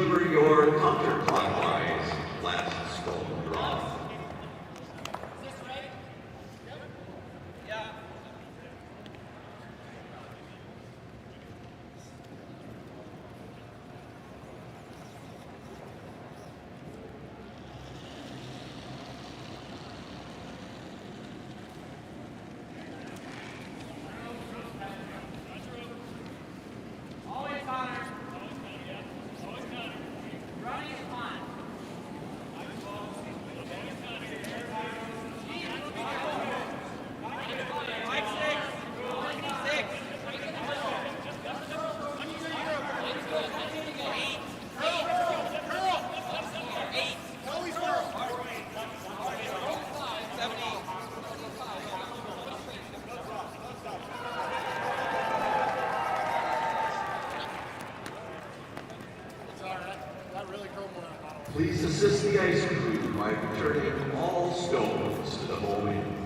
deliver your counterclockwise last stone drop. Please assist the ice crew by returning all stones to the home end.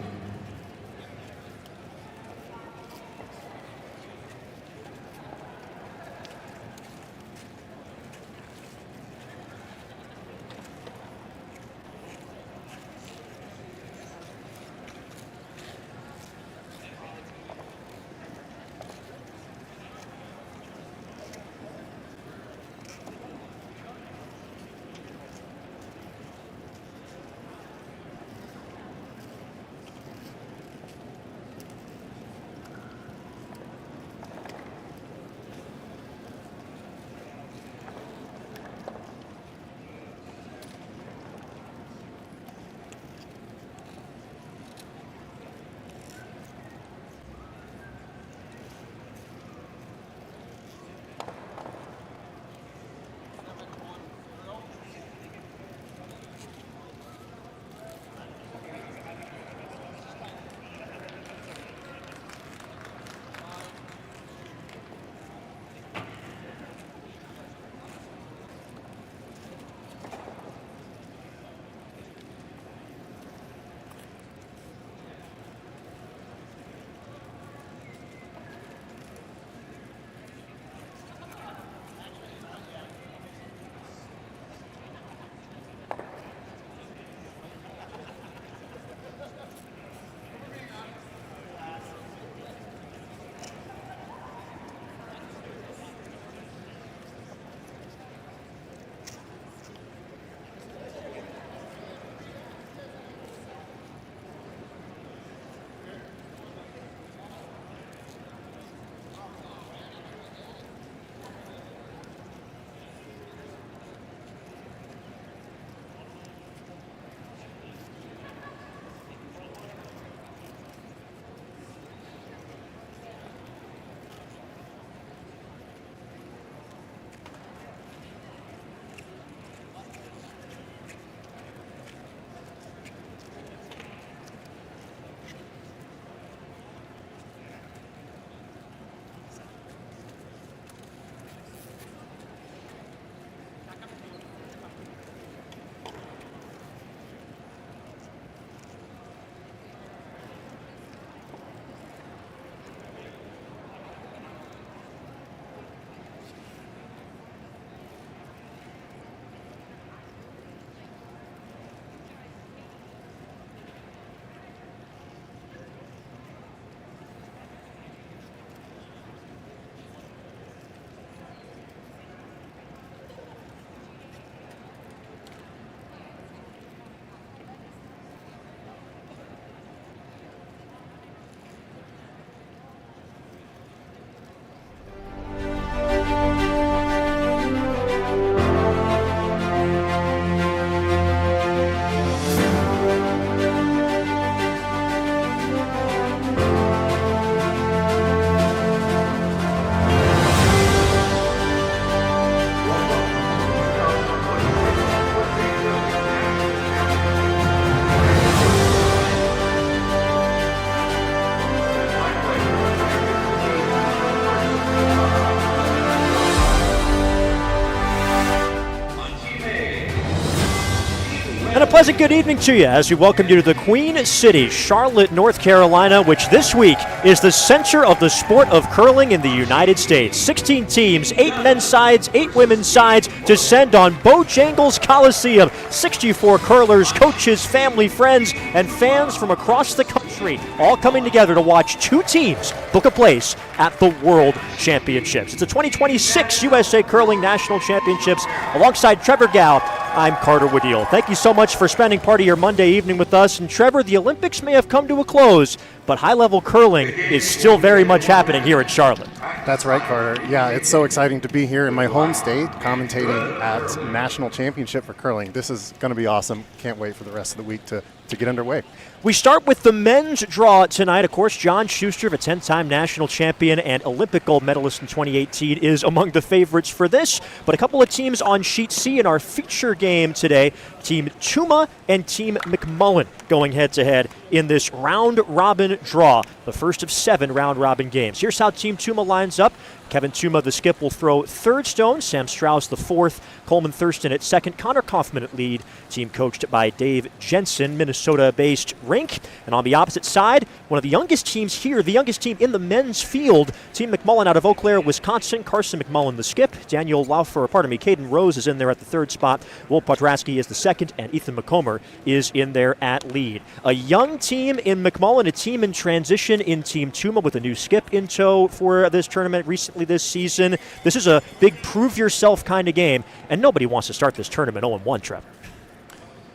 pleasant good evening to you as we welcome you to the Queen City, Charlotte, North Carolina, which this week is the center of the sport of curling in the United States. 16 teams, 8 men's sides, 8 women's sides descend on Bojangles Coliseum. 64 curlers, coaches, family, friends, and fans from across the country all coming together to watch 2 teams book a place at the World Championships. It's the 2026 USA Curling National Championships. Alongside Trevor Gow, I'm Carter Woodeel. Thank you so much for spending part of your Monday evening with us. And Trevor, the Olympics may have come to a close, but high-level curling is still very much happening here in Charlotte. That's right, Carter. Yeah, it's so exciting to be here in my home state commentating at National Championship for curling. This is going to be awesome. Can't wait for the rest of the week to get underway. We start with the men's draw tonight. Of course, John Schuster, a 10-time national champion and Olympic gold medalist in 2018, is among the favorites for this. But a couple of teams on Sheet C in our feature game today, Team Tuma and Team McMullin, going head-to-head in this round-robin draw, the first of 7 round-robin games. Here's how Team Tuma lines up. Kevin Tuma, the skip, will throw third stone. Sam Strauss, the fourth. Coleman Thurston at second. Connor Kaufman at lead. Team coached by Dave Jensen, Minnesota-based rink. And on the opposite side, one of the youngest teams here, the youngest team in the men's field, Team McMullin out of Eau Claire, Wisconsin. Carson McMullin, the skip. Caden Rose is in there at the third spot. Will Podrasky is the second, and Ethan McComber is in there at lead. A young team in McMullin, a team in transition in Team Tuma with a new skip in tow for this tournament recently this season. This is a big prove-yourself kind of game, and nobody wants to start this tournament 0-1, Trevor.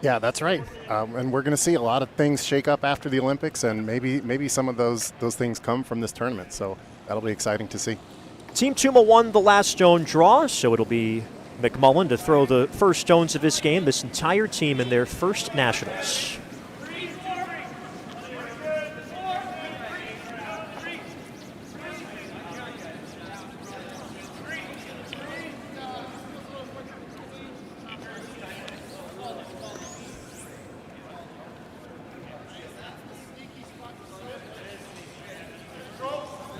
Yeah, that's right. And we're going to see a lot of things shake up after the Olympics, and maybe some of those things come from this tournament. So that'll be exciting to see. Team Tuma won the last stone draw, so it'll be McMullin to throw the first stones of this game. This entire team in their first nationals.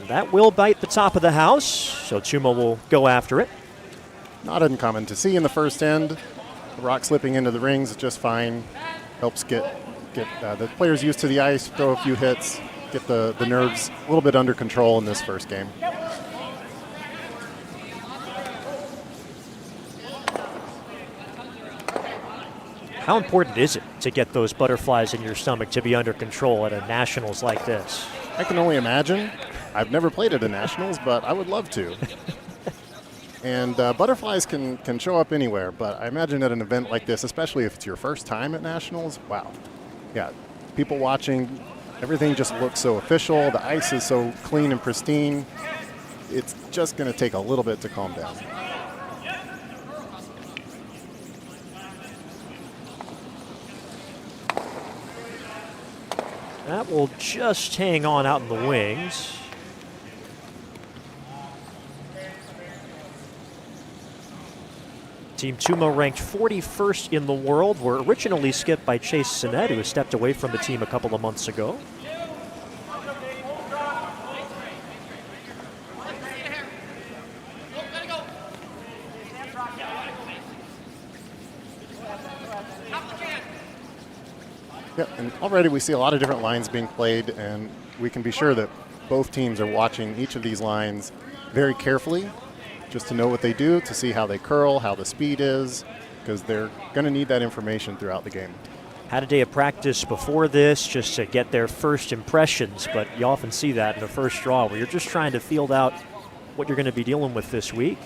That will bite the top of the house, so Tuma will go after it. Not uncommon to see in the first end. The rock slipping into the rings is just fine. Helps get the players used to the ice, throw a few hits, get the nerves a little bit under control in this first game. How important is it to get those butterflies in your stomach to be under control at a nationals like this? I can only imagine. I've never played at a nationals, but I would love to. And butterflies can show up anywhere, but I imagine at an event like this, especially if it's your first time at nationals, wow. Yeah, people watching, everything just looks so official. The ice is so clean and pristine. It's just going to take a little bit to calm down. That will just hang on out in the wings. Team Tuma ranked 41st in the world, were originally skipped by Chase Sinet, who stepped away from the team a couple of months ago. Yep, and already we see a lot of different lines being played, and we can be sure that both teams are watching each of these lines very carefully, just to know what they do, to see how they curl, how the speed is, because they're going to need that information throughout the game. Had a day of practice before this just to get their first impressions, but you often see that in the first draw where you're just trying to field out what you're going to be dealing with this week.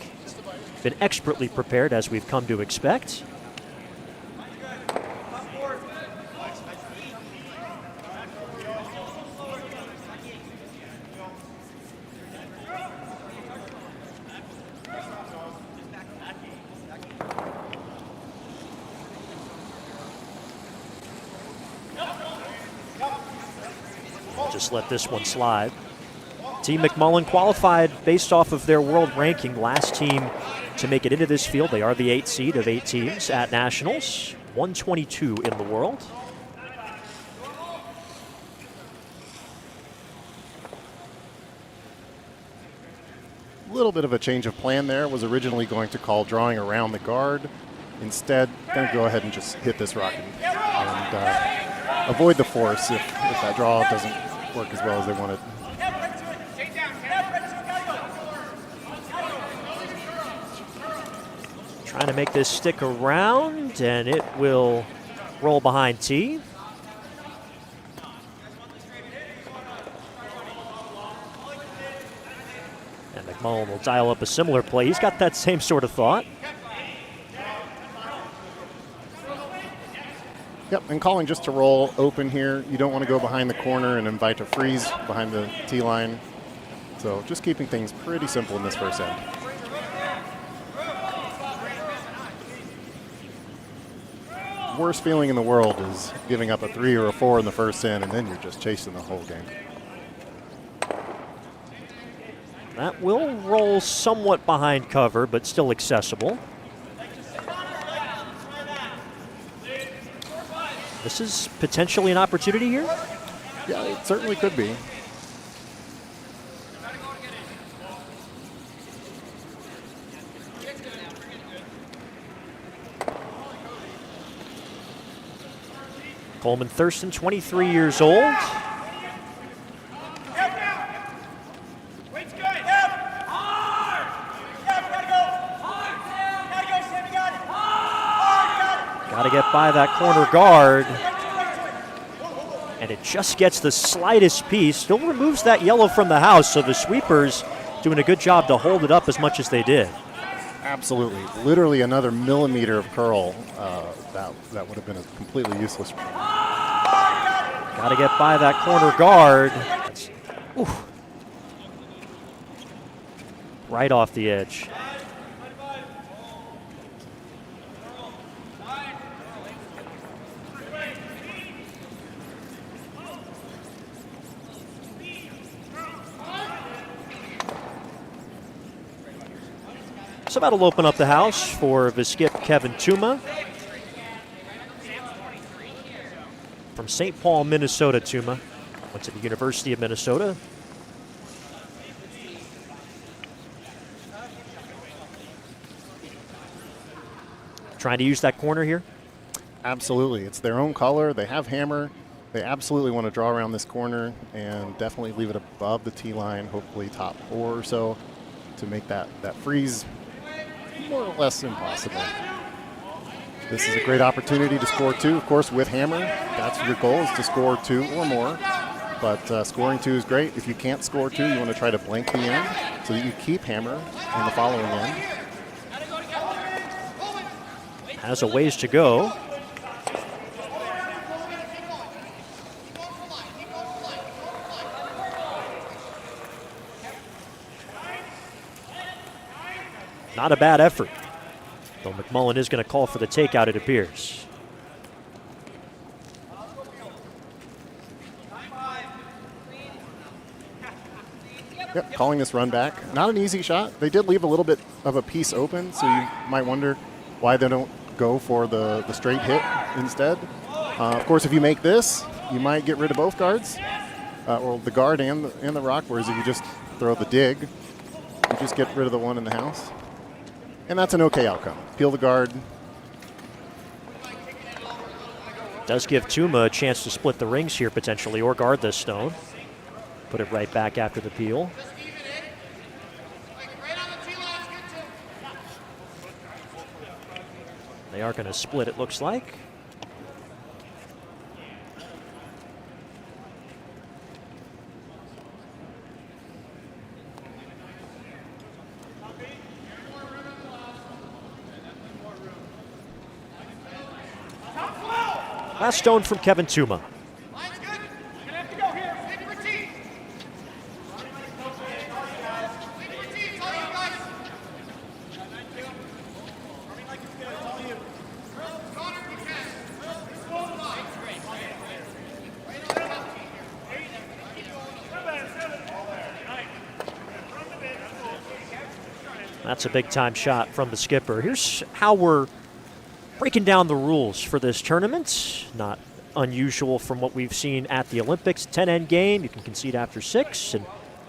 Been expertly prepared, as we've come to expect. Just let this one slide. Team McMullin qualified based off of their world ranking. Last team to make it into this field. They are the 8th seed of 8 teams at nationals. 122 in the world. A little bit of a change of plan there. Was originally going to call drawing around the guard. Instead, going to go ahead and just hit this rock and avoid the force if that draw doesn't work as well as they wanted. Trying to make this stick around, and it will roll behind T. And McMullin will dial up a similar play. He's got that same sort of thought. Yep, and calling just to roll open here. You don't want to go behind the corner and invite a freeze behind the tee line. So just keeping things pretty simple in this first end. Worst feeling in the world is giving up a 3 or a 4 in the first end, and then you're just chasing the whole game. That will roll somewhat behind cover, but still accessible. This is potentially an opportunity here. Yeah, it certainly could be. Coleman Thurston, 23 years old. Got to get by that corner guard. And it just gets the slightest piece. Still removes that yellow from the house, so the sweepers doing a good job to hold it up as much as they did. Absolutely. Literally another millimeter of curl. That would have been a completely useless. Got to get by that corner guard. Oof. Right off the edge. So that'll open up the house for the skip, Kevin Tuma. From St. Paul, Minnesota, Tuma. Went to the University of Minnesota. Trying to use that corner here? Absolutely. It's their own color. They have hammer. They absolutely want to draw around this corner and definitely leave it above the tee line, hopefully top 4 or so, to make that freeze more or less impossible. This is a great opportunity to score 2. Of course, with hammer, that's your goal, is to score 2 or more. But scoring 2 is great. If you can't score 2, you want to try to blank the end so that you keep hammer in the following end. Has a ways to go. Not a bad effort. Though McMullin is going to call for the takeout, it appears. Yep, calling this run back. Not an easy shot. They did leave a little bit of a piece open, so you might wonder why they don't go for the straight hit instead. Of course, if you make this, you might get rid of both guards, or the guard and the rock, whereas if you just throw the dig, you just get rid of the one in the house. And that's an okay outcome. Peel the guard. Does give Tuma a chance to split the rings here potentially, or guard this stone. Put it right back after the peel. They are going to split, it looks like. Last stone from Kevin Tuma. That's a big-time shot from the skipper. Here's how we're breaking down the rules for this tournament. Not unusual from what we've seen at the Olympics. 10-end game, you can concede after 6. And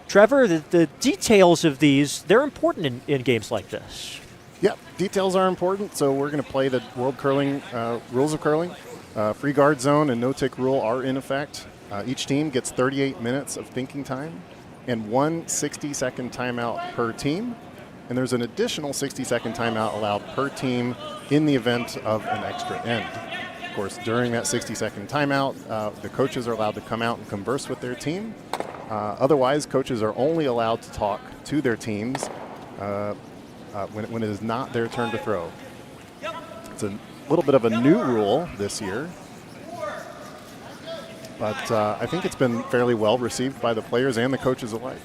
Trevor, the details of these, they're important in games like this. Yep, details are important, so we're going to play the World Curling rules of curling. Free guard zone and no-tick rule are in effect. Each team gets 38 minutes of thinking time and one 60-second timeout per team. And there's an additional 60-second timeout allowed per team in the event of an extra end. Of course, during that 60-second timeout, the coaches are allowed to come out and converse with their team. Otherwise, coaches are only allowed to talk to their teams when it is not their turn to throw. It's a little bit of a new rule this year, but I think it's been fairly well received by the players and the coaches alike.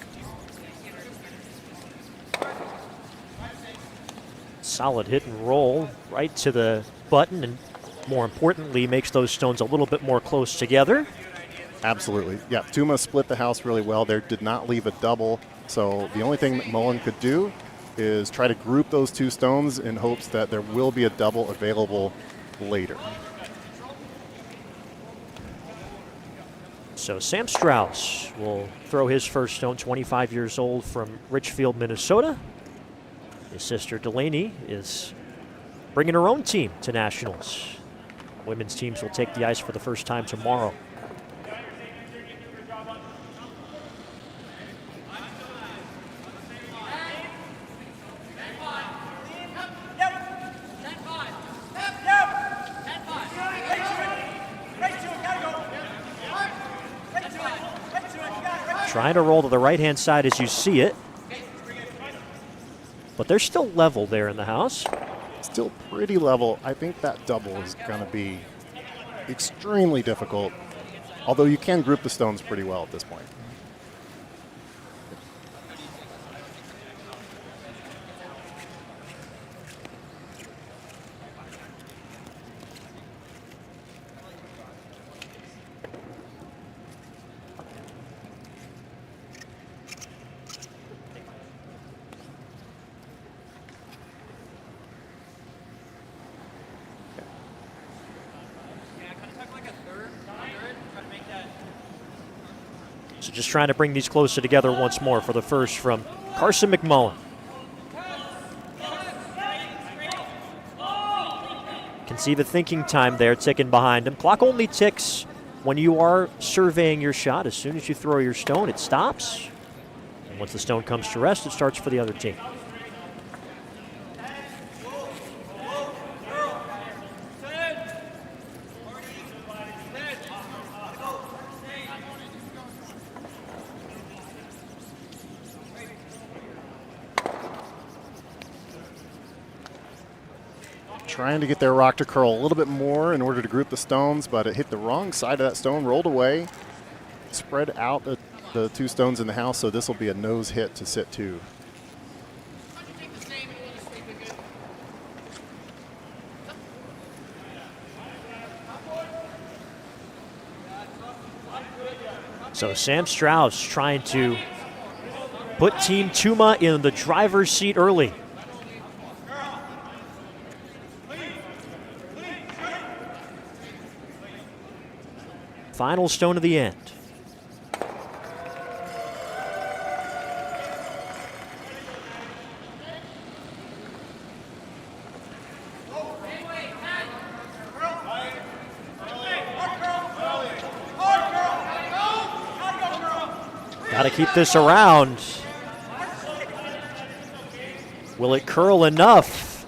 Solid hit and roll right to the button, and more importantly, makes those stones a little bit more close together. Absolutely. Yeah, Tuma split the house really well there, did not leave a double. So the only thing McMullin could do is try to group those two stones in hopes that there will be a double available later. So Sam Strauss will throw his first stone, 25 years old, from Richfield, Minnesota. His sister Delaney is bringing her own team to nationals. Women's teams will take the ice for the first time tomorrow. Trying to roll to the right-hand side as you see it. But they're still level there in the house. Still pretty level. I think that double is going to be extremely difficult, although you can group the stones pretty well at this point. So just trying to bring these closer together once more for the first from Carson McMullin. Can see the thinking time there ticking behind him. Clock only ticks when you are surveying your shot. As soon as you throw your stone, it stops. And once the stone comes to rest, it starts for the other team. Trying to get their rock to curl a little bit more in order to group the stones, but it hit the wrong side of that stone, rolled away, spread out the two stones in the house, so this will be a nose hit to sit two. So Sam Strauss trying to put Team Tuma in the driver's seat early. Final stone of the end. Got to keep this around. Will it curl enough?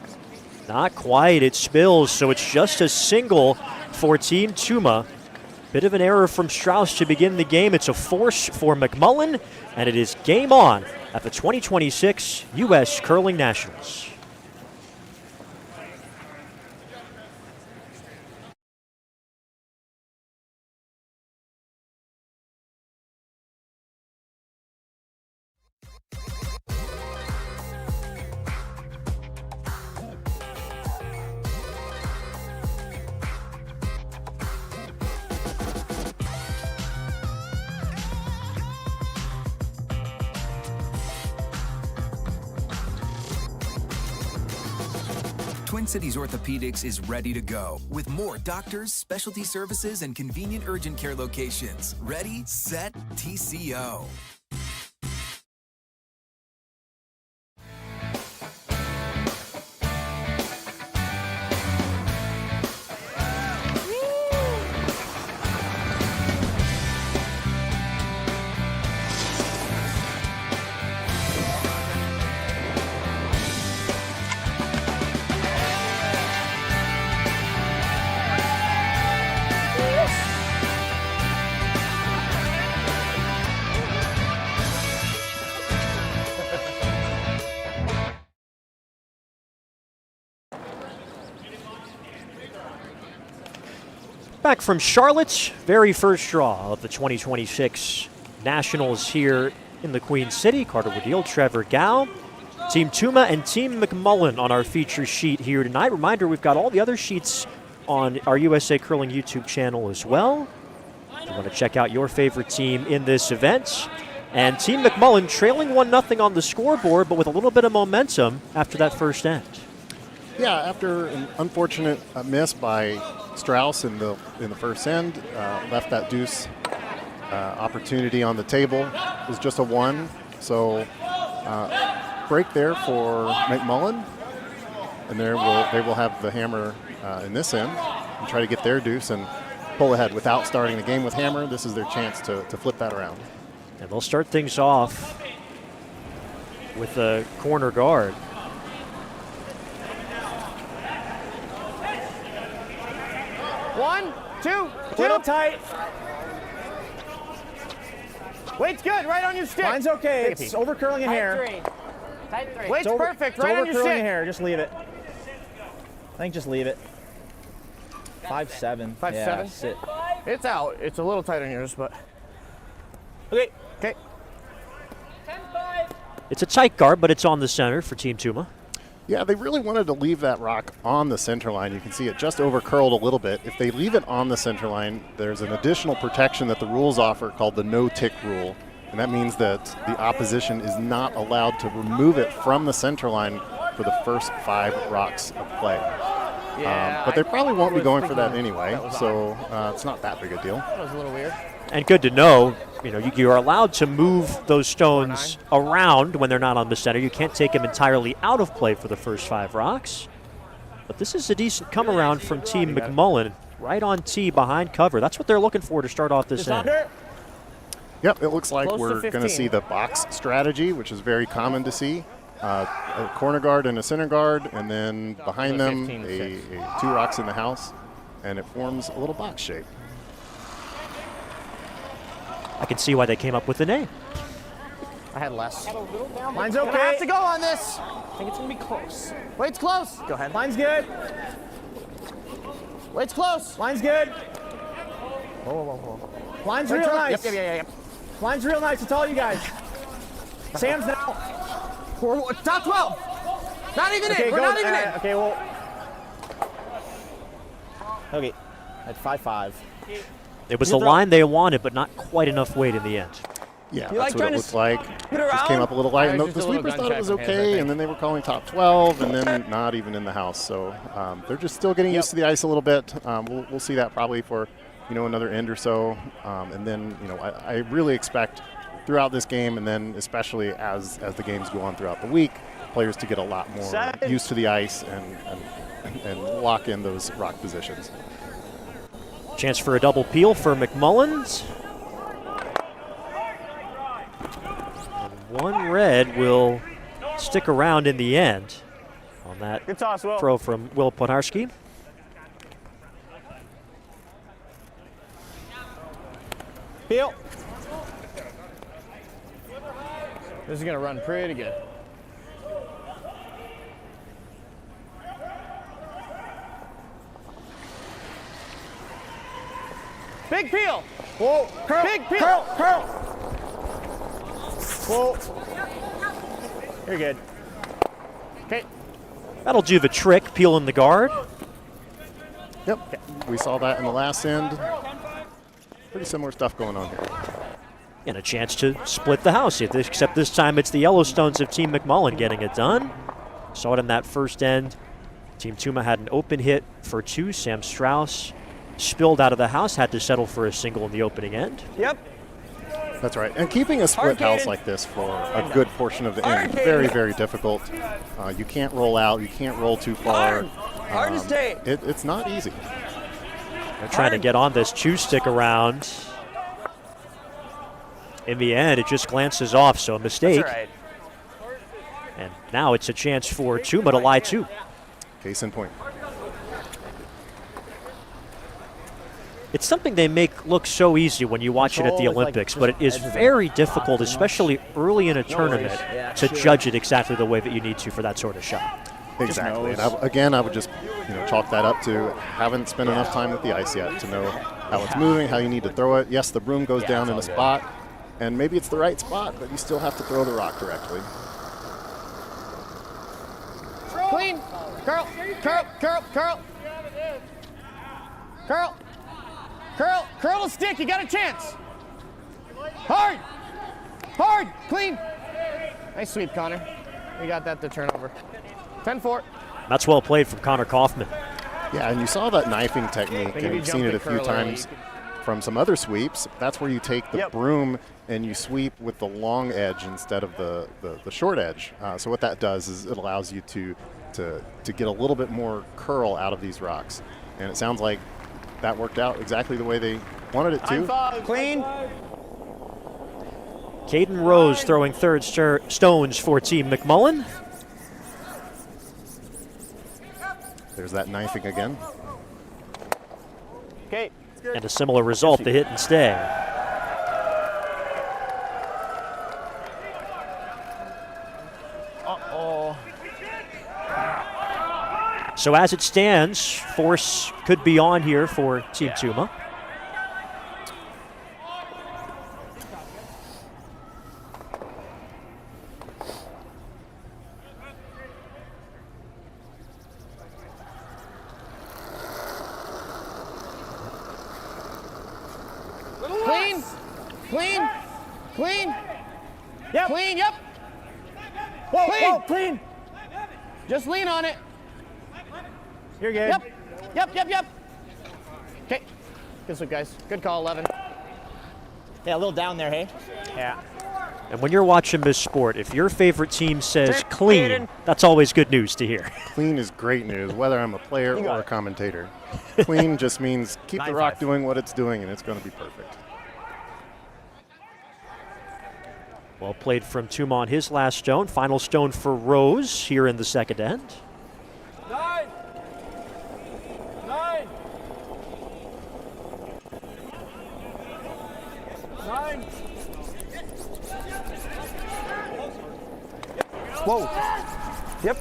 Not quite. It spills, so it's just a single for Team Tuma. Bit of an error from Strauss to begin the game. It's a force for McMullin, and it is game on at the 2026 U.S. Curling Nationals. Twin Cities Orthopedics is ready to go with more doctors, specialty services, and convenient urgent care locations. Ready, set, TCO. Back from Charlotte, very first draw of the 2026 Nationals here in the Queen City. Carter Woodfield, Trevor Gow, Team Tuma, and Team McMullin on our feature sheet here tonight. Reminder, we've got all the other sheets on our USA Curling YouTube channel as well. If you want to check out your favorite team in this event. And Team McMullin trailing 1-0 on the scoreboard, but with a little bit of momentum after that first end. Yeah, after an unfortunate miss by Strauss in the first end, left that deuce opportunity on the table. It was just a 1, so break there for McMullin, and they will have the hammer in this end and try to get their deuce and pull ahead without starting the game with hammer. This is their chance to flip that around. And they'll start things off with a corner guard. One, two. Little tight. Weight's good, right on your stick. Mine's okay. It's over curling a hair. Weight's It's over- perfect, it's right over on your curling a stick. hair. Just leave it. I think just leave it. 5-7. 5-7? Yeah, sit. It's out. It's a little tight on yours, but. Okay. Okay. It's a tight guard, but it's on the center for Team Tuma. Yeah, they really wanted to leave that rock on the center line. You can see it just over curled a little bit. If they leave it on the center line, there's an additional protection that the rules offer called the no-tick rule. And that means that the opposition is not allowed to remove it from the center line for the first 5 rocks of play. Yeah, but they probably won't be was going for that thinking anyway, that was so it's not that big a deal. That was a little weird. And good to know, you're allowed to move those stones around when they're not on the center. You can't take them entirely out of play for the first 5 rocks. But this is a decent come around from Team McMullin, right on tee behind cover. That's what they're looking for to start off this end. Yep, it looks like Close to we're going to 15. see the box strategy, which is very common to see. A corner guard and a center guard, and then behind them 15-6. a 2 rocks in the house, and it forms a little box shape. I can see why they came up with the name. I had less. Mine's Gonna have okay. to go on this. I think it's gonna be close. Weight's close. Go ahead. Mine's good. Weight's close. Mine's good. Whoa. Mine's real nice. Yep. Mine's real nice. It's all you guys. Sam's now. We're top 12. Not even in. We're go, not even in. Okay, well. Okay. At 5-5. It was the line they wanted, but not quite enough weight in the end. Yeah, You like that's what trying it to looked like. it Just around? came up a little light. I And was the just a little sweepers gun thought it check was on hands, I okay, think. and then they were calling top 12, and then not even in the house. So they're just still getting used to the ice a little bit. We'll see that probably for another end or so, and then I really expect throughout this game, and then especially as the games go on throughout the week, players to get a lot more used to the ice and lock in those rock positions. Chance for a double peel for McMullin. And 1 red will stick around in the end on that Good toss, Will. throw from Will Podharski. Peel. This is gonna run pretty good. Big peel. Whoa. Curl. Big peel. Curl. Whoa. You're good. Okay. That'll do the trick, peeling the guard. Yep, we saw that in the last end. Pretty similar stuff going on here. And a chance to split the house, except this time it's the Yellowstones of Team McMullin getting it done. Saw it in that first end. Team Tuma had an open hit for 2. Sam Strauss spilled out of the house, had to settle for a single in the opening end. Yep. That's right. And keeping a split house like this for a good portion of the end, very, very difficult. You can't roll out. You can't roll too far. Hard to stay. It's not easy. They're trying to get on this chew stick around. In the end, it just glances off, so a mistake. That's all right. And now it's a chance for Tuma to lie too. Case in point. It's something they make look so easy when you watch it at the Control is like Olympics, just but it is edges very it. difficult, Not too especially early in a tournament, Yeah, to sure. judge it exactly the way that you need to for that sort of shot. Exactly. And I would just chalk that up to haven't spent enough time with the ice yet to know how it's moving, how you need to throw it. Yes, the broom goes down in a spot, and maybe it's the right spot, but you still have to throw the rock correctly. Clean. Curl. Curl. Curl. Curl. Curl. Curl. Curl the stick. You got a chance. Hard. Hard. Clean. Nice sweep, Connor. We got that to turnover. 10-4. That's well played from Connor Kaufman. Yeah, and you saw that knifing technique, and you've seen it a few times from some other sweeps. That's where you take the broom and you sweep with the long edge instead of the short edge. So what that does is it allows you to get a little bit more curl out of these rocks. And it sounds like that worked out exactly the way they wanted it to. Clean. Caden Rose throwing third stones for Team McMullin. There's that knifing again. Okay. And a similar result, the hit and stay. Uh-oh. So as it stands, force could be on here for Team Tuma. Clean. Clean. Clean. Yep. Clean. Yep. Whoa, Clean. whoa, clean. Just lean on it. You're good. Yep. Yep. Yep. Yep. Okay. Good sweep, guys. Good call, 11. Yeah, a little down there, hey? Yeah. And when you're watching this sport, if your favorite team says clean, that's always good news to hear. Clean is great news, whether I'm a player or a commentator. Clean just means keep the rock doing what it's doing, and it's going to be perfect. Well played from Tuma on his last stone. Final stone for Rose here in the second end. 9. 9. 9. Whoa. Yep.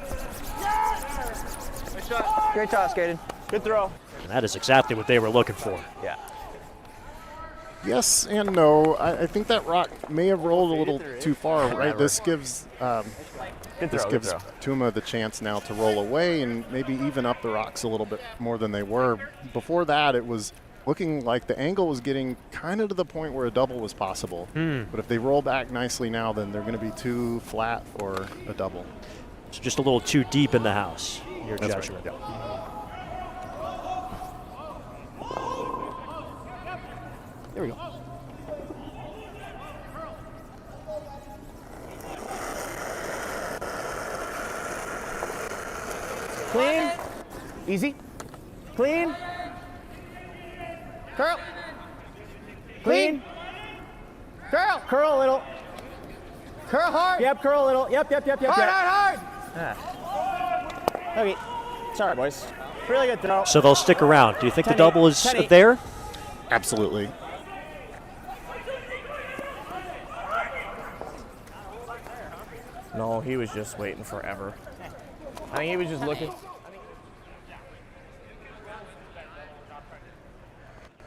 Nice shot. Great toss, Caden. Good throw. And that is exactly what they were looking for. Yeah. Yes and no. I think that rock may have rolled a little too far, right? This gives Tuma the chance now to roll away and maybe even up the rocks a little bit more than they were. Before that, it was looking like the angle was getting kind of to the point where a double was possible. But if they roll back nicely now, then they're going to be too flat for a double. It's just a little too deep in the house, your judgment. Right, yeah. There we go. Clean. Easy. Clean. Curl. Clean. Curl. Curl a little. Curl hard. Yep, curl a little. Yep. Hard. Okay. Sorry, boys. Really good throw. So they'll stick around. Do you think the 10-8. double is 10-8. there? Absolutely. No, he was just waiting forever. I think he was just looking.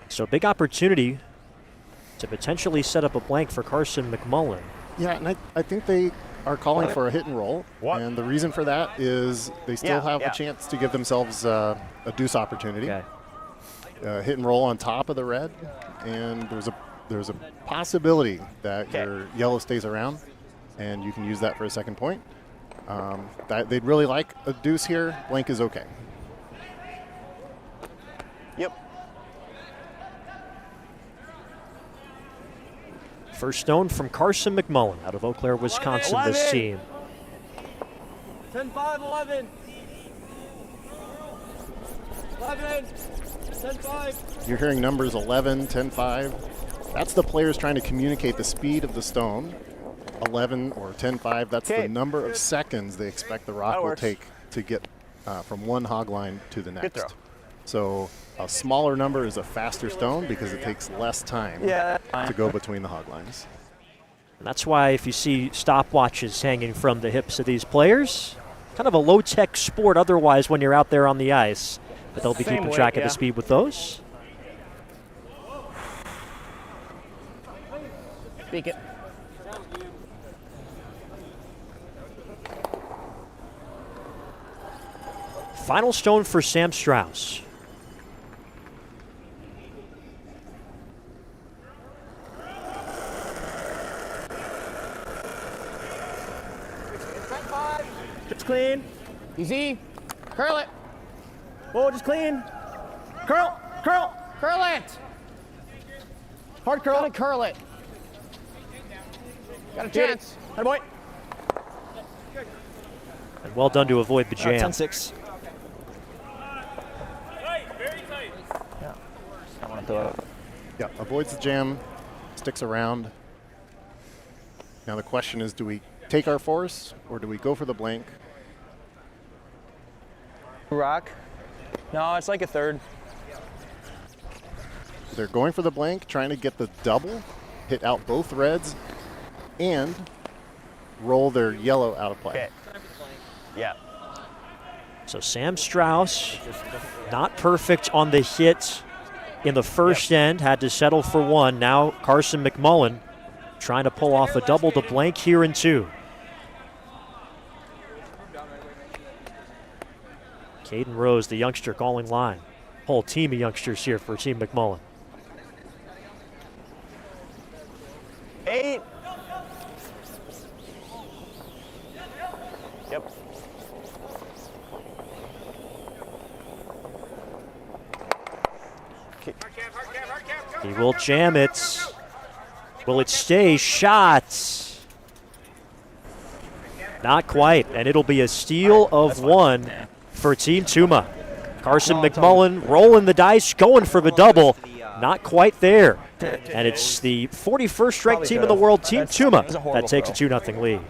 So big opportunity to potentially set up a blank for Carson McMullin. Yeah, and I think they are calling for a hit and roll. And the reason for that is they still have a chance to give themselves a deuce opportunity. Okay. Hit and roll on top of the red, and there's a possibility that your yellow stays around, and you can use that for a second point. They'd really like a deuce here. Blank is okay. Yep. First stone from Carson McMullin out of Eau Claire, Wisconsin, this team. 10-5, 11. 11. 10-5. You're hearing numbers 11, 10, 5. That's the players trying to communicate the speed of the stone. 11 or 10, 5, that's the number of seconds they expect the rock will take to get from one hog line to the next. So a smaller number is a faster stone because it takes less time to go between the hog lines. And that's why if you see stopwatches hanging from the hips of these players, kind of a low-tech sport otherwise when you're out there on the ice. But they'll be Same keeping weight, track of yeah. the speed with those. Speak it. Final stone for Sam Strauss. Just clean. Easy. Curl it. Whoa, just clean. Curl, curl, curl it. Hard curl. Gotta curl it. Got a chance. Atta boy. And well done to avoid the jam. 10-6. Yeah. I want to throw it. Yeah, avoids the jam, sticks around. Now the question is, do we take our force or do we go for the blank? Rock. No, it's like a third. They're going for the blank, trying to get the double, hit out both reds, and roll their yellow out of play. Okay. Yeah. So Sam Strauss, not perfect on the hit in the first end, had to settle for one. Now Carson McMullin trying to pull off a double to blank here in 2. Caden Rose, the youngster, calling line. Whole team of youngsters here for Team McMullin. 8. Yep. He will jam it. Will it stay? Shot. Not quite, and it'll be a steal of 1 for Team Tuma. Carson McMullin rolling the dice, going for the double. Not quite there. And it's the 41st ranked team in the world, Team Tuma, that takes a 2-0 lead. All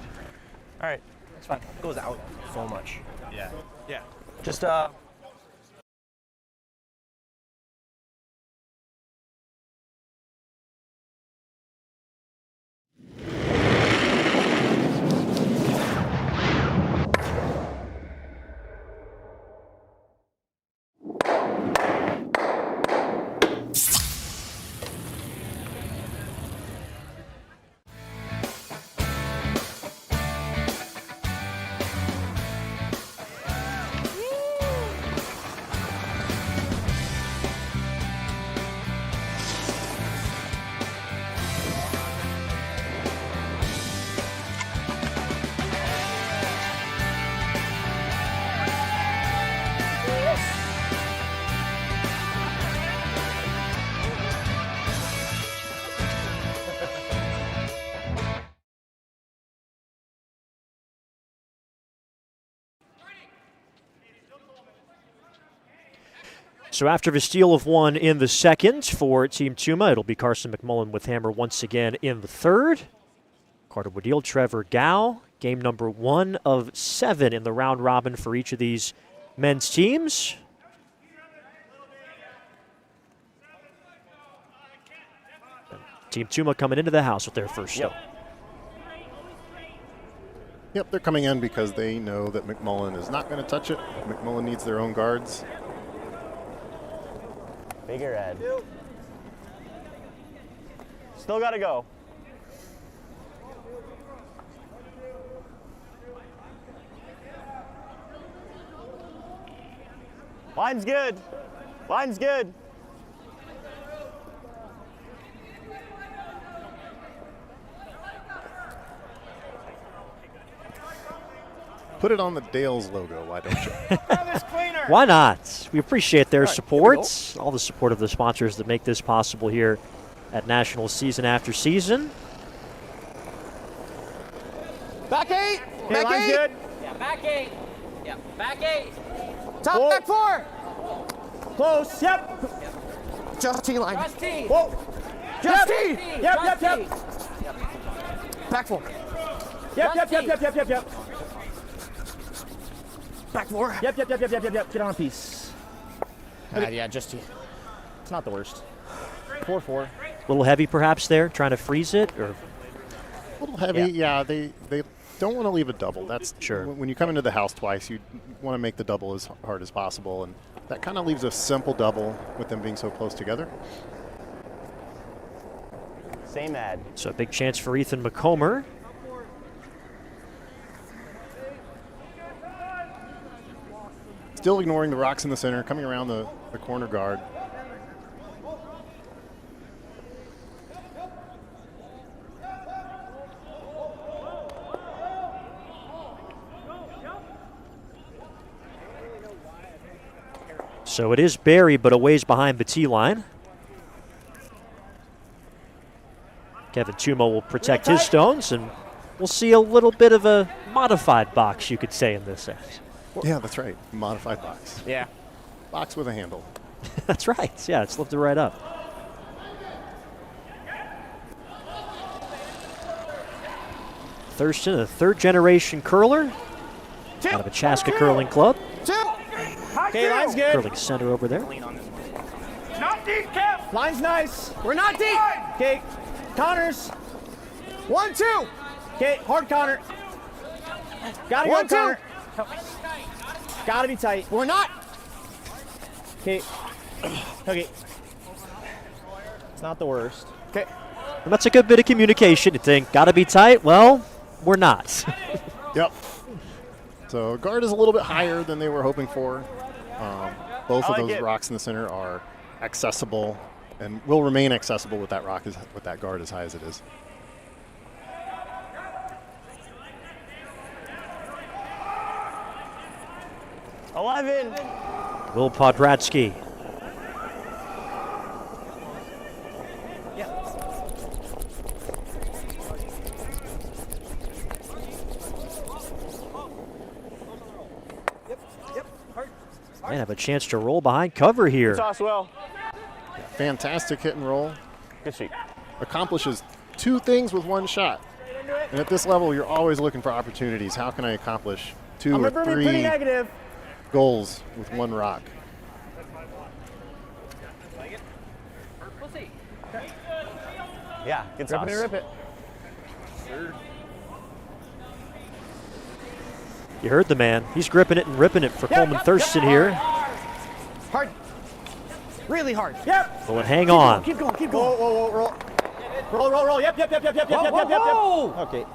right. It's fine. It goes out so much. Yeah. Yeah. Just So after the steal of 1 in the second for Team Tuma, it'll be Carson McMullin with hammer once again in the third. Carter Woodil, Trevor Gow, game number 1 of 7 in the round robin for each of these men's teams. Team Tuma coming into the house with their first stone. Yep, they're coming in because they know that McMullin is not going to touch it. McMullin needs their own guards. bigger Ed. Still got to go. Line's good. Line's good. Put it on the Dales logo, why don't you? Why not? We appreciate their support, all the support of the sponsors that make this possible here at Nationals season after season. Back 8. Okay, Back line's 8. good. Yeah, back 8. Yeah, back 8. Top Whoa. back 4. Close. Yep. Just T line. Trust T. Whoa. Just T. Yep. Back 4. Yep. Back 4. Yep. Get on a piece. Yeah, just T. It's not the worst. 4-4. A little heavy perhaps there, trying to freeze it, or A little heavy, yeah. They Don't want to leave a double. That's Sure. When you come into the house twice, you want to make the double as hard as possible, and that kind of leaves a simple double with them being so close together. Same ad. So a big chance for Ethan McComber. Still ignoring the rocks in the center, coming around the corner guard. So it is Barry, but a ways behind the tee line. Kevin Tuma will protect his stones, and we'll see a little bit of a modified box, you could say, in this set. Yeah, that's right. Modified box. Yeah. Box with a handle. That's right. Yeah, it's lifted right up. Thurston, a third-generation curler out of a Chaska curling club. Okay, line's good. Curling center over there. Not deep, Kev. Line's nice. We're not deep. Okay, Connors. 1, 2. Okay, hard Connor. Gotta go, Connor. Gotta be tight. We're not. Okay. Okay. It's not the worst. Okay. And that's a good bit of communication to think, gotta be tight. Well, we're not. Yep. So guard is a little bit higher than they were hoping for. Both of those rocks in the center are accessible and will remain accessible with that with that guard as high as it is. Will Podratsky. And have a chance to roll behind cover here. Toss well. Fantastic hit and roll. Good sweep. Accomplishes 2 things with 1 shot. And at this level, you're always looking for opportunities. How can I accomplish 2 or 3 negative. goals with 1 rock? Yeah, good toss. Rip it. You heard the man. He's gripping it and ripping it for Coleman Thurston here. Hard. Really hard. Yep. Will it hang on? Keep going. Whoa, whoa, roll. Roll. Yep. Okay.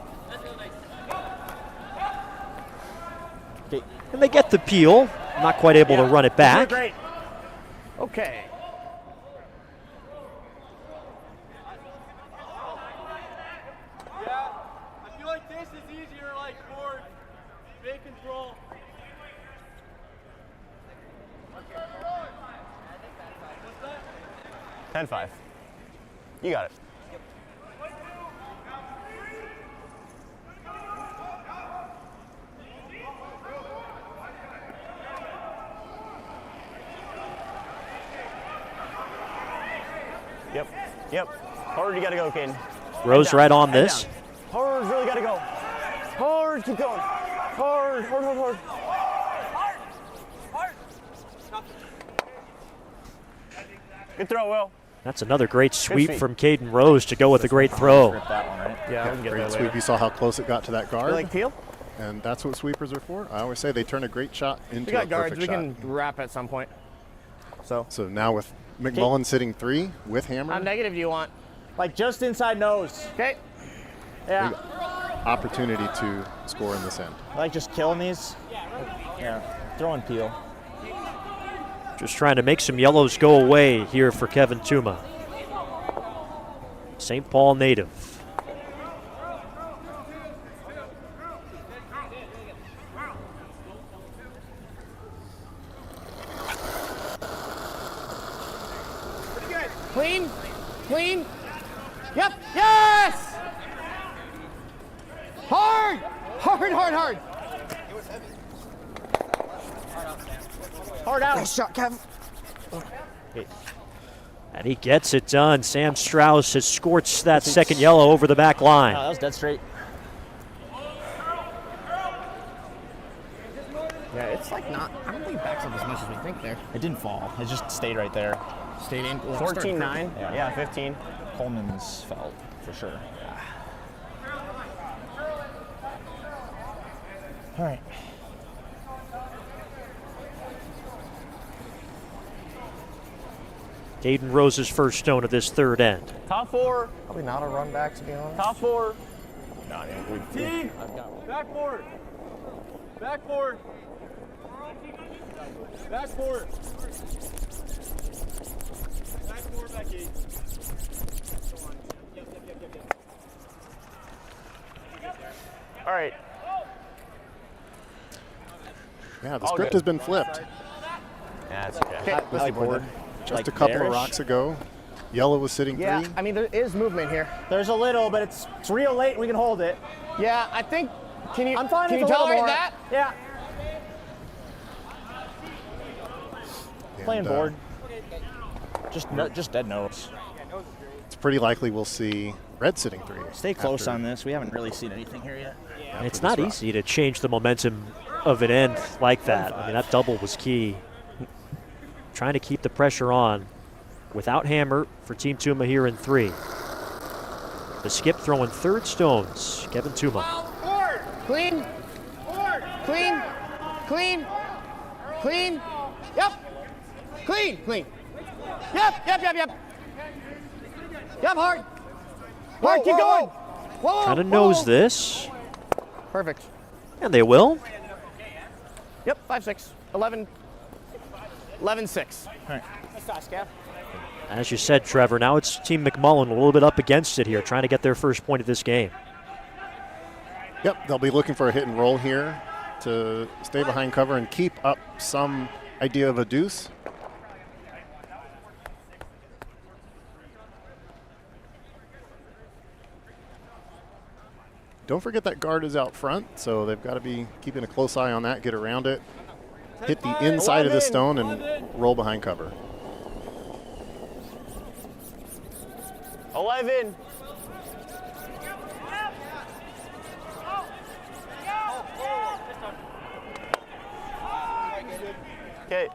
Okay. And they get the peel. Not quite able to run it back. Great. Okay. Yeah, I feel like this is easier, like more big control. 10-5. You got it. Yep. Hard, you gotta go, Caden. Rose right on this. Hard, really gotta go. Hard, keep going. Hard. Good throw, Will. That's another great sweep from Caden Rose to go with a great throw. Rip that one, right? Yeah, we can get Great that sweep. later. You saw how close it got to that guard. Like peel? And that's what sweepers are for. I always say they turn a great shot We into a got guards. perfect We shot. can wrap at some point. So. So now with McMullin sitting 3 with hammer, How negative do you want? Like just inside nose. Okay. Yeah. opportunity to score in this end. I like just killing these. Yeah. Throwing peel. Just trying to make some yellows go away here for Kevin Tuma. St. Paul native. Clean. Clean. Yep. Yes. Hard. Hard, hard, hard. Hard out. Nice shot, Kevin. And he gets it done. Sam Strauss has scorched that second yellow over the back line. Oh, that was dead straight. Yeah, it's like not. I don't think it backs up as much as we think there. It didn't fall. It just stayed right there. Stayed in. 14-9. Yeah, 15. Coleman's felt for sure. All right. Caden Rose's first stone of this third end. Top 4. Probably not a run back, to be honest. Top 4. No, T. Backboard. Backboard. Backboard. Backboard, Becky. All right. Yeah, the script has been flipped. Yeah, it's okay. I like board. Just a couple of rocks ago, yellow was sitting 3. Yeah, I mean, there is movement here. There's a little, but it's real late and we can hold it. Yeah, I think, I'm fine with a little more. That? Yeah. And, Playing board. Just dead notes. It's pretty likely we'll see red sitting 3. Stay close on this. We haven't really seen anything here yet. And it's not easy to change the momentum of an end like that. I mean, that double was key. Trying to keep the pressure on without hammer for Team Tuma here in 3. The skip throwing third stones. Kevin Tuma. Clean. Clean. Clean. Clean. Yep. Clean. Yep. Yep, hard. Hard, keep going. Whoa. Trying to nose this. Perfect. And they will. Yep, 5-6. 11-6. All right. That's Chaska. As you said, Trevor, now it's Team McMullin a little bit up against it here, trying to get their first point of this game. Yep, they'll be looking for a hit and roll here to stay behind cover and keep up some idea of a deuce. Don't forget that guard is out front, so they've got to be keeping a close eye on that, get around it, hit the inside of the stone, and roll behind cover. 11. Okay.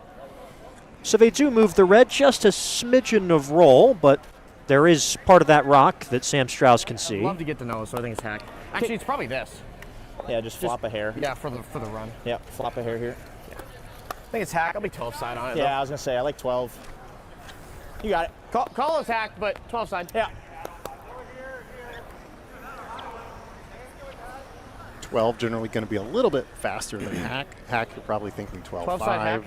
So they do move the red just a smidgen of roll, but there is part of that rock that Sam Strauss can see. I'd love to get to nose, so I think it's hack. Actually, it's probably this. Yeah, just flop a hair. Yeah, for the run. Yeah, flop a hair here. I think it's hack. I'll be 12 side on it. Yeah, I was gonna say I like 12. You got it. Call us hack, but 12 side. Yeah. 12 generally going to be a little bit faster than hack. Hack, you're probably thinking 12 side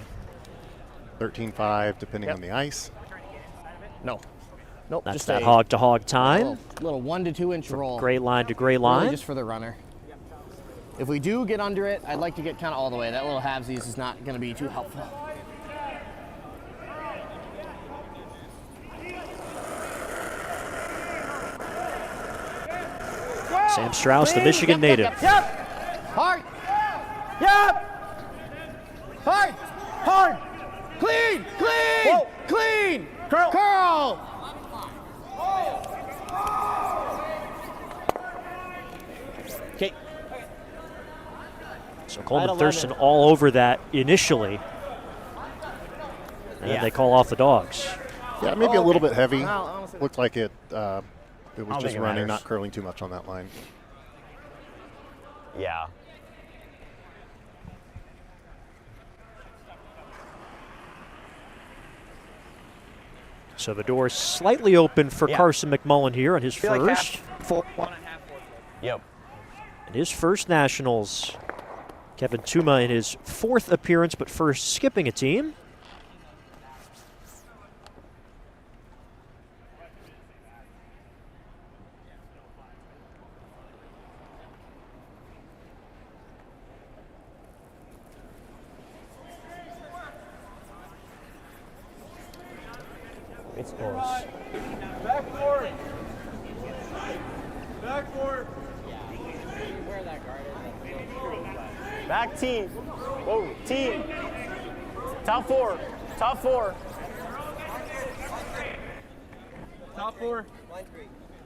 12-5, 13-5, depending on the ice. No. Nope. That's just that hog-to-hog time. Little 1 to 2 inch roll. Gray line to gray line. Really just for the runner. If we do get under it, I'd like to get kind of all the way. That little halvesies is not going to be too helpful. Sam Strauss, the Michigan native. Yep. Hard. Yep. Hard. Clean. Whoa. Clean. Curl. Okay. So Coleman Thurston all over that initially. And then they call off the dogs. Yeah, maybe a little bit heavy. No, Looked like it was just think it running, matters. not curling too much on that line. Yeah. So the door is slightly open for Carson McMullin here on his first. Yep. And his first Nationals. Kevin Tuma in his 4th appearance, but first skipping a team. It's close. Backboard. Backboard. Back team. Whoa, team. Top 4. Top 4.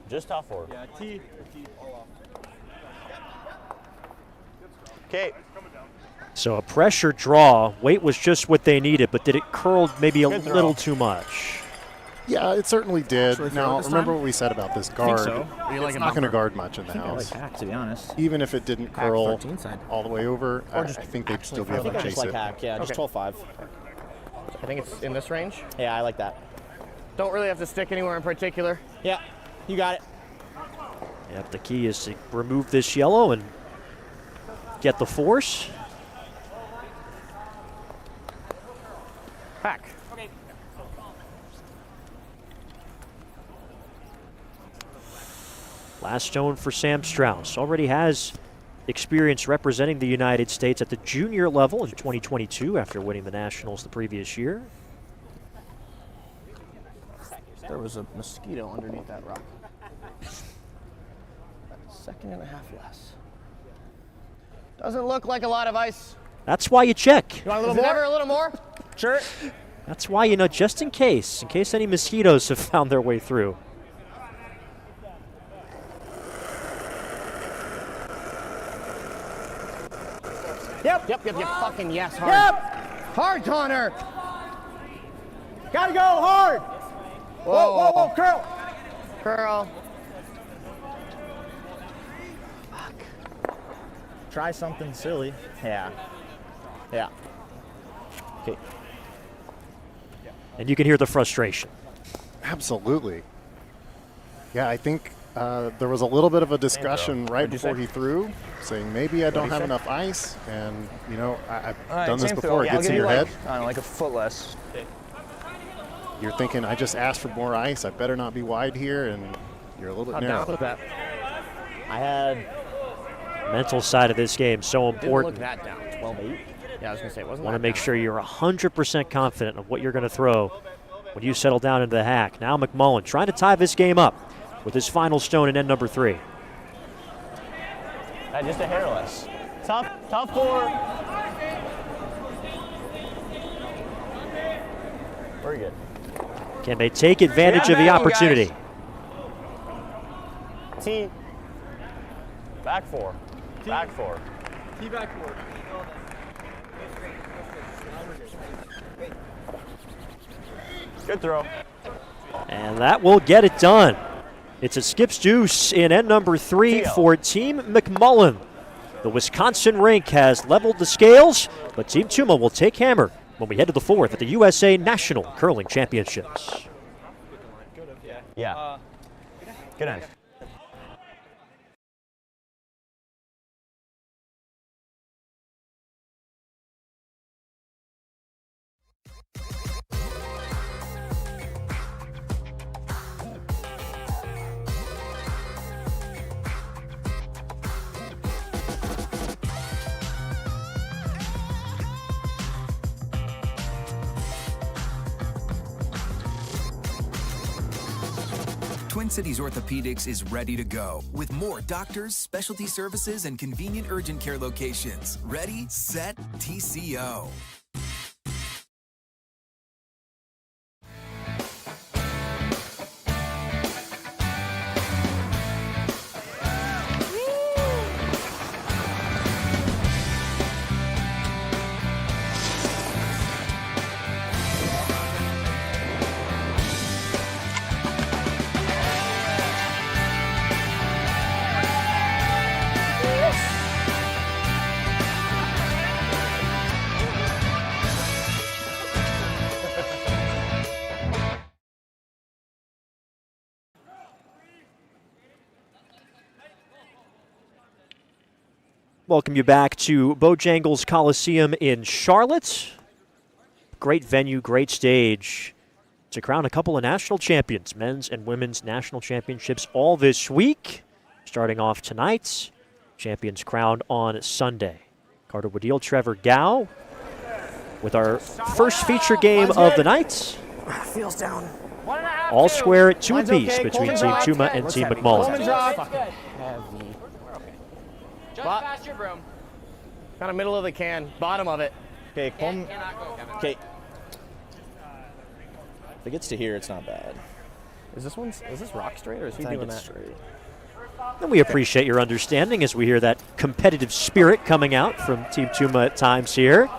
Just top 4. Yeah, T. Okay. So a pressure draw. Weight was just what they needed, but did it curl maybe a Good throw. little too much? Yeah, it certainly did. Should we throw it Now, this remember time? what we said about this I guard. think so. Or you like It's a not going to bumper? guard much in the I like house. hack, to be honest. Even if it didn't Hack curl 13 side. all the way over, I just think they'd still be I able think to I just chase like it. hack. Yeah, just Okay. 12-5. I think it's in this range. Yeah, I like that. Don't really have to stick anywhere in particular. Yeah, you got it. Yep, the key is to remove this yellow and get the force. Hack. Last stone for Sam Strauss. Already has experience representing the United States at the junior level in 2022 after winning the Nationals the previous year. There was a mosquito underneath that rock. Second and a half less. Doesn't look like a lot of ice. That's why you check. You want a little more? Ever a little more? Sure. That's why, you know, just in case any mosquitoes have found their way through. Yep. Fucking yes, hard. Yep. Hard, Connor. Gotta go hard. Whoa, curl. Curl. Try something silly. Yeah. Okay. And you can hear the frustration. Absolutely. Yeah, I think there was a little bit of a discussion right before he threw, saying maybe I don't have enough ice, and you know I've done this before. It gets in your head. I don't know, like a foot less. You're thinking, I just asked for more ice. I better not be wide here, and you're a little bit I'm down narrow. with that. I had Mental side of this game so Didn't important. look that down. 12-8. Yeah, I was gonna say it wasn't. Want to that make down. sure you're 100% confident of what you're going to throw when you settle down into the hack. Now McMullin trying to tie this game up with his final stone in end number 3. just a hair less. Tough four. Very good. Can they take advantage of the opportunity? T. Back four. Back four. Tee back forward. Good throw. And that will get it done. It's a skip's deuce in end number 3 for Team McMullin. The Wisconsin rink has leveled the scales, but Team Tuma will take hammer when we head to the 4th at the USA National Curling Championships. Yeah. Good end. Twin Cities Orthopedics is ready to go with more doctors, specialty services, and convenient urgent care locations. Ready, set, TCO. Welcome you back to Bojangles Coliseum in Charlotte. Great venue, great stage to crown a couple of national champions, men's and women's national championships all this week. Starting off tonight, champions crowned on Sunday. Carter Wadil, Trevor Gow with our first feature game of the night. Feels down. All square at 2 Mine's apiece okay. between Team Coleman Tuma drop. and Looks Team heavy. McMullin. Coleman drop. Heavy. Jump past your broom. Kind of middle of the can, bottom of it. Okay, Coleman. Cannot go, Kevin. Okay. If it gets to here, it's not bad. Is this rock straight or is he I think doing it's that? straight. And we appreciate your understanding as we hear that competitive spirit coming out from Team Tuma at times here.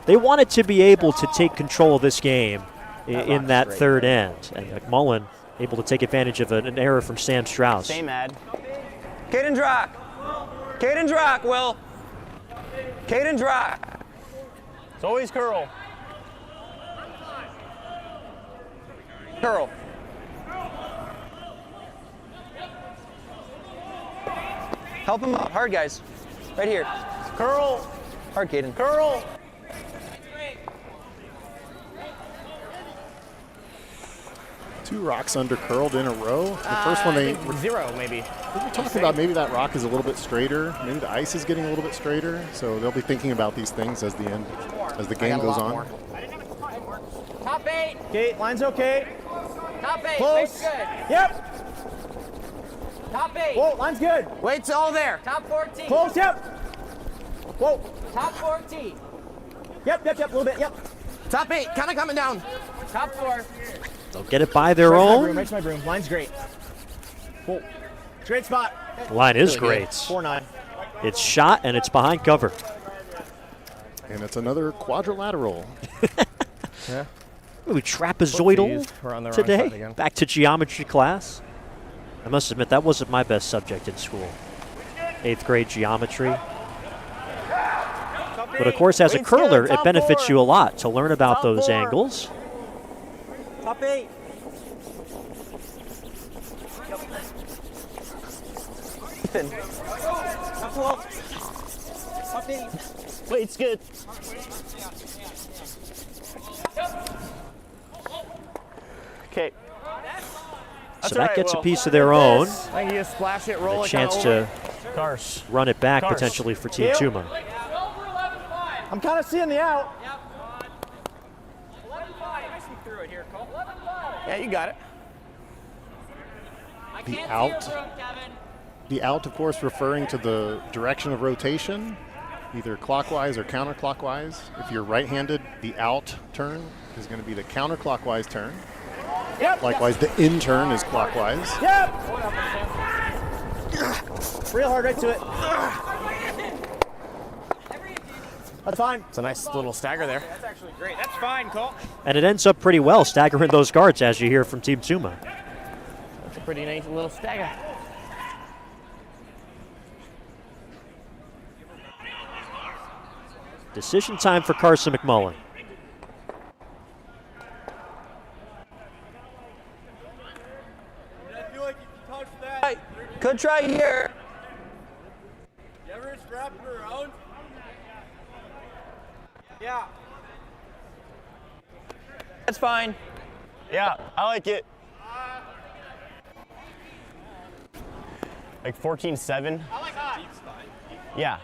They wanted to be able to take control of this game in that third end. And McMullin able to take advantage of an error from Sam Strauss. Same ad. Caden Drock. Caden Drock, Will. Caden Drock. It's always curl. Curl. Help him out. Hard, guys. Right here. Curl. Hard, Caden. Curl. Two rocks under curled in a row. The first one they were 0 maybe. talking about, maybe that rock is a little bit straighter. Maybe the ice is getting a little bit straighter. So they'll be thinking about these things as the game goes on. Top 8. Okay, line's okay. Top 8. Close. Weight's good. Yep. Top 8. Whoa, line's good. Weight's all there. Top 14. Close, yep. Whoa. Top 14. Yep, a little bit, yep. Top 8, kind of coming down. Top 4. They'll get it by their own. Right to my broom. Line's great. Whoa. Great spot. The line is Really great. 4-9. It's shot and it's behind cover. And it's another quadrilateral. Yeah. Ooh, trapezoidal Oopsies, we're on the wrong side today. again. Back to geometry class. I must admit, that wasn't my best subject in school. 8th grade geometry. But of course, as a Weight's good, curler, it top benefits 4. you a lot to learn about Top those 4. angles. Top 8. Ethan. Top 12. Top 8. Weight's good. Okay. So that gets a piece of their own. I think you just splash it, roll A it chance kinda to Cars. run it back Cars. potentially for Team Yep. Tuma. I'm kind of seeing the out. Yeah, you got it. The out. The out, of course, referring to the direction of rotation, either clockwise or counterclockwise. If you're right-handed, the out turn is going to be the counterclockwise turn. Yep. Likewise, the in turn is clockwise. Yep. Real hard right to it. That's fine. It's a nice little stagger there. That's actually great. That's fine, Cole. And it ends up pretty well, staggering those guards, as you hear from Team Tuma. That's a pretty nice little stagger. Decision time for Carson McMullin. I feel like if you touch that, Could try here. you ever wrap it around? Yeah. That's fine. Yeah, I like it. Like 14-7. I like that. Yeah.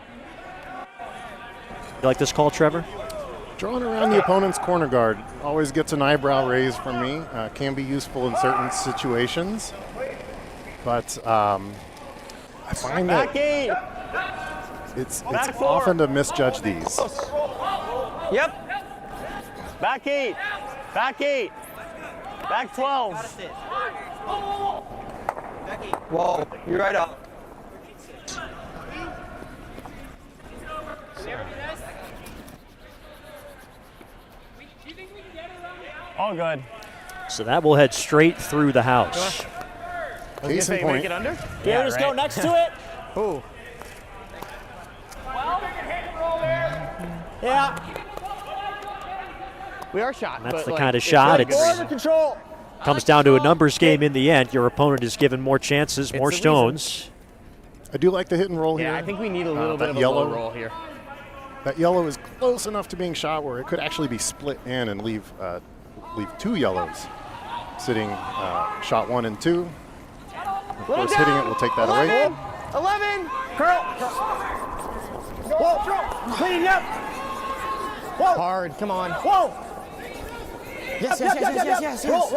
You like this call, Trevor? Drawing around the opponent's corner guard always gets an eyebrow raise from me. Can be useful in certain situations. But I find that Back 8. it's Back 4. often to misjudge these. Yep. Back 8. Back 8. Back 12. Whoa, you're right up. All good. So that will head straight through the house. Case in point. Make it under? Yeah, just right. go next to it. Ooh. Yeah. We are shot. That's but the like, kind of shot. It's It's under control. comes down to a numbers game in the end. Your opponent is given more chances, more the reason. stones. I do like the hit and roll here. Yeah, I think we need a little bit that of a yellow. low roll here. That yellow is close enough to being shot where it could actually be split in and leave two yellows sitting shot 1 and 2. Of course, hitting it will take that away. 11. Curl. Whoa. Clean, yep. Whoa. Hard, come on. Whoa. Yes. Roll.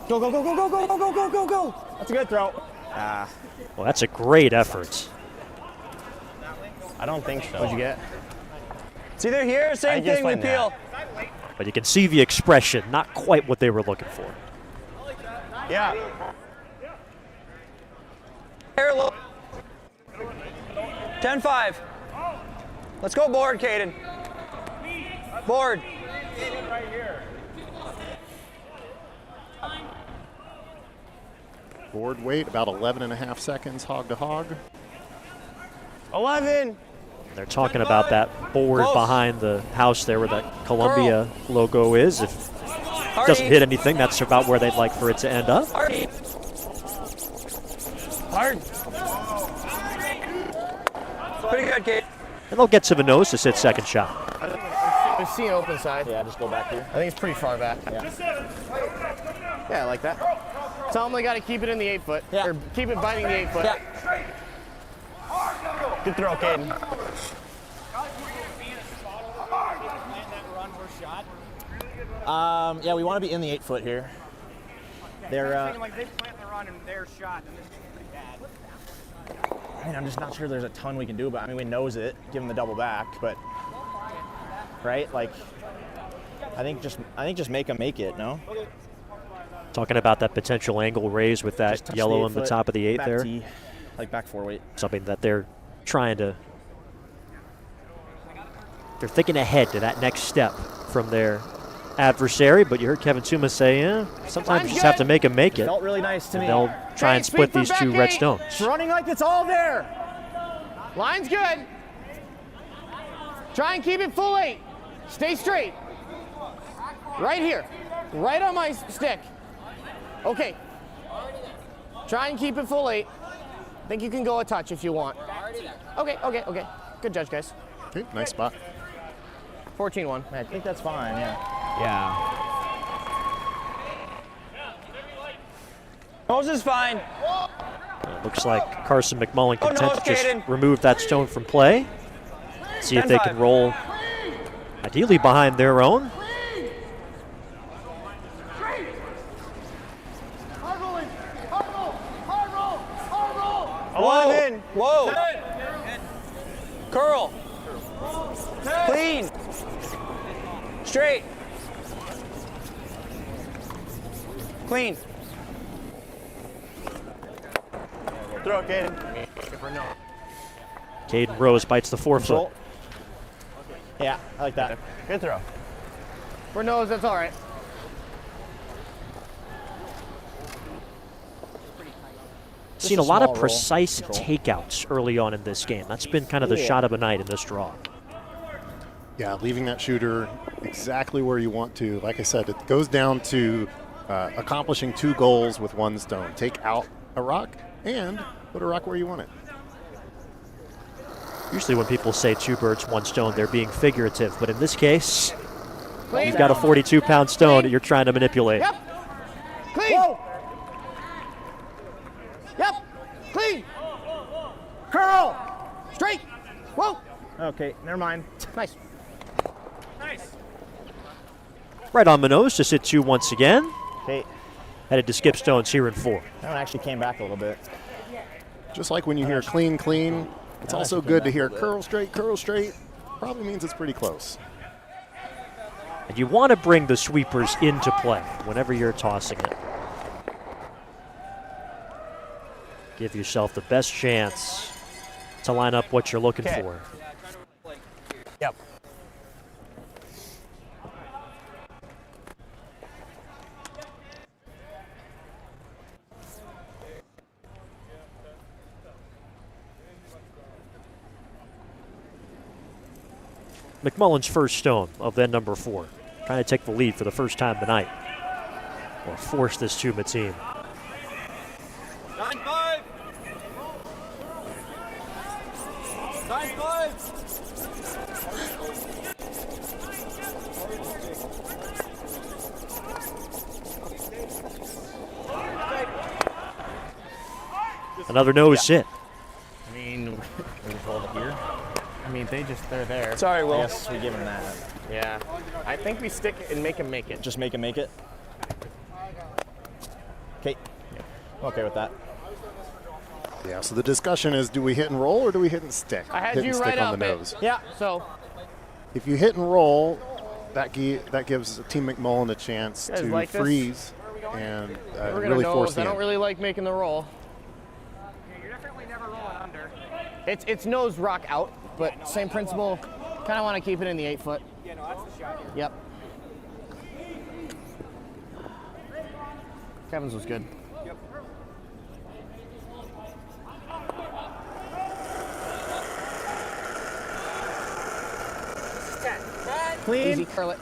Go. Go. That's a good throw. Well, that's a great effort. I don't think so. What'd you get? It's either here or same thing with Peel. But you can see the expression, not quite what they were looking for. Yeah. Here, look. 10-5. Let's go board, Caden. Board. Board weight, about 11.5 seconds hog to hog. 11. They're talking about that board behind the house there where that Columbia logo is. If it doesn't hit anything, that's about where they'd like for it to end up. Hard. Pretty good, Kate. And they'll get to the nose to sit second shot. I've seen open side. Yeah, just go back here. I think it's pretty far back. Yeah, I like that. Tell them they got to keep it in the 8-foot. Yeah. Or keep it biting the 8-foot. Yeah. Good throw, Caden. Yeah, we want to be in the 8-foot here. They're. Like they plant the run and they're shot, and this is pretty bad. I mean, I'm just not sure there's a ton we can do about it. I mean, we nose it, give them the double back, but right, like I think just make them make it. No. Talking about that potential angle raise with that Just touch yellow the on the 8-foot, top of the 8 back there. tee, like back 4 weight. Something that they're trying to. They're thinking ahead to that next step from their adversary, but you heard Kevin Tuma say, yeah, sometimes you just have to make them make it. Felt really nice to me. They'll try and split these two red stones. It's running like it's all there. Line's good. Try and keep it full 8. Stay straight. Right here. Right on my stick. Okay. Try and keep it full 8. Think you can go a touch if you want. Okay. Good judge, guys. Okay, nice spot. 14-1. I think that's fine, yeah. Nose is fine. It looks like Carson McMullin content nose, to just Caden. remove that stone from play. See if they can roll, ideally behind their own. Whoa. Whoa. Curl. Clean. Straight. Clean. Throw it, Caden. Caden Rose bites the forefoot. Yeah, I like that. Good throw. For nose, that's all right. Seen a a lot small of roll. precise Control. takeouts early on in this game. That's been kind of the shot of the night in this draw. Yeah, leaving that shooter exactly where you want to. Like I said, it goes down to accomplishing 2 goals with 1 stone. Take out a rock and put a rock where you want it. Usually when people say 2 birds, 1 stone, they're being figurative. But in this case, Clean. you've got a 42-pound stone that you're trying to manipulate. Yep. Clean. Whoa. Yep. Clean. Curl. Straight. Whoa. Okay, never mind. Nice. Right on the nose to sit 2 once again. Okay, Headed to skip stones here in 4. that one actually came back a little bit. Just like when you hear clean, clean, it's also good to hear curl straight, probably means it's pretty close. And you want to bring the sweepers into play whenever you're tossing it. Give yourself the best chance to line up what you're looking Okay. for. Yep. McMullin's first stone of then number 4. Trying to take the lead for the first time tonight. Or force this Tuma team. 9-5. 9-5. Another nose sit. I mean, we just hold it here. I mean, they're there. Sorry, Will. Yes, we give him that. Yeah. I think we stick and make him make it. Just make it. Okay. Okay with that. Yeah, so the discussion is, do we hit and roll or do we hit and stick? I had hit you and right stick on up the it. nose. Yeah, so If you hit and roll, that gives Team McMullin a chance Guys to like this? freeze and we're gonna really force nose. the I don't end. really like making the roll. You're definitely never rolling under. It's nose rock out, but same principle. Kind of want to keep it in the 8-foot. Yeah, no, that's the shot here. Yep. Kevin's was good. Clean. Easy, curl it.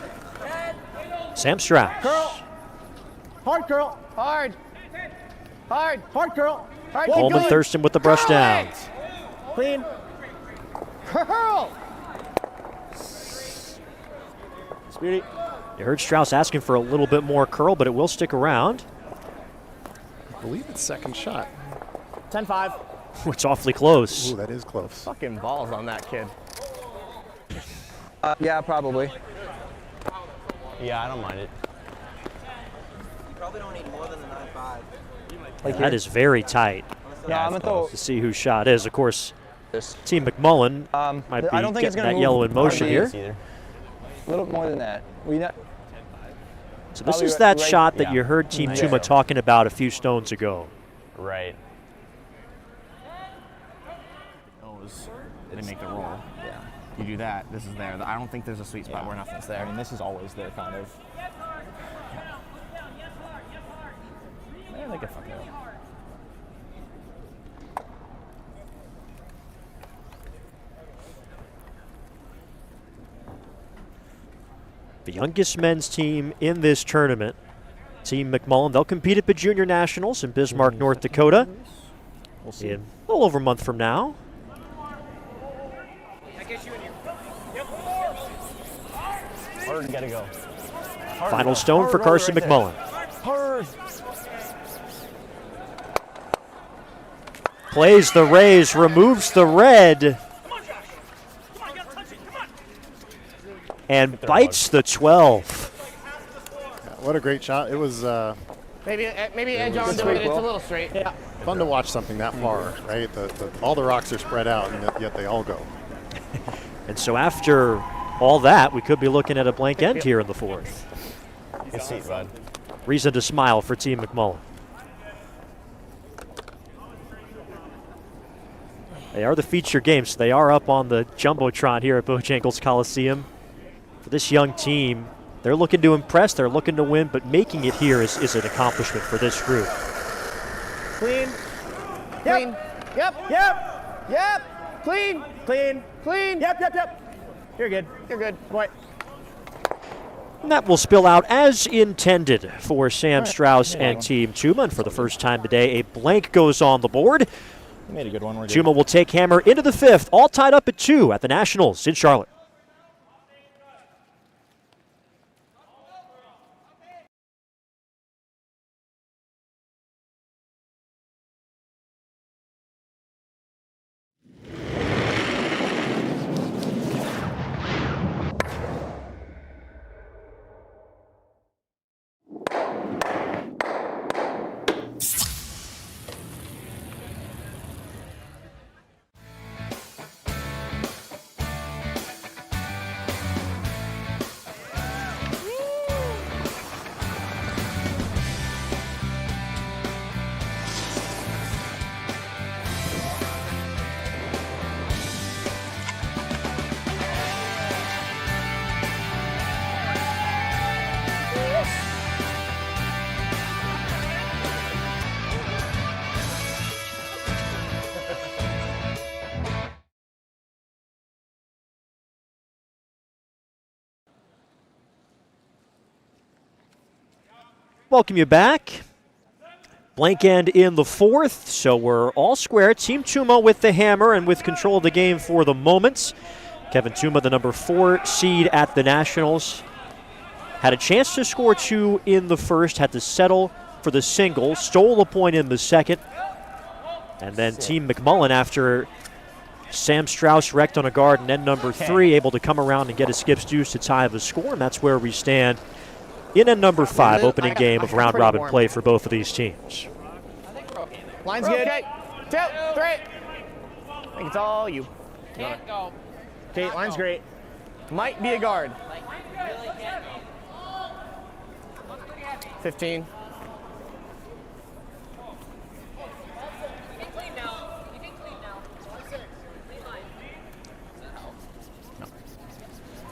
Sam Strauss. Curl. Hard curl. Hard. Hard. Hard curl. All right, keep Coleman going. Thurston with the brush Curl down. it. Clean. Curl. Speedy. You heard Strauss asking for a little bit more curl, but it will stick around. I believe it's second shot. 10-5. It's awfully close. Ooh, that is close. Fucking balls on that kid. Yeah, probably. Yeah, I don't mind it. You probably don't need more than the 9.5. That is very tight Yeah, I'm gonna throw. to see whose shot is. Of course, This. Team McMullin might be I don't think it's getting gonna that move yellow in motion hardly here. A little more than that. So this Probably is that right- shot that yeah. you heard Team Right Tuma there. talking about a few stones ago. Right. Those, they make the roll. Yeah. You do that, this is there. I don't think there's a sweet spot where nothing's there. I mean, this is always there, kind of. Yeah, they can fuck it up. The youngest men's team in this tournament, Team McMullin, they'll compete at the Junior Nationals in Bismarck, North Dakota in a little over a month from now. Hard, gotta go. Final stone for Carson McMullin. Hard. Plays the raise, removes the red, and bites the 12. What a great shot. It was Maybe edge on to it. It's a little straight. Yeah. fun to watch something that far, right? All the rocks are spread out, and yet they all go. And so after all that, we could be looking at a blank end here in the fourth. Good seat, bud. Reason to smile for Team McMullin. They are the feature game, so they are up on the Jumbotron here at Bojangles Coliseum. For this young team, they're looking to impress, they're looking to win, but making it here is an accomplishment for this group. Clean. Clean. Yep. Yep. Yep. Clean. Clean. Clean. Yep, yep, yep. You're good. You're good. Boy. And that will spill out as intended for Sam Strauss and Team Tuma. And for the first time today, a blank goes on the board. You made a good one. We're good. Tuma will take hammer into the fifth, all tied up at 2 at the Nationals in Charlotte. Welcome you back. Blank end in the fourth, so we're all square. Team Tuma with the hammer and with control of the game for the moment. Kevin Tuma, the number 4 seed at the Nationals, had a chance to score 2 in the first, had to settle for the single, stole a point in the second. And then Team McMullin, after Sam Strauss wrecked on a guard and end number 3, able to come around and get a skip's deuce to tie the score, and that's where we stand in end number 5, opening game of round-robin play for both of these teams. Line's good. Okay. 2, 3. I think it's all you. Can't go. Okay, line's great. Might be a guard. 15.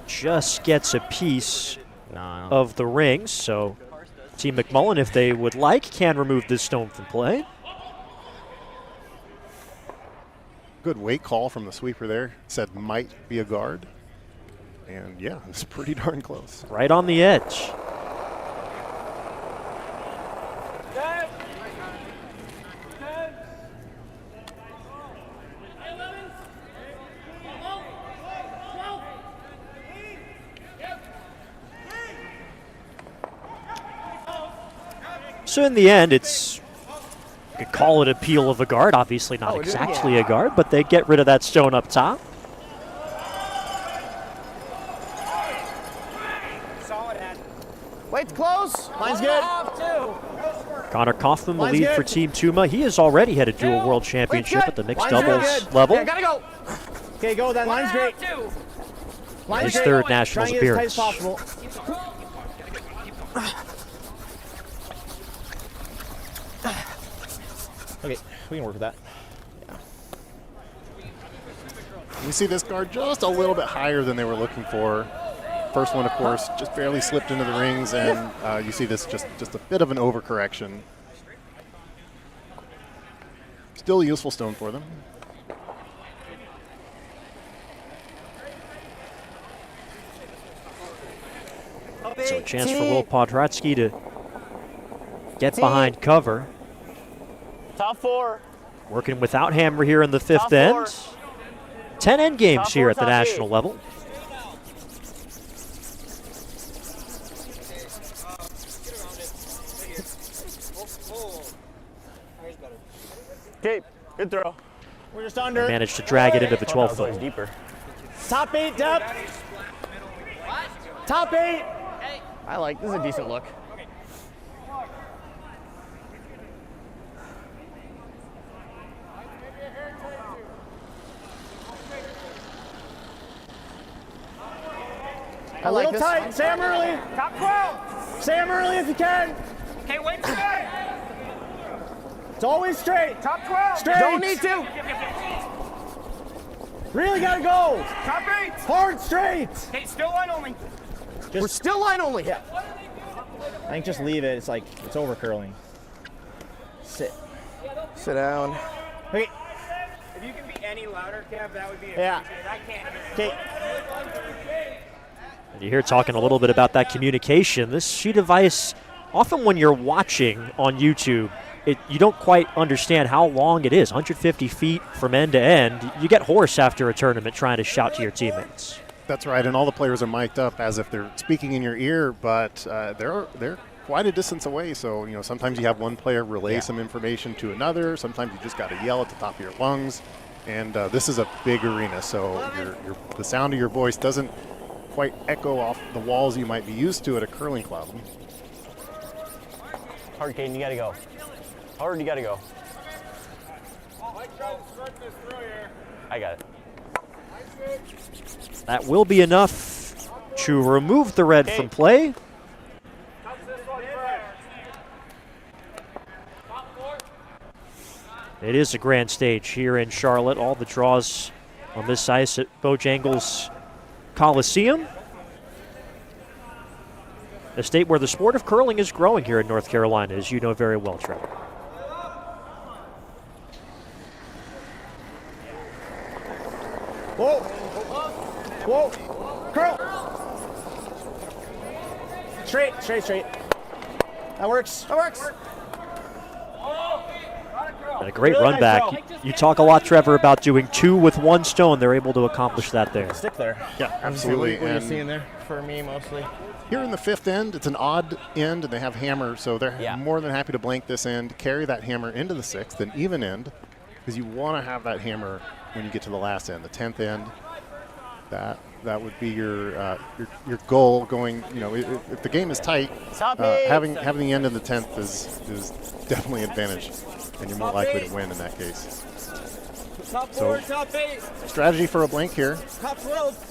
Just gets a piece of the rings, so Team McMullin, if they would like, can remove this stone from play. Good weight call from the sweeper there. Said might be a guard. And yeah, it's pretty darn close. Right on the edge. So in the end, it's, you could call it a peel of a guard. Obviously not exactly a guard, but they get rid of that stone up top. Weight's close. Line's good. Connor Kaufman, the Line's lead good. for Team Tuma. He has already had a dual world championship at the mixed doubles level. Yeah, gotta go. Okay, go then. Line's great. Line's His great. third nationals Try and get appearance. as tight as possible. Okay, we can work with that. We see this guard just a little bit higher than they were looking for. First one, of course, just barely slipped into the rings, and you see this just a bit of an overcorrection. Still a useful stone for them. So a chance for Will Podrotsky to get behind cover. Top 4. Working without Hammer here in the fifth end. 10 end games here at the national level. Okay, good throw. We're just under. Managed to drag it into the 12th foot. Deeper. Top 8 depth. Top 8. I like, this is a decent look. I like this. Tight. Sam early. Top 12. Sam early if you can. Okay, wait straight. It's always straight. Top 12. Straight. Don't need to. Really gotta go. Top 8. Hard straight. Okay, still line only. We're still line only. Yeah. I think just leave it. It's like, it's over curling. Sit. Sit down. Okay. If you can be any louder, Kev, that would be Yeah. I can't. Okay. You hear talking a little bit about that communication. This sheet of ice, often when you're watching on YouTube, you don't quite understand how long it is. 150 feet from end to end. You get hoarse after a tournament trying to shout to your teammates. That's right, and all the players are mic'd up as if they're speaking in your ear, but they're quite a distance away. So sometimes you have one player relay some information to another. Sometimes you just got to yell at the top of your lungs. And this is a big arena, so the sound of your voice doesn't quite echo off the walls you might be used to at a curling club. Hard, Caden, you gotta go. Hard, you gotta go. I got it. That will be enough to remove the red from play. It is a grand stage here in Charlotte. All the draws on this ice at Bojangles Coliseum. A state where the sport of curling is growing here in North Carolina, as you know very well, Trevor. Whoa. Whoa. Curl. Straight, straight, straight. That works. That works. And a great run back. You talk a lot, Trevor, about doing 2 with 1 stone. They're able to accomplish that there. Stick there. Yeah, absolutely. What are you seeing there for me mostly? Here in the fifth end, it's an odd end, and they have hammer, so they're more than happy to blank this end, carry that hammer into the sixth, an even end, because you want to have that hammer when you get to the last end, the 10th end. That would be your goal going. If the game is tight, having the end in the 10th is definitely an advantage, and you're more likely to win in that case. Top 4, top 8. Strategy for a blank here. Top 12.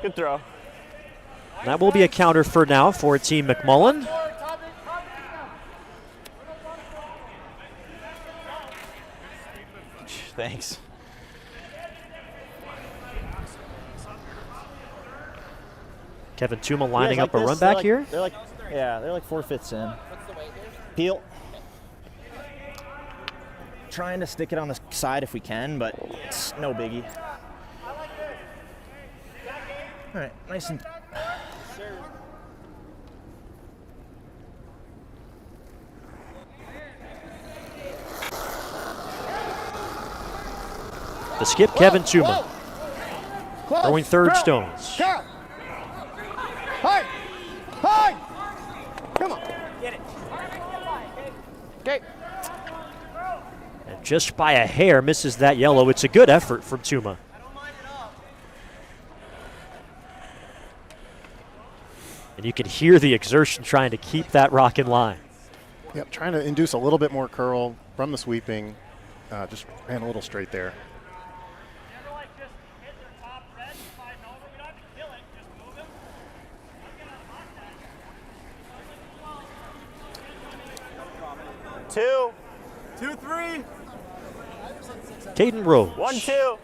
Good throw. That will be a counter for now for Team McMullin. Kevin Tuma lining up a this? run back here. They're like 4/5 in. Peel. Trying to stick it on the side if we can, but it's no biggie. All right, nice and. The skip, Kevin Tuma. Close. Throwing third Girl. stones. Girl. Hard. Hard. Come on. Get it. Okay. And just by a hair misses that yellow. It's a good effort from Tuma. And you can hear the exertion trying to keep that rock in line. Yep, trying to induce a little bit more curl from the sweeping. Just ran a little straight there. Two. 2-3. Caden Rose. 1-2.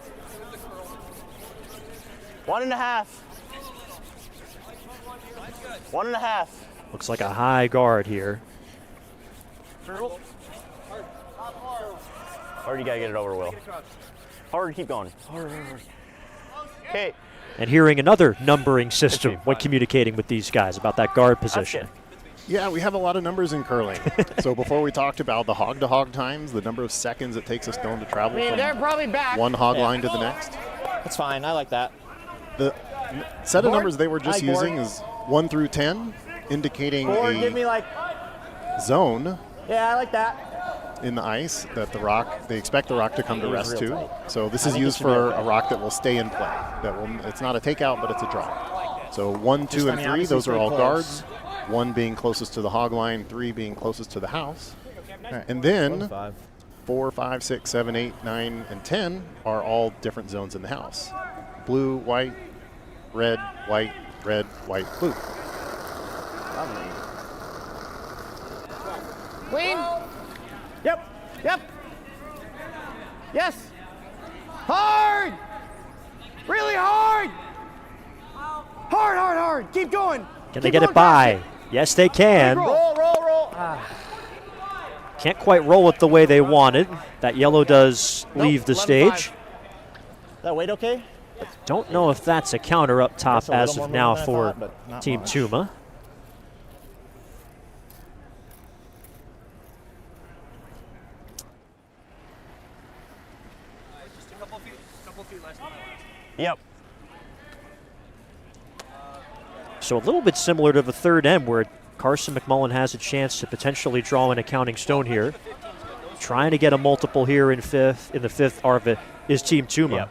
1.5. 1.5. Looks like a high guard here. Hard, you gotta get it over, Will. Hard, keep going. Hard. Okay. And hearing another numbering system when communicating with these guys about that guard position. Yeah, we have a lot of numbers in curling. So before we talked about the hog-to-hog times, the number of seconds it takes a stone to travel They're from probably back. one hog line to the next. That's fine. I like that. The set of Board? numbers they were just Hi, board. using is 1 through 10, indicating Board, give me a like. zone Yeah, I like that. in the ice that the rock, they expect the rock to come to rest real to. tight. So this I is think it used should be for okay. a rock that will stay in play. It's not a takeout, but it's a drop. So 1, 2, Just, and 3, obviously those are stay all close. guards. 1 being closest to the hog line, 3 being closest to the house. And then 4, 5, 6, 7, 8, 9, and 10 are all different zones in the house. Blue, white, red, white, blue. Clean. Yep. Yep. Yes. Hard. Really hard. Hard, hard, hard. Keep going. Can they get it by? Yes, they can. Roll, roll, roll. Can't quite roll it the way they wanted. That yellow does leave the 11-5. stage. That weight okay? Don't know if that's a counter up top That's a little as more of now movement than I for thought, but not Team much. Tuma. Yep. So a little bit similar to the third end where Carson McMullin has a chance to potentially draw an accounting stone here. Trying to get a multiple here in fifth. In the fifth RV is Team Tuma. Yep.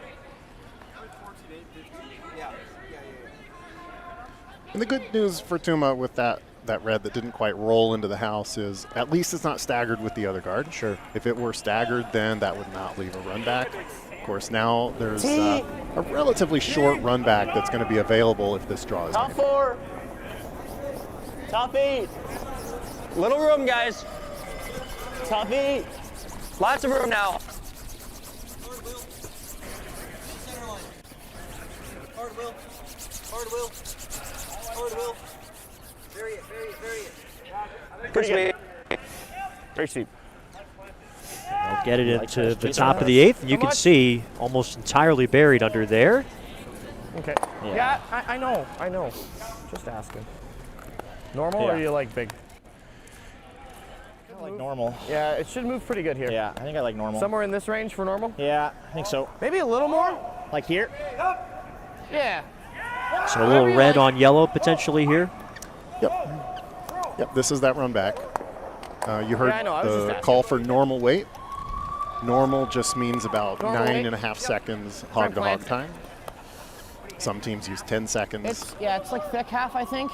And the good news for Tuma with that red that didn't quite roll into the house is at least it's not staggered with the other guard. Sure. If it were staggered, then that would not leave a run back. Of course, now there's a relatively short run back that's going to be available if this draw is Top made. 4. Top 8. Little room, guys. Top 8. Lots of room now. Hard will. Hard will. Hard will. Bury it, bury it, bury it. Pretty sweet. Very sweet. They'll get it into the top of the eighth. And you can see almost entirely buried under there. Okay. Yeah, I know. Just asking. Normal or you like big? I like normal. Yeah, it should move pretty good here. Yeah, I think I like normal. Somewhere in this range for normal? Yeah, I think so. Maybe a little more? Like here? Yeah. So a little red on yellow potentially here. Yep, this is that run back. You heard Yeah, I know, I was just the asking. call for normal weight. Normal just means about Normal weight. 9.5 seconds hog to hog plant. time. Some teams use 10 seconds. It's like thick half, I think.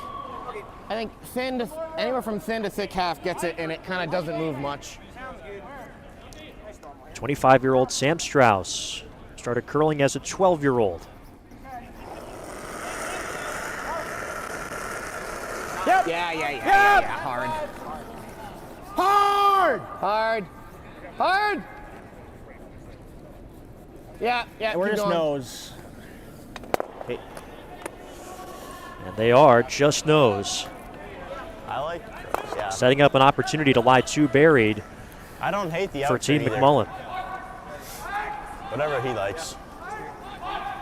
I think thin to anywhere from thin to thick half gets it, and it kind of doesn't move much. 25-year-old Sam Strauss started curling as a 12-year-old. Yep. Yeah. Hard. Hard. Yeah. Where keep his going. nose. Hey. And they are just nose. I like, yeah. Setting up an opportunity to lie two buried I don't hate the for outturn Team either. McMullin. Whatever he likes.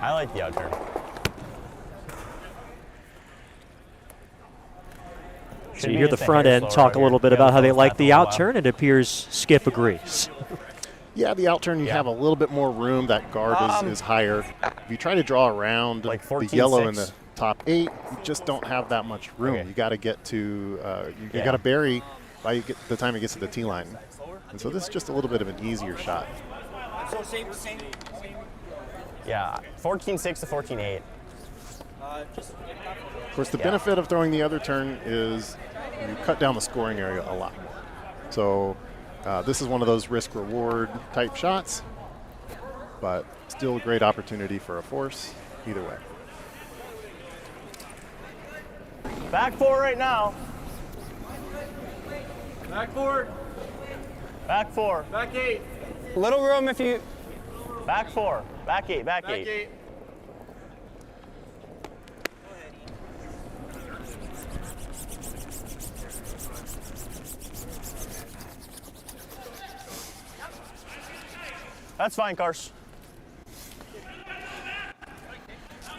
I like the outturn. So you hear the front end talk a little bit about how they like the outturn, and it appears Skip agrees. Yeah, the outturn, you have a little bit more room. That guard is higher. If you try to draw around like the yellow in the top 8, you just don't have that much room. Okay. You got to get to, you got to bury by the time it gets to the tee line. And so this is just a little bit of an easier shot. So same. Yeah, 14-6 to 14-8. Of course, the benefit of throwing the other turn is you cut down the scoring area a lot more. So this is one of those risk-reward type shots, but still a great opportunity for a force either way. Back 4 right now. Back 4. Back 4. Back 8. Little room if you. Back 4. Back 8. Back 8. Back 8. That's fine, Cars.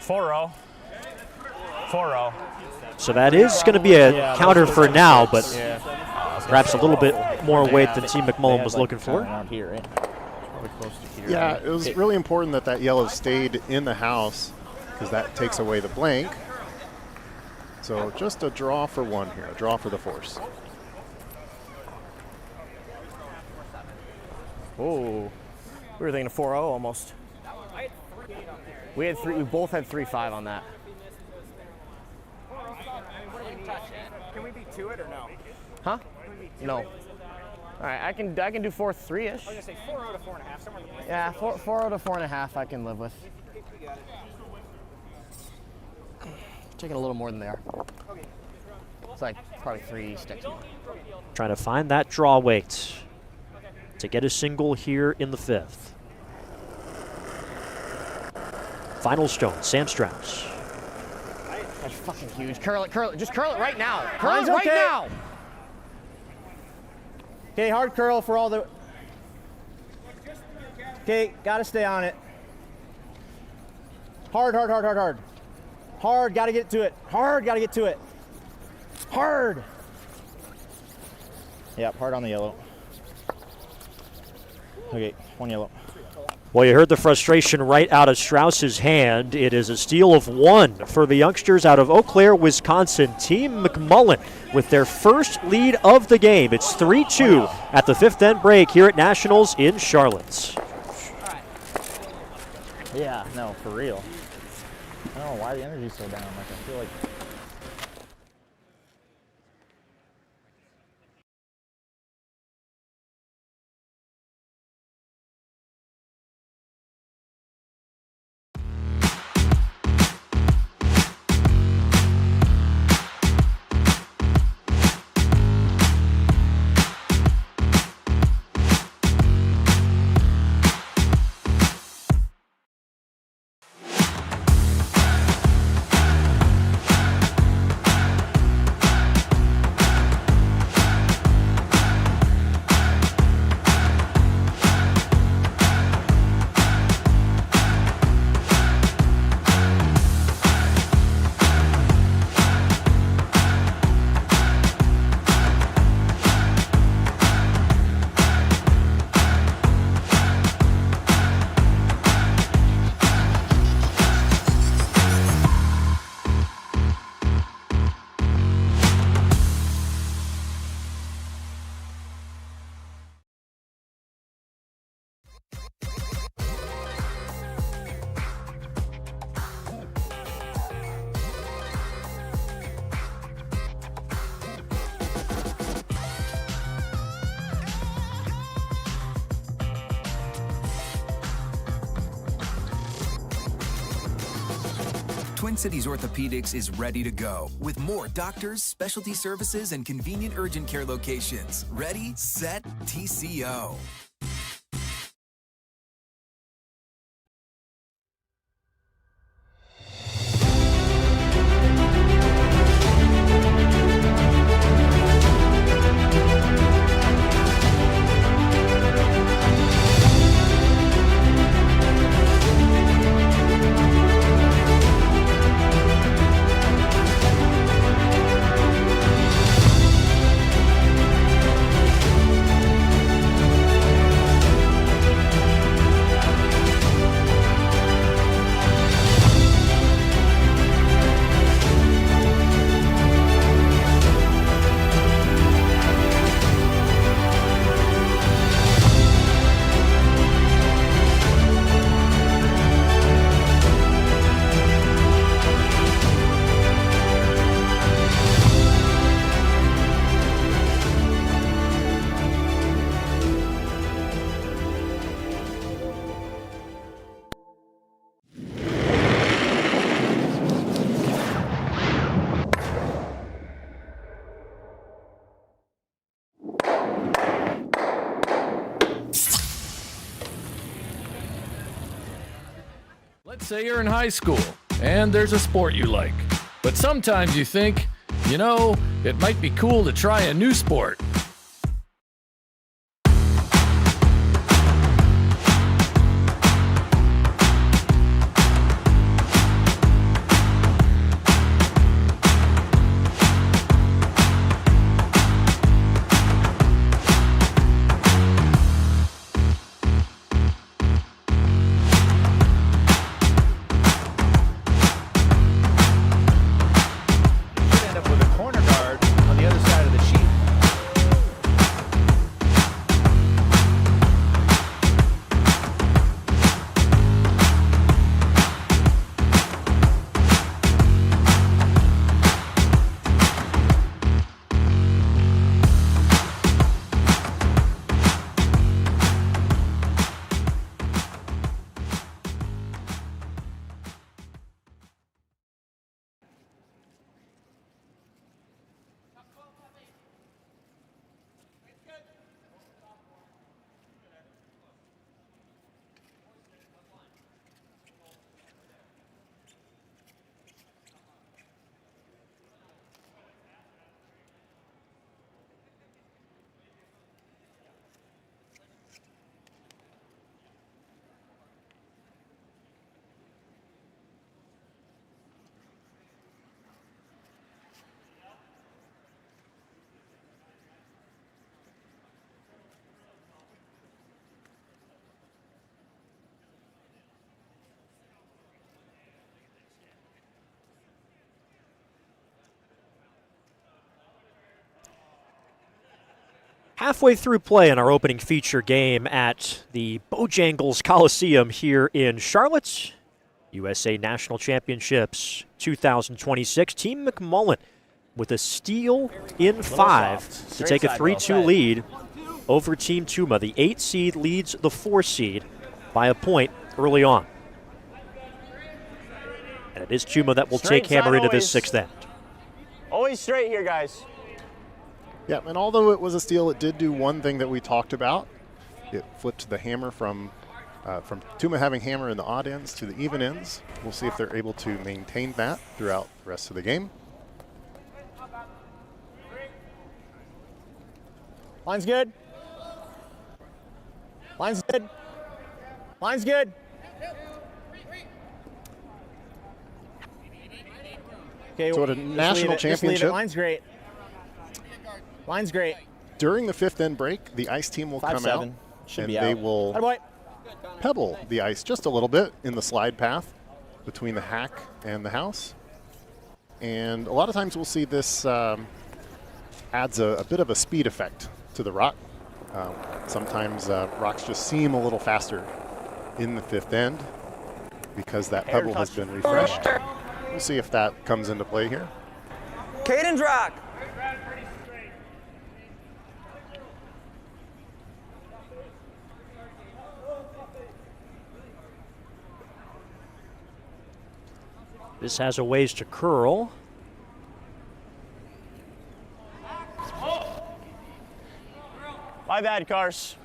4-0. 4-0. So that is going to be a counter for now, but perhaps a little bit more weight than Team McMullin was looking for. Yeah, it was really important that yellow stayed in the house because that takes away the blank. So just a draw for 1 here, a draw for the force. Oh, we were thinking of 4-0 almost. We had 3. We both had 3-5 on that. Can we be to it or no? Huh? No. All right, I can do 4-3ish. I was gonna say 4-0 to 4.5, somewhere in the middle. Yeah, 4-0 to 4.5 I can live with. Taking a little more than they are. It's like probably 3 sticks more. Trying to find that draw weight to get a single here in the 5th. Final stone, Sam Strauss. That's fucking huge. Curl it. Just curl it right now. Curl Mine's it right okay. now. Okay, hard curl for all the. Okay, gotta stay on it. Hard. Hard, gotta get to it. Hard, gotta get to it. Hard. Yep, hard on the yellow. Okay, 1 yellow. Well, you heard the frustration right out of Strauss's hand. It is a steal of 1 for the youngsters out of Eau Claire, Wisconsin. Team McMullin with their first lead of the game. It's 3-2 at the 5th end break here at Nationals in Charlotte. Yeah, no, for real. I don't know why the energy's so down. Like, I feel like. Twin Cities Orthopedics is ready to go with more doctors, specialty services, and convenient urgent care locations. Ready, set, TCO. Say you're in high school and there's a sport you like, but sometimes you think, you know, it might be cool to try a new sport. Halfway through play in our opening feature game at the Bojangles Coliseum here in Charlotte. USA National Championships 2026. Team McMullin with a steal in 5 to take a 3-2 lead over Team Tuma. The 8 seed leads the 4 seed by a point early on. And it is Tuma that will take hammer into this 6th end. Always straight here, guys. Yeah, and although it was a steal, it did do one thing that we talked about. It flipped the hammer from Tuma having hammer in the odd ends to the even ends. We'll see if they're able to maintain that throughout the rest of the game. Line's good. Line's good. Line's good. Okay, So at a national championship, line's great. Line's great. During the 5th end break, the ice team will come out and they will pebble the ice just a little bit in the slide path between the hack and the house. And a lot of times we'll see this adds a bit of a speed effect to the rock. Sometimes rocks just seem a little faster in the 5th end because that pebble has been refreshed. We'll see if that comes into play here. Caden's rock. This has a ways to curl. My bad, Cars.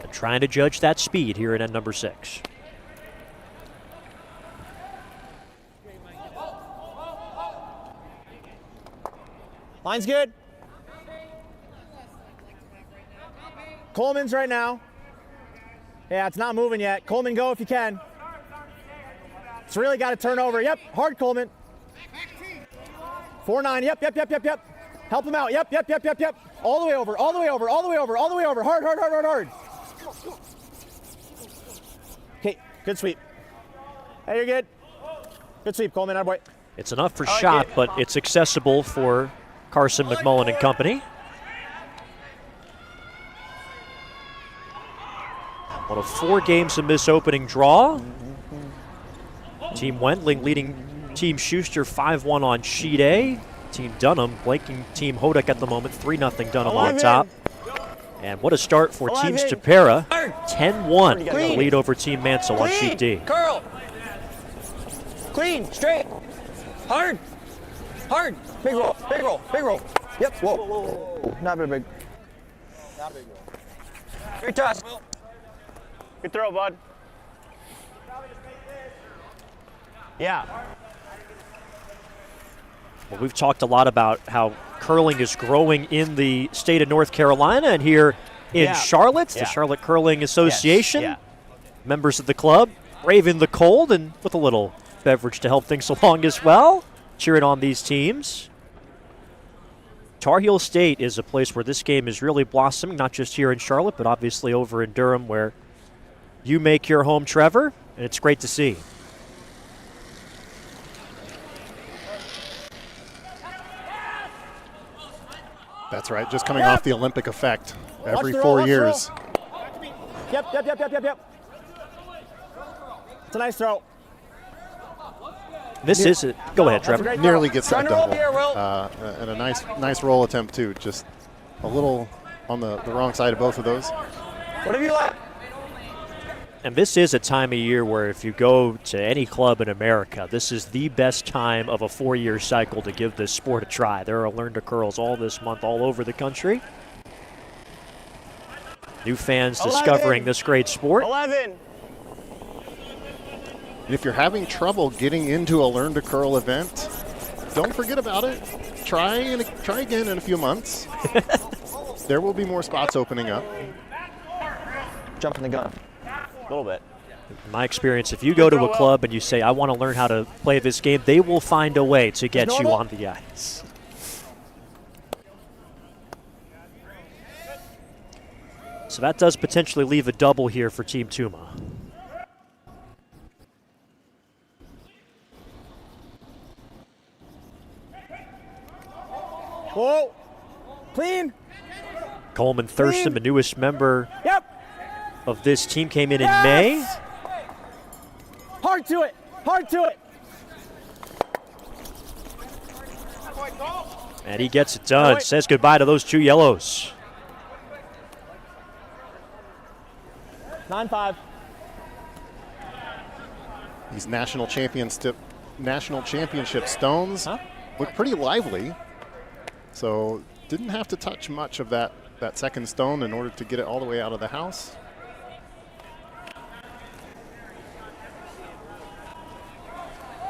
And trying to judge that speed here in end number 6. Line's good. Coleman's right now. Yeah, it's not moving yet. Coleman, go if you can. It's really got to turn over. Yep, hard, Coleman. 4-9, yep. Help him out, yep. All the way over. Hard. Okay, good sweep. Hey, you're good. Good sweep, Coleman, our boy. It's enough for shot, but it's accessible for Carson McMullin and company. One of 4 games in this opening draw. Team Wendling leading Team Schuster 5-1 on sheet A. Team Dunham blanking Team Hodak at the moment, 3-0 Dunham on top. And what a start for Team Stupera, 10-1, the lead over Team Mansell on sheet D. Curl. Clean, straight. Hard. Big roll. Yep, whoa. Not very big. Not a big roll. Great toss. Good throw, bud. Yeah. Well, we've talked a lot about how curling is growing in the state of North Carolina and here in Charlotte, the Charlotte Curling Association. Yes. Members of the club braving the cold and with a little beverage to help things along as well, cheering on these teams. Tar Heel State is a place where this game is really blossoming, not just here in Charlotte, but obviously over in Durham where you make your home, Trevor, and it's great to see. That's right, just coming off the Olympic effect every 4 years. Yep. It's a nice throw. This is it. Go ahead, Trevor. Nearly gets that double. Here, Will. And a nice roll attempt, too. Just a little on the wrong side of both of those. Whatever you like. And this is a time of year where if you go to any club in America, this is the best time of a 4-year cycle to give this sport a try. There are Learn to Curls all this month all over the country. New fans discovering this great sport. 11. And if you're having trouble getting into a Learn to Curl event, don't forget about it. Try again in a few months. There will be more spots opening up. Jumping the gun. A little bit. In my experience, if you go to a club and you say, I want to learn how to play this game, they will find a way to get you on the ice. So that does potentially leave a double here for Team Tuma. Whoa. Clean. Coleman Thurston, the newest member of this team, came in Yes! May. Hard to it. And he gets it done. Says goodbye to those two yellows. 9-5. These national championship stones look pretty lively. So didn't have to touch much of that second stone in order to get it all the way out of the house.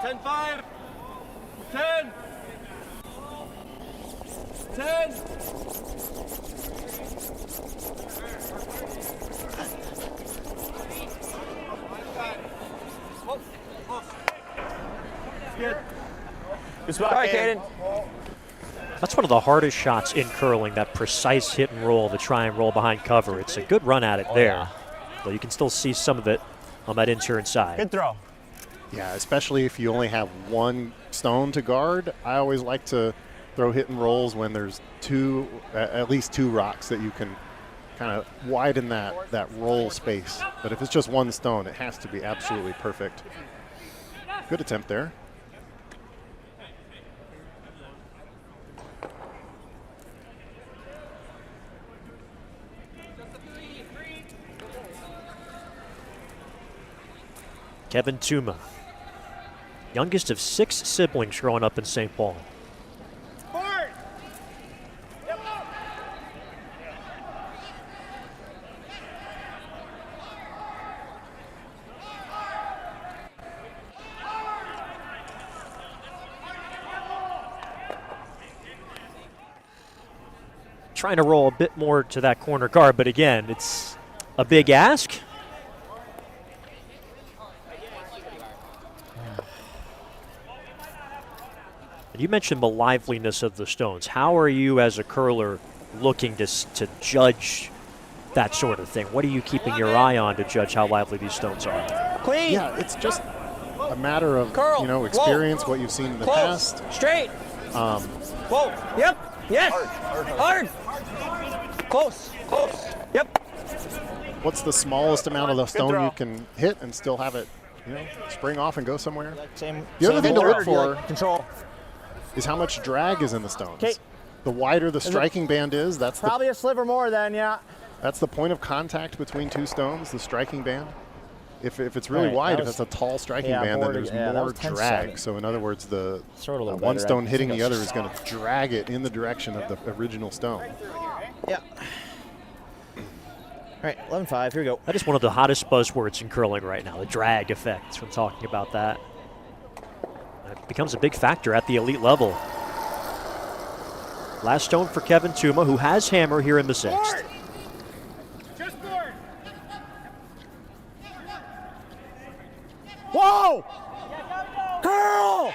Ten 5. 10. 10. Good spot, Caden. That's one of the hardest shots in curling, that precise hit and roll, the try and roll behind cover. It's a good run at it there. Though you can still see some of it on that interior side. Good throw. Yeah, especially if you only have one stone to guard. I always like to throw hit and rolls when there's at least two rocks that you can kind of widen that roll space. But if it's just one stone, it has to be absolutely perfect. Good attempt there. Kevin Tuma, youngest of 6 siblings growing up in St. Paul. Trying to roll a bit more to that corner guard, but again, it's a big ask. You mentioned the liveliness of the stones. How are you as a curler looking to judge that sort of thing? What are you keeping your eye on to judge how lively these stones are? Clean. Yeah, it's just a matter of Curl. experience, what you've seen in the past. Straight. Whoa. Yep. Yes. Hard. Close. Yep. What's the smallest amount of the stone you can hit and still have it, spring off and go somewhere? The other thing to look for Control. is how much drag is in the stones. 'Kay. The wider the striking band is, that's Probably a sliver more then, that's the point of contact between two stones, the striking band. If it's really Right, wide, that if was- it's a tall striking yeah, band, then more there's that more was 10-7. drag. So in other words, the Sort of a little one better. stone I hitting think the I was other is going to drag it in the direction of the original stone. Yeah. All right, 11-5. Here we go. That is one of the hottest buzzwords in curling right now, the drag effect. We're talking about that. It becomes a big factor at the elite level. Last stone for Kevin Tuma, who has hammer here in the sixth. Whoa! Girl!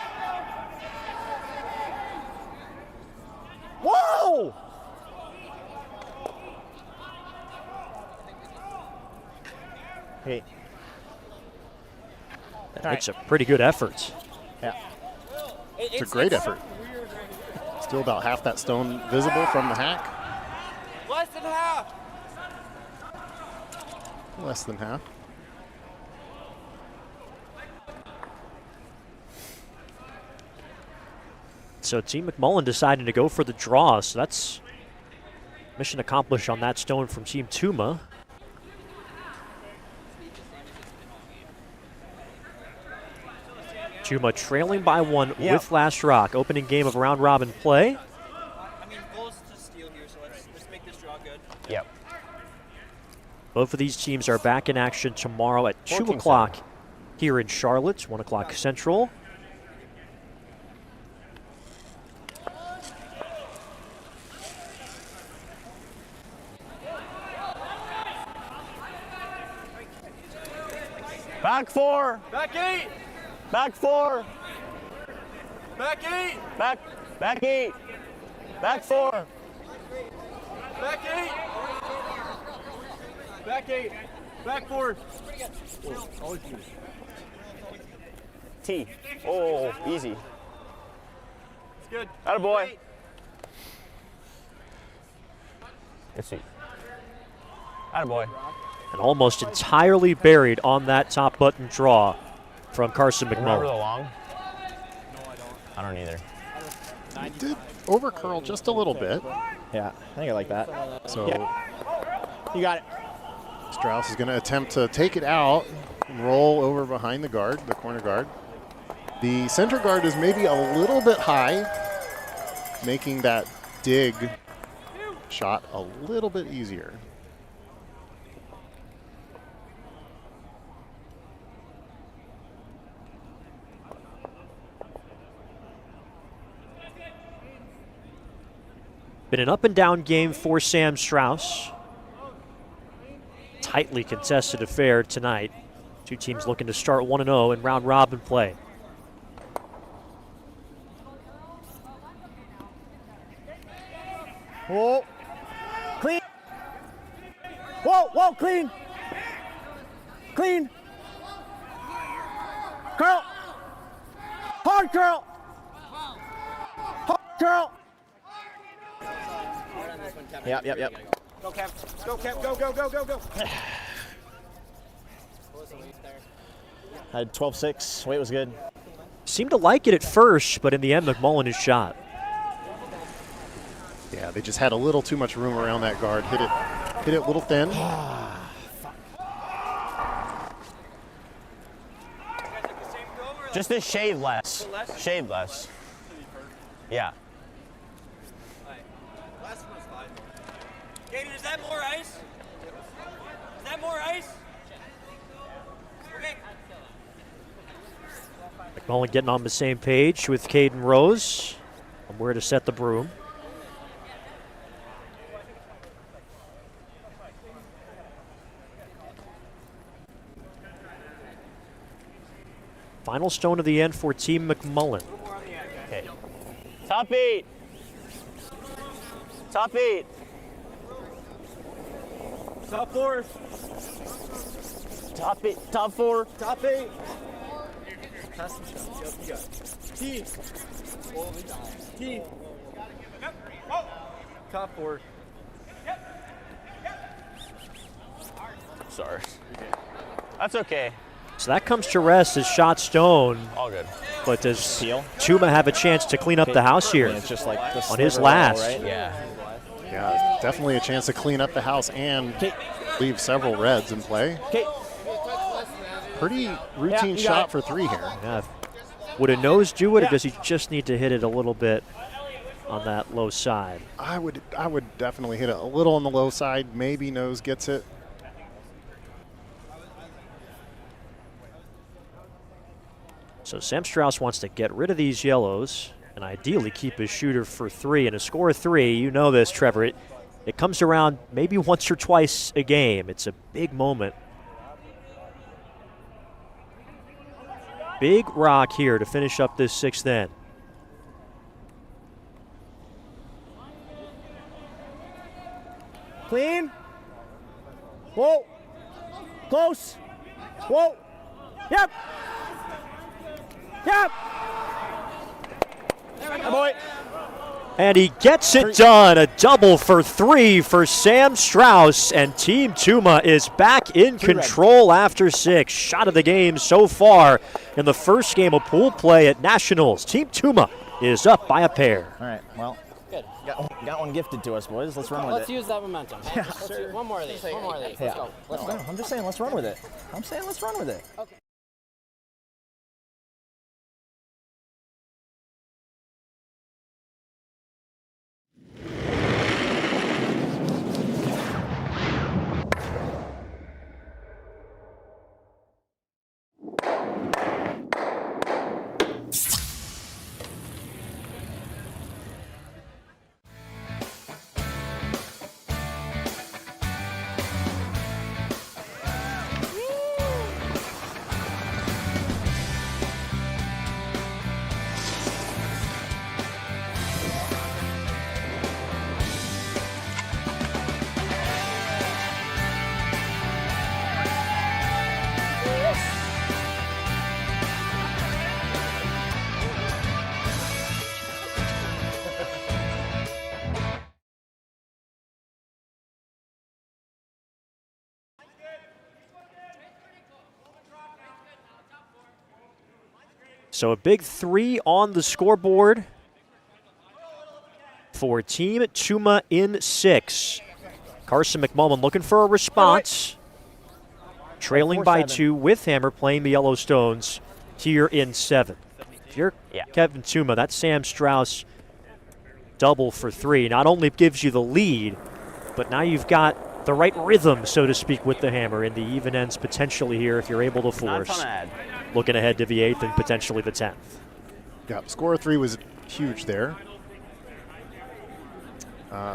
Whoa! Hey. That makes a pretty good effort. Yeah. It's a great effort. Still about half that stone visible from the hack. Less than half. Less than half. So Team McMullin deciding to go for the draw, so that's mission accomplished on that stone from Team Tuma. Tuma trailing by one with last rock. Opening game of round robin play. I mean, goal is to steal here, so let's make this draw good. Yep. Both of these teams are back in action tomorrow at 2 14-7. o'clock here in Charlotte, 1 o'clock Central. Back 4. Back 8. Back 4. Back 8. Back 8. Back 4. Back 8. Back 8. Back 4. T. Oh, easy. It's good. Attaboy. Good seat. Attaboy. And almost entirely buried on that top button draw from Carson Remember the McMullin. long? I don't either. He did overcurl just a little bit. Yeah, I think I like that. So You got it. Strauss is going to attempt to take it out, roll over behind the guard, the corner guard. The center guard is maybe a little bit high, making that dig shot a little bit easier. Been an up and down game for Sam Strauss. Tightly contested affair tonight. Two teams looking to start 1-0 in round robin play. Whoa. Clean. Whoa, clean. Clean. Curl. Hard curl. Hard curl. Yep. Go, Kev. Go, Kev. Go. I had 12-6. Weight was good. Seemed to like it at first, but in the end, McMullin is shot. Yeah, they just had a little too much room around that guard. Hit it a little thin. Just a shade less. Shade less. Yeah. Last one was 5. Katie, is that more ice? Is that more ice? Okay. McMullin getting on the same page with Caden Rose on where to set the broom. Final stone of the end for Team McMullin. Okay. Top 8. Top 8. Top 4. Top 8. Top 4. Top 8. Pass some shots. Yep, you got it. T. T. Top 4. Sorry. That's okay. So that comes to rest as shot stone. All good. But does Seal. Tuma have a chance to clean up the house here It's just like the on his sliver level, last? right? Yeah. Yeah, definitely a chance to clean up the house and leave several reds in play. Okay. Pretty routine you got shot it. for 3 here. Yeah. Would a nose do it, or does he just need to hit it a little bit on that low side? I would definitely hit it a little on the low side. Maybe nose gets it. So Sam Strauss wants to get rid of these yellows and ideally keep his shooter for 3. And a score of 3, you know this, Trevor, it comes around maybe once or twice a game. It's a big moment. Big rock here to finish up this 6th end. Clean. Whoa. Close. Whoa. Yep. Yep. Good boy. And he gets it done. A double for 3 for Sam Strauss. And Team Tuma is back in control after 6. Shot of the game so far in the first game of pool play at Nationals. Team Tuma is up by a pair. All right, well, Good. got one gifted to us, boys. Let's run with Let's it. use that momentum. Yeah, Let's sure. do one more of these. One more of these. Yeah. Let's go. Let's go. I'm just saying, let's run with it. I'm saying, let's run with it. Okay. So a big 3 on the scoreboard for Team Tuma in 6. Carson McMullin looking for a response. Trailing by 2 with Hammer, playing the Yellowstones here in 7. If you're Kevin Tuma, that Sam Strauss double for 3 not only gives you the lead, but now you've got the right rhythm, so to speak, with the Hammer in the even ends potentially here if you're able to force. Looking ahead to the 8th and potentially the 10th. Yeah, score of 3 was huge there.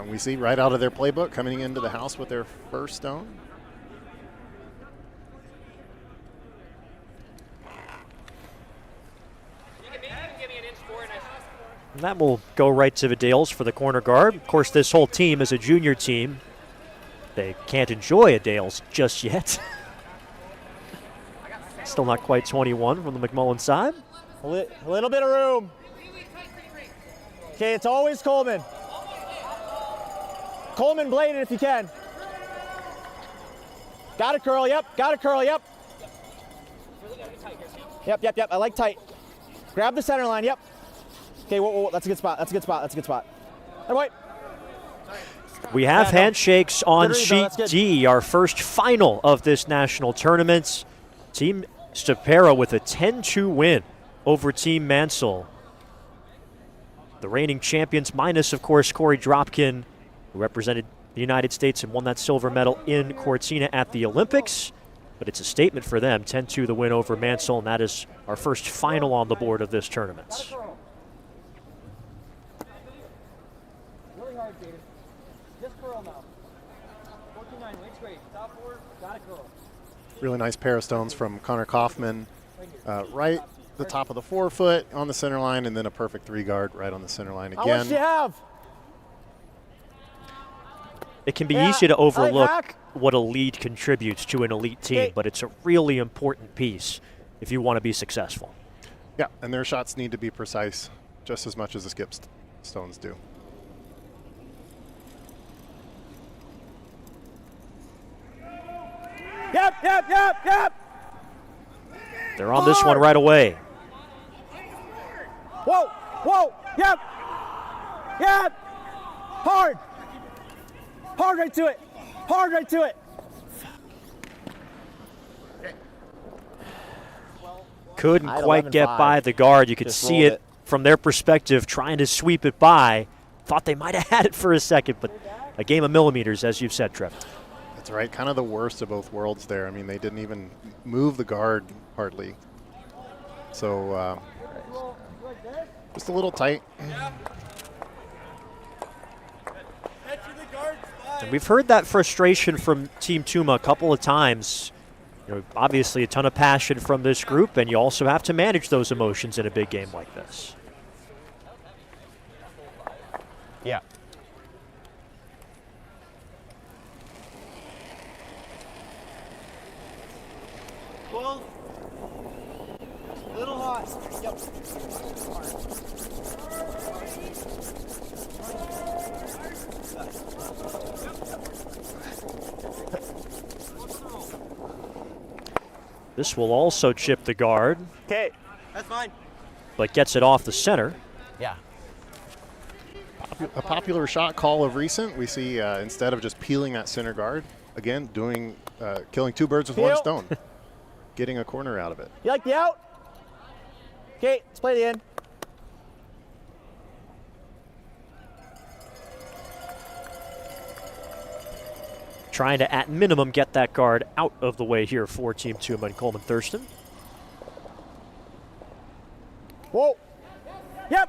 We see right out of their playbook coming into the house with their first stone. And that will go right to the Dales for the corner guard. Of course, this whole team is a junior team. They can't enjoy a Dales just yet. Still not quite 21 from the McMullin side. A little bit of room. Okay, it's always Coleman. Coleman blade it if you can. Got to curl, yep. Got to curl, yep. Yep. I like tight. Grab the center line, yep. Okay, whoa. That's a good spot. That's a good spot. Hey, wait. We have handshakes on sheet that's D, our first final of this national tournament. Team Stapera with a 10-2 win over Team Mansell. The reigning champions, minus, of course, Corey Dropkin, who represented the United States and won that silver medal in Cortina at the Olympics. But it's a statement for them, 10-2 the win over Mansell, and that is our first final on the board of this tournament. Really hard, Peter. Just curl now. 14-9, weight straight. Top 4, gotta curl. Really nice pair of stones from Connor Kaufman. Right the top of the 4-foot on the center line, and then a perfect 3 guard right on the center line again. How much do you have? It can be easy to overlook what a lead contributes to an elite team, but it's a really important piece if you want to be successful. Yeah, and their shots need to be precise just as much as the skip stones do. Yep. They're on this one right away. Whoa, yep. Hard right to it. Couldn't quite get by the guard. You could see it from their perspective, trying to sweep it by. Thought they might have had it for a second, but a game of millimeters, as you've said, Trev. That's right, kind of the worst of both worlds there. I mean, they didn't even move the guard hardly. So just a little tight. And we've heard that frustration from Team Tuma a couple of times. You know, obviously a ton of passion from this group, and you also have to manage those emotions in a big game like this. Yeah. Well, little hot. Yep. This will also chip the guard, Okay. That's fine. but gets it off the center. Yeah. A popular shot call of recent, we see instead of just peeling that center guard, again, killing two birds with one stone, getting a corner out of it. You like the out? Okay, let's play the end. Trying to, at minimum, get that guard out of the way here for Team Tuma and Coleman Thurston. Whoa. Yep.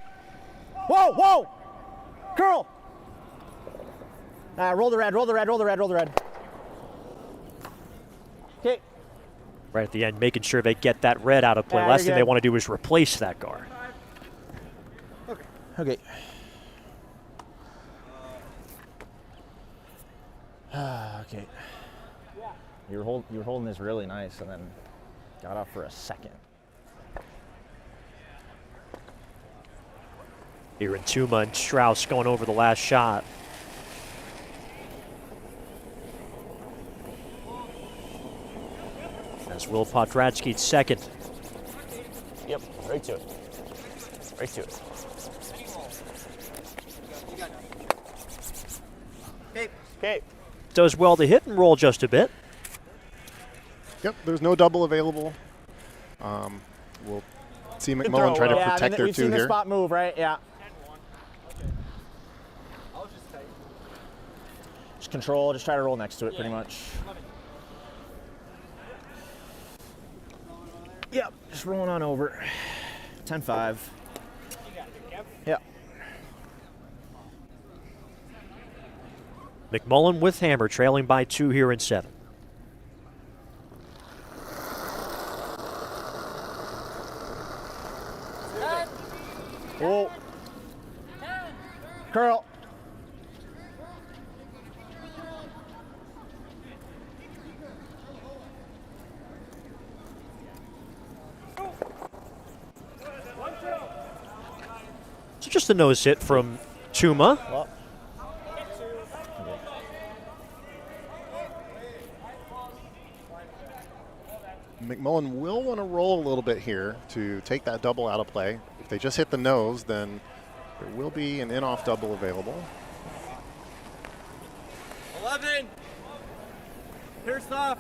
Whoa, whoa. Curl. Roll the red, roll the red, roll the red, roll the red. Okay. Right at the end, making sure they get that red out of play. Yeah, Last you're thing they good. want to do is replace that guard. Okay. Okay. You were holding this really nice, and then got off for a second. Here in Tuma and Strauss going over the last shot. As Will Podradsky's second. Yep, right to it. Right to it. Okay. Does well to hit and roll just a bit. Yep, there's no double available. We'll see McMullin try to protect their we've two seen here. the spot move, right? Yeah. Just control, just try to roll next to it pretty much. Yep, just rolling on over. 10-5. Yeah. McMullin with hammer, trailing by 2 here in 7. Whoa. Curl. So just a nose hit from Tuma. Well. McMullin will want to roll a little bit here to take that double out of play. If they just hit the nose, then there will be an in-off double available. 11. Here's off.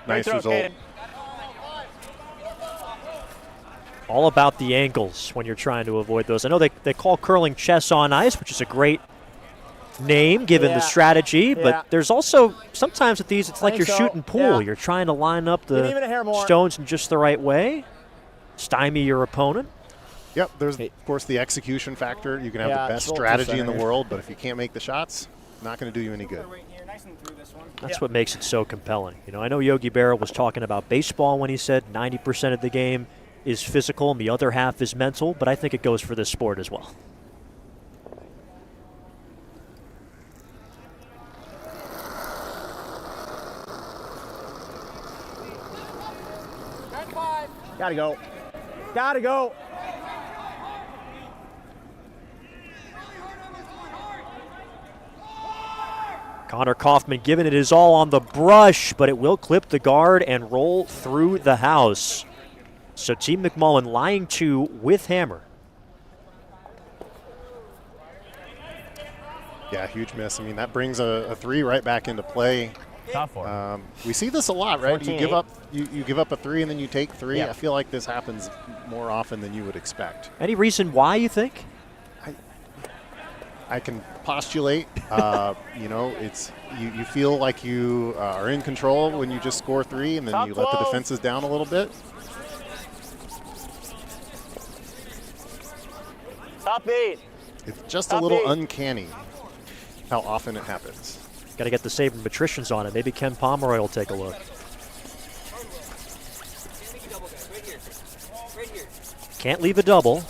Nice result. All about the angles when you're trying to avoid those. I know they call curling chess on ice, which is a great name given the strategy, but there's also sometimes with these it's like you're shooting pool. You're trying to line up the stones in just the right way, stymie your opponent. Yep, there's of course the execution factor. You can have the best strategy in the world, but if you can't make the shots, not going to do you any good. That's what makes it so compelling. You know, I know Yogi Berra was talking about baseball when he said 90% of the game is physical and the other half is mental, but I think it goes for this sport as well. Gotta go. Gotta go. Connor Kaufman giving it his all on the brush, but it will clip the guard and roll through the house. So Team McMullin lying to with hammer. Yeah, huge miss. I mean, that brings a 3 right back into play. Top 4. We see this a lot, right? 14, You give 8. up, you give up a 3 and then you take 3. Yeah. I feel like this happens more often than you would expect. Any reason why you think? I can postulate. You know, it's you feel like you are in control when you just score 3, and then Top you let the 12. defenses down a little bit. Top 8. It's just Top a little 8. uncanny how often it happens. Got to get the sabermetricians on it. Maybe Ken Pomeroy will take a look. Can't leave a double.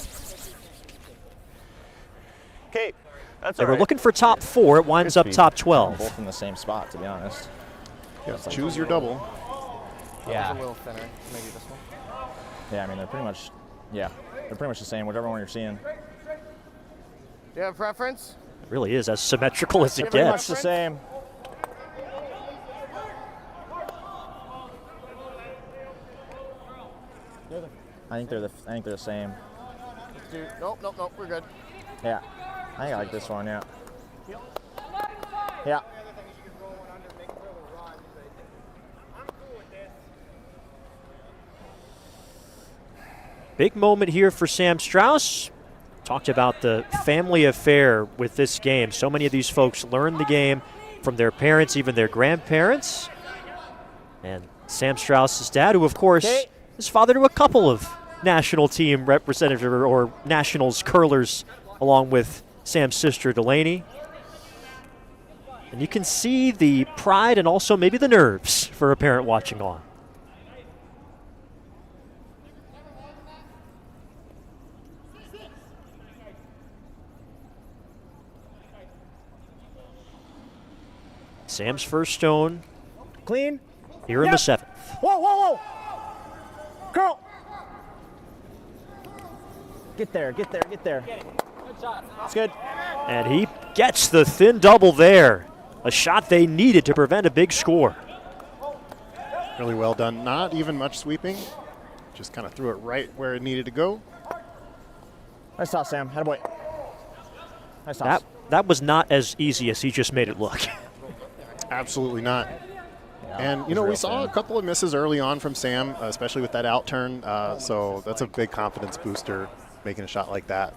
Okay, that's They all were right. looking for top 4. It winds up top 12. Both in the same spot, to be honest. Yeah, choose your double. Yeah. A little thinner. Maybe this one. Yeah, I mean, they're pretty much the same, whichever one you're seeing. Do you have a preference? It really is as symmetrical as it Pretty much gets. the same. I think they're the same. Dude, nope, we're good. Yeah. I think I like this one, yeah. Yeah. Big moment here for Sam Strauss. Talked about the family affair with this game. So many of these folks learned the game from their parents, even their grandparents. And Sam Strauss's dad, who of course is father to a couple of national team representative or nationals curlers, along with Sam's sister Delaney. And you can see the pride and also maybe the nerves for a parent watching on. Sam's first stone Clean. here in the 7th. Whoa, whoa, whoa. Curl. Get there, get there, get there. It's good. And he gets the thin double there. A shot they needed to prevent a big score. Really well done. Not even much sweeping. Just kind of threw it right where it needed to go. Nice toss, Sam. Attaboy. Nice toss. That was not as easy as he just made it look. Absolutely not. And, you know, we saw a couple of misses early on from Sam, especially with that out turn. So that's a big confidence booster, making a shot like that.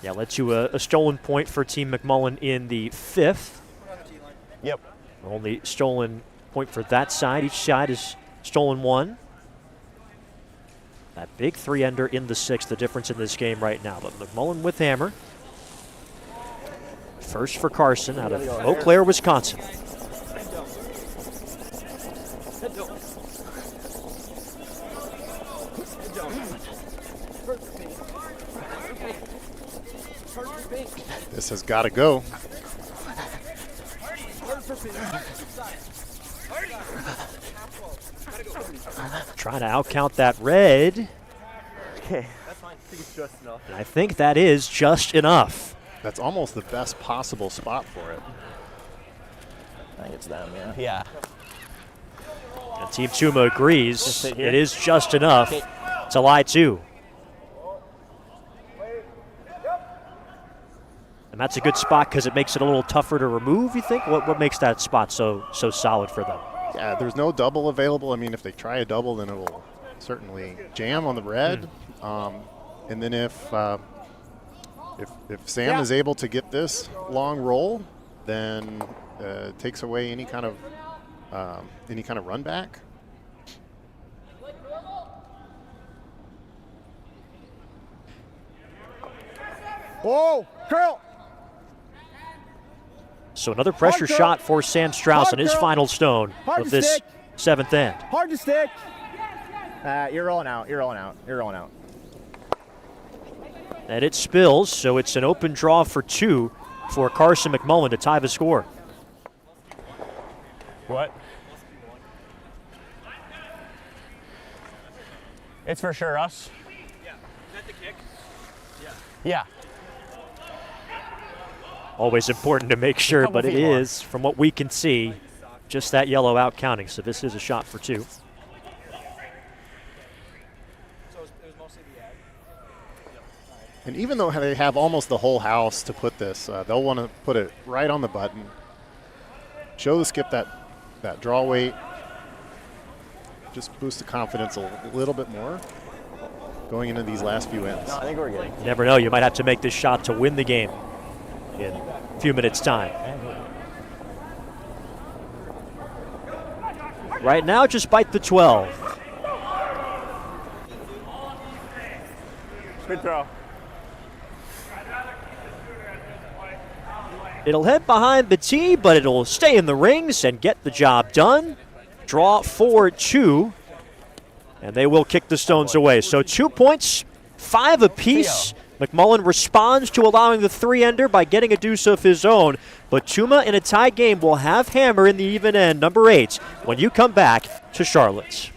Yeah, led to a stolen point for Team McMullin in the 5th. Yep. Only stolen point for that side. Each side has stolen 1. That big 3-ender in the 6th, the difference in this game right now. But McMullin with hammer. First for Carson out of Eau Claire, Wisconsin. This has got to go. Trying to outcount that red. Okay. That's fine. I think it's just enough. And I think that is just enough. That's almost the best possible spot for it. I think it's them, yeah. Yeah. And Team Tuma agrees. sit here. It is just enough to lie 2. And that's a good spot because it makes it a little tougher to remove, you think? What makes that spot so solid for them? Yeah, there's no double available. I mean, if they try a double, then it will certainly jam on the red. And then if Sam is able to get this long roll, then it takes away any kind of run back. Whoa, curl. So another pressure shot for Sam Strauss on his final stone Hard of to this stick. 7th end. Hard to stick. You're rolling out. You're rolling out. You're rolling out. And it spills, so it's an open draw for 2 for Carson McMullin to tie the score. What? It's for sure us. Yeah. Is that the kick? Yeah. Always important to make sure, but it is, from what we can see, just that yellow out counting. So this is a shot for 2. So it was mostly the ad. And even though they have almost the whole house to put this, they'll want to put it right on the button. Show the skip that that draw weight. Just boost the confidence a little bit more going into these last few ends. No, I think we're good. You never know. You might have to make this shot to win the game in a few minutes' time. Right now, just bite the 12. Good throw. It'll head behind the tee, but it'll stay in the rings and get the job done. Draw 4-2, and they will kick the stones away. So 2 points, 5 apiece. McMullin responds to allowing the 3-ender by getting a deuce of his own. But Tuma in a tie game will have hammer in the even end, number 8, when you come back to Charlotte.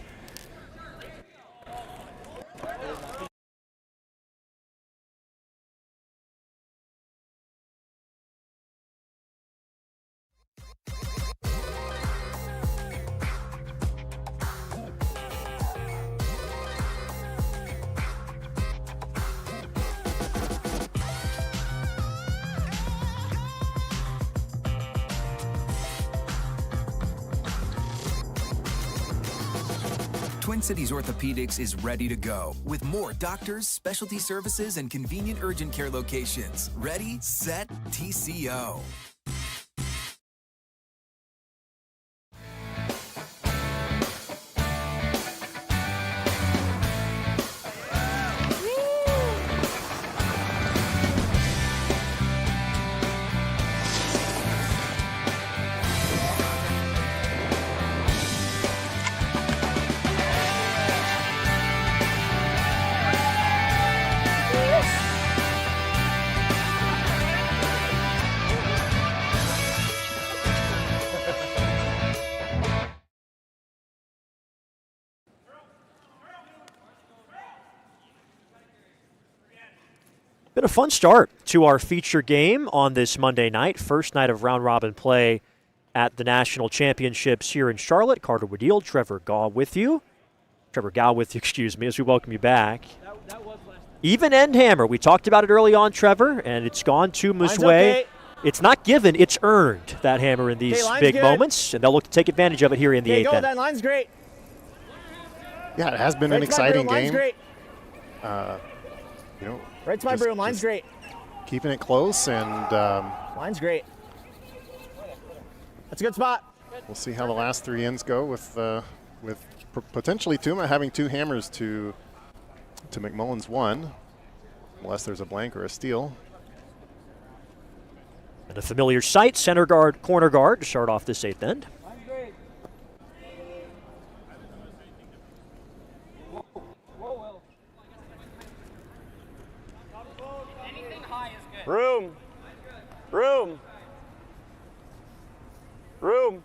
Twin Cities Orthopedics is ready to go with more doctors, specialty services, and convenient urgent care locations. Ready, set, TCO. Been a fun start to our feature game on this Monday night. First night of round-robin play at the National Championships here in Charlotte. Carter Woodiel, Trevor Gow with you, excuse me, as we welcome you back. Even end hammer. We talked about it early on, Trevor, and it's gone Tuma's way. Okay. It's not given, it's earned, that hammer in these big good. moments, and they'll look to take advantage of it here in the 8th Go, end. that line's great. Yeah, it has been an Right to my exciting broom, line's game. great. You know, Right to my broom, line's great. keeping it close, and Line's great. That's a good spot. we'll see how the last 3 ends go with potentially Tuma having 2 hammers to McMullin's 1, unless there's a blank or a steal. And a familiar sight, center guard, corner guard to start off this 8th end. Room. Room. Room.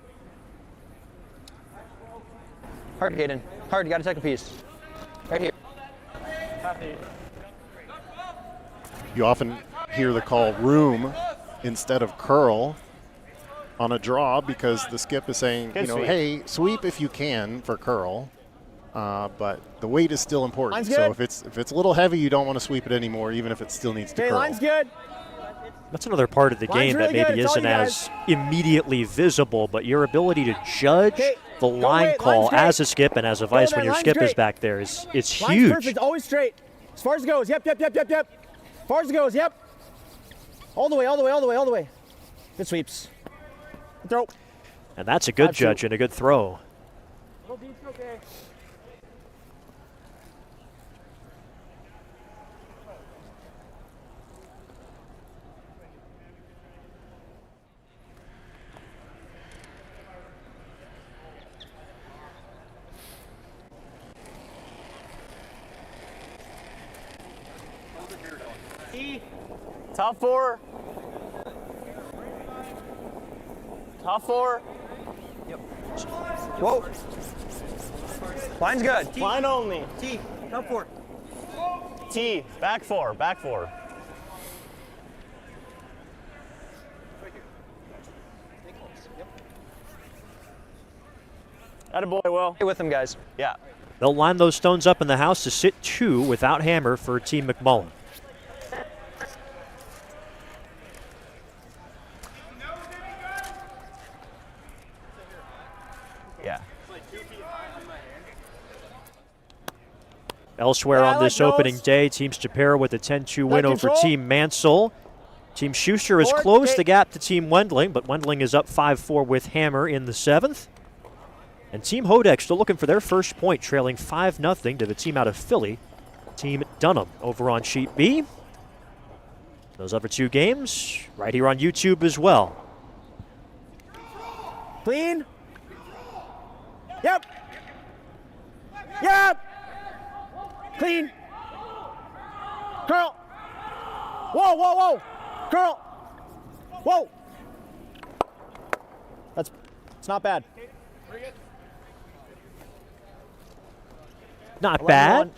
Hard, Caden. Hard, you got to take a piece. Right here. You often hear the call room instead of curl on a draw because the skip is saying, Good sweep. hey, sweep if you can for curl, but the weight is still important. Line's So good. if it's a little heavy, you don't want to sweep it anymore, even if it still needs to Okay, curl. line's good. That's another part of the Line's game that really good. maybe It's all isn't you as immediately visible, but your ability to judge Okay, the go line away. call Line's great. as a skip and as a vice that when your line's skip is great. back there is Line's huge. perfect, always straight. As far as it goes, yep. As far as it goes, yep. All the way. Good sweeps. Good throw. And that's a good Absolutely. judge and a good throw. Okay. Top 4. Top 4. Whoa. Line's good. Line only. T, top 4. T. Back 4. Attaboy, Will. Stay with them, guys. Yeah. They'll line those stones up in the house to sit 2 without hammer for Team McMullin. Elsewhere Yeah, on this I like opening those. day, Team Stapera with a 10-2 win over control. Team Mansell. Team Schuster has Forward, closed okay. the gap to Team Wendling, but Wendling is up 5-4 with Hammer in the 7th. And Team Hodeck still looking for their first point, trailing 5-0 to the team out of Philly, Team Dunham, over on Sheet B. Those other 2 games right here on YouTube as well. Clean. Yep. Yep. Clean. Curl. Whoa, whoa, whoa. Curl. Whoa. It's not bad. Not 11-1. bad.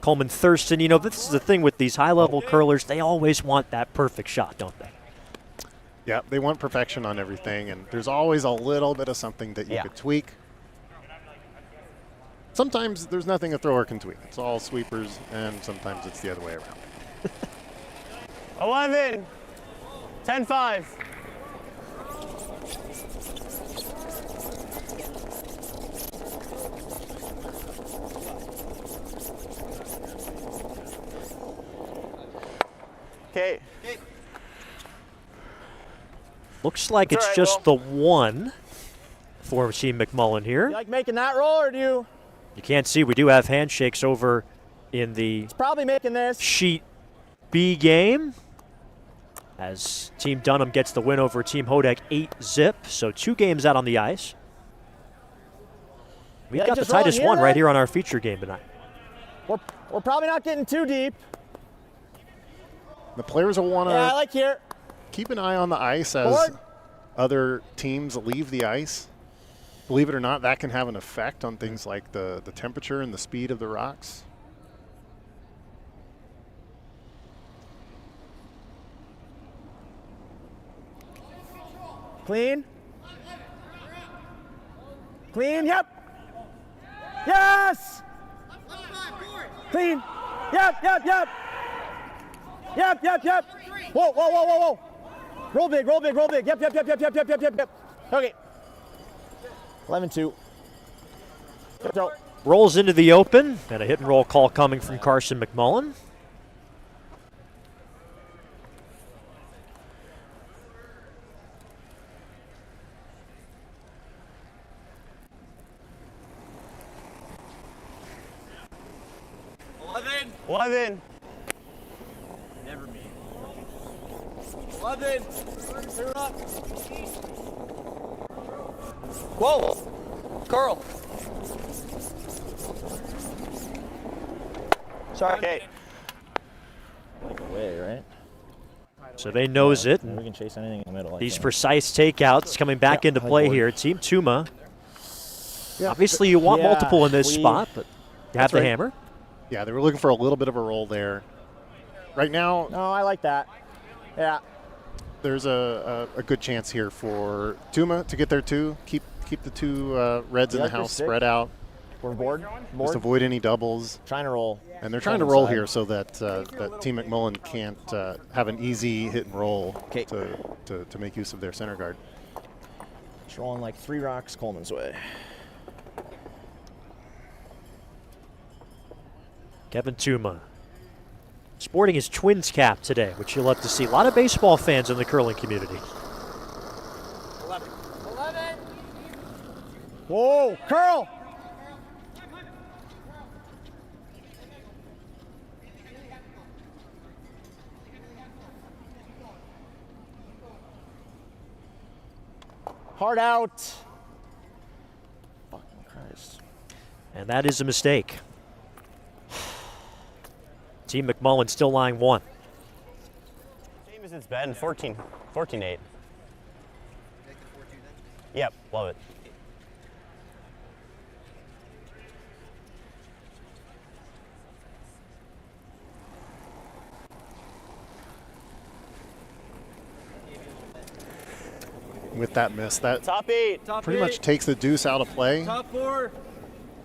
Coleman Thurston, you know, this is the thing with these high-level curlers. They always want that perfect shot, don't they? Yeah, they want perfection on everything, and there's always a little bit of something that you could tweak. Sometimes there's nothing a thrower can tweak. It's all sweepers, and sometimes it's the other way around. 11, 10-5. Okay. Looks like it's all right, just the one for Team McMullin here. You like making that roll, or do you? You can't see, we do have handshakes over in the It's probably making this. Sheet B game as Team Dunham gets the win over Team Hodeck 8-0. So 2 games out on the ice. We've got the just rolling tightest here, one right then? here on our feature game tonight. We're probably not getting too deep. The players will want to Yeah, I like here. keep an eye on the ice as Forward. other teams leave the ice. Believe it or not, that can have an effect on things like the temperature and the speed of the rocks. Clean. Clean, yep. Yes! Clean. Yep, yep, yep. Yep, yep, yep. Whoa, whoa, whoa, whoa, whoa. Roll big, roll big, roll big. Yep, yep, yep, yep, yep, yep, yep, yep, yep. Okay. 11-2. So, Rolls into the open, and a hit and roll call coming from Carson McMullin. Eleven. Never me. 11. Turn up. Whoa. Carl. Sorry. Okay. like away, right? So they nose it. We can chase anything in the middle. I These think. precise takeouts coming back into high play board. here. Team Tuma. Obviously, you want multiple in this we- spot, but you have the right. hammer. Yeah, they were looking for a little bit of a roll there. Right now, No, I like that. Yeah. there's a good chance here for Tuma to get there too. Keep the 2 reds in the like your house stick? spread out. We're board. Just avoid any doubles. Trying to roll. And they're trying to roll here so that that Team McMullin can't have an easy hit and roll to make use of their center guard. Just rolling like 3 rocks Coleman's way. Kevin Tuma sporting his Twins cap today, which you'll love to see. A lot of baseball fans in the curling community. 11. Whoa, curl! Hard out. Fucking Christ. And that is a mistake. Team McMullin still lying 1. Same as it's been, 14-8. Yep, love it. With that miss, that Top 8. pretty much takes the deuce out of play, Top 4.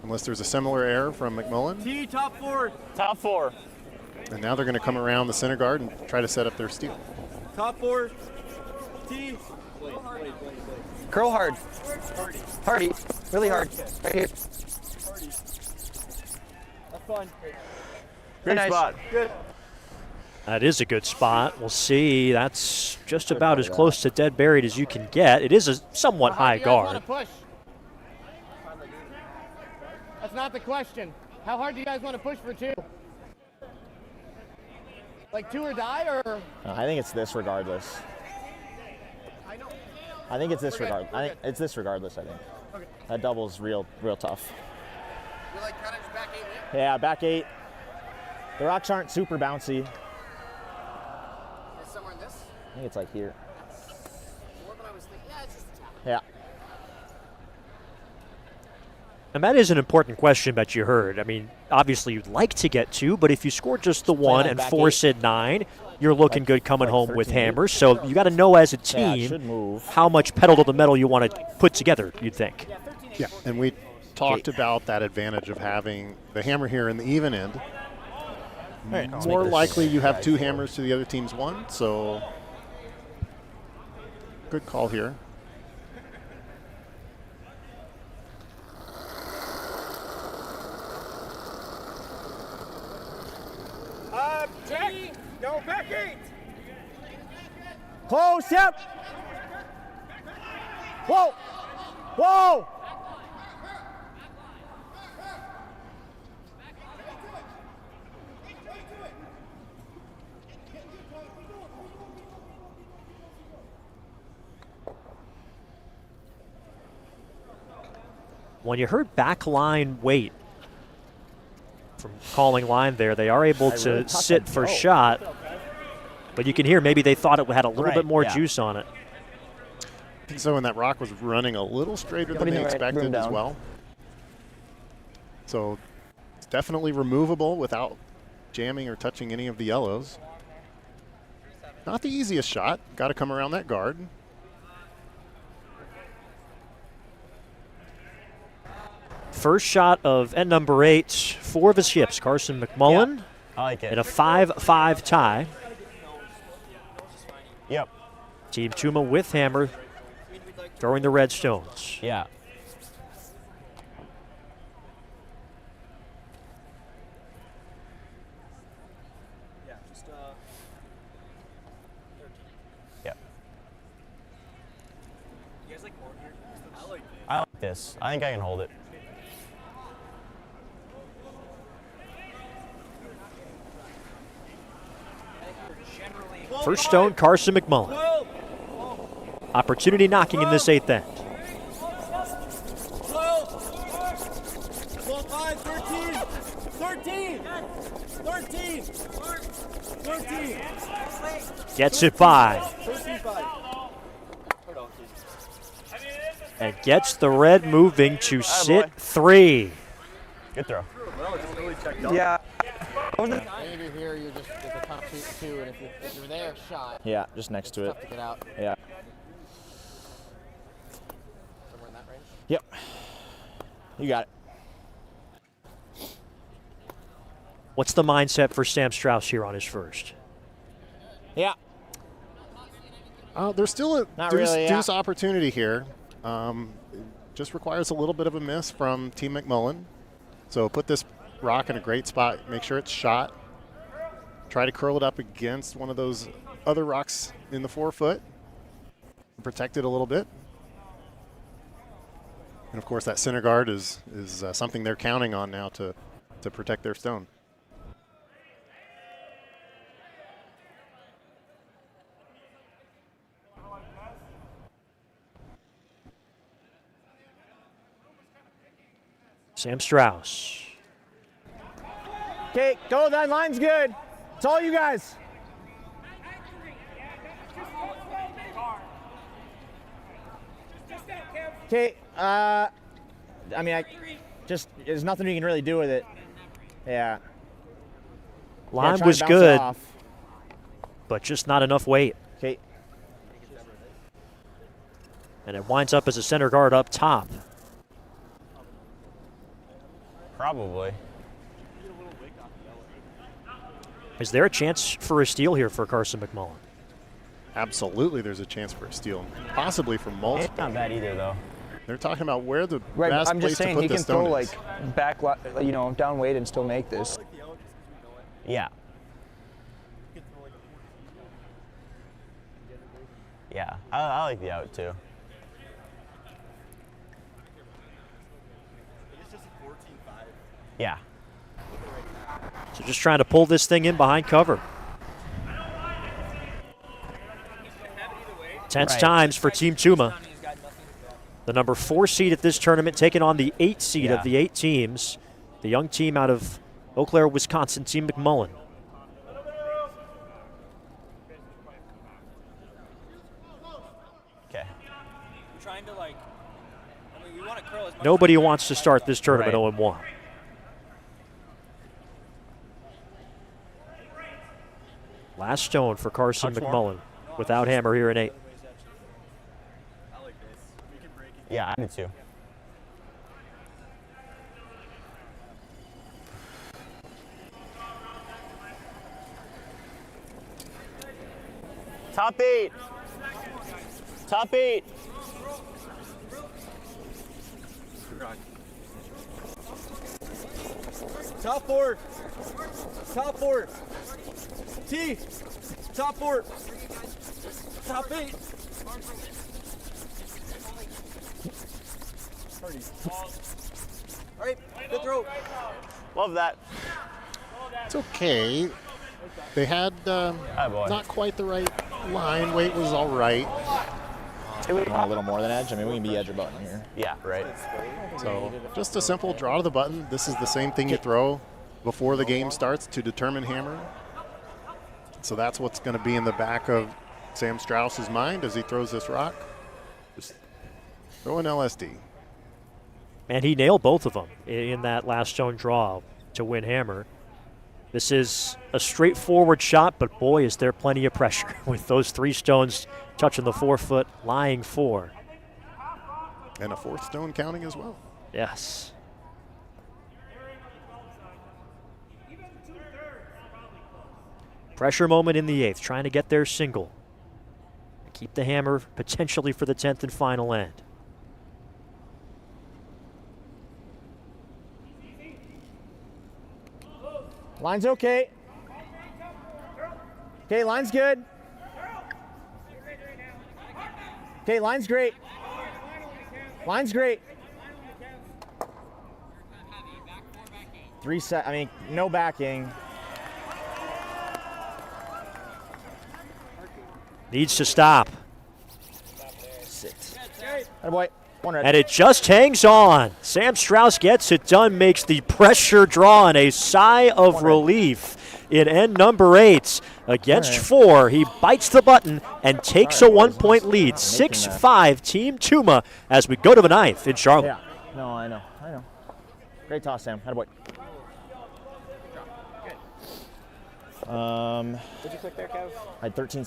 unless there's a similar error from McMullin. T, top 4. Top 4. And now they're going to come around the center guard and try to set up their steal. Top 4. T. Curl hard. Hardy. Really hard. Right here. fun. Good spot. Good. That is a good spot. We'll see. That's just about as close to dead buried as you can get. It is a somewhat high guard. Push? That's not the question. How hard do you guys want to push for 2? Like 2 or die, or? I think it's this regardless. I think it's this regardless. I think it's this regardless. I think that double's real tough. You're like kind of back 8. Yeah, back 8. The rocks aren't super bouncy. Is somewhere in this? I think it's like here. More than I was thinking. Yeah, it's just a tap. Yeah. And that is an important question that you heard. I mean, obviously you'd like to get 2, but if you score just the 1 and force it 9, you're looking good coming home with hammers. So you got to know as a team how much pedal to the metal you want to put together, you'd think. Yeah, and we talked about that advantage of having the hammer here in the even end. More likely you have 2 hammers to the other team's 1, so good call here. Check. No, back 8. Close, yep. Whoa. Whoa. When you heard backline wait from calling line there, they are able to sit for shot. But you can hear maybe they thought it had a little bit more juice on it. I think so, and that rock was running a little straighter than they expected as well. So it's definitely removable without jamming or touching any of the yellows. Not the easiest shot. Got to come around that guard. First shot of end number 8, 4 of his hips. Carson McMullin I like it. in a 5-5 tie. Yep. Team Tuma with hammer, throwing the red stones. Yeah. Yep. You guys like more here? I like this. I think I can hold it. First stone, Carson McMullin. Opportunity knocking in this 8th end. 5, 13. 13. Gets it by. And gets the red moving to sit 3. Good throw. Yeah. Maybe here you're just at the top 2, and if you're there, shot. Yeah, just next to it. Tough to get out. Yeah. Somewhere in that range. Yep. You got it. What's the mindset for Sam Strauss here on his first? Yeah. There's still a Not deuce, really, deuce opportunity here. Just requires a little bit of a miss from Team McMullin. So put this rock in a great spot. Make sure it's shot. Try to curl it up against one of those other rocks in the 4-foot. Protect it a little bit. And of course, that center guard is something they're counting on now to protect their stone. Sam Strauss. Okay, go. That line's good. It's all you guys. Okay. I mean, there's nothing we can really do with it. Yeah. Line Try was and bounce it good, off. but just not enough weight. Okay. And it winds up as a center guard up top. Probably. Is there a chance for a steal here for Carson McMullin? Absolutely, there's a chance for a steal. Possibly from multiple. It's not bad either, though. They're talking about where the Right, best I'm place just saying to put he the can stone throw is. like back, down weight and still make this. Yeah. Yeah, I like the out too. Yeah. So just trying to pull this thing in behind cover. Tense times for Team Tuma. The number 4 seed at this tournament taking on the 8 seed of the 8 teams. The young team out of Eau Claire, Wisconsin, Team McMullin. Okay. Trying to we want to curl as much. Nobody wants to start this tournament 0-1. Last stone for Carson McMullin without hammer here in 8. Yeah, I do too. Top 8. Top 8. Top 4. Top 4. T. Top 4. Top 8. All right, good throw. Love that. It's okay. They had not quite the right line. Weight was all right. We want a little more than edge. I mean, we can be edge or button here. Yeah, right. So just a simple draw to the button. This is the same thing you throw before the game starts to determine hammer. So that's what's going to be in the back of Sam Strauss's mind as he throws this rock. Just throw an LSD. And he nailed both of them in that last stone draw to win hammer. This is a straightforward shot, but boy, is there plenty of pressure with those 3 stones touching the 4-foot, lying 4. And a 4th stone counting as well. Yes. Pressure moment in the 8th, trying to get their single. Keep the hammer potentially for the 10th and final end. Line's okay. Okay, line's good. Okay, line's great. Line's great. 3 set. I mean, no backing. Needs to stop. 6. Attaboy. 1 red. And it just hangs on. Sam Strauss gets it done, makes the pressure draw, and a sigh of relief in end number 8. Against 4, he bites the button and takes a 1-point lead. 6-5 Team Tuma as we go to the 9th in Charlotte. Yeah. No, I know. Great toss, Sam. Attaboy. Did you click there, Kev? I had 13.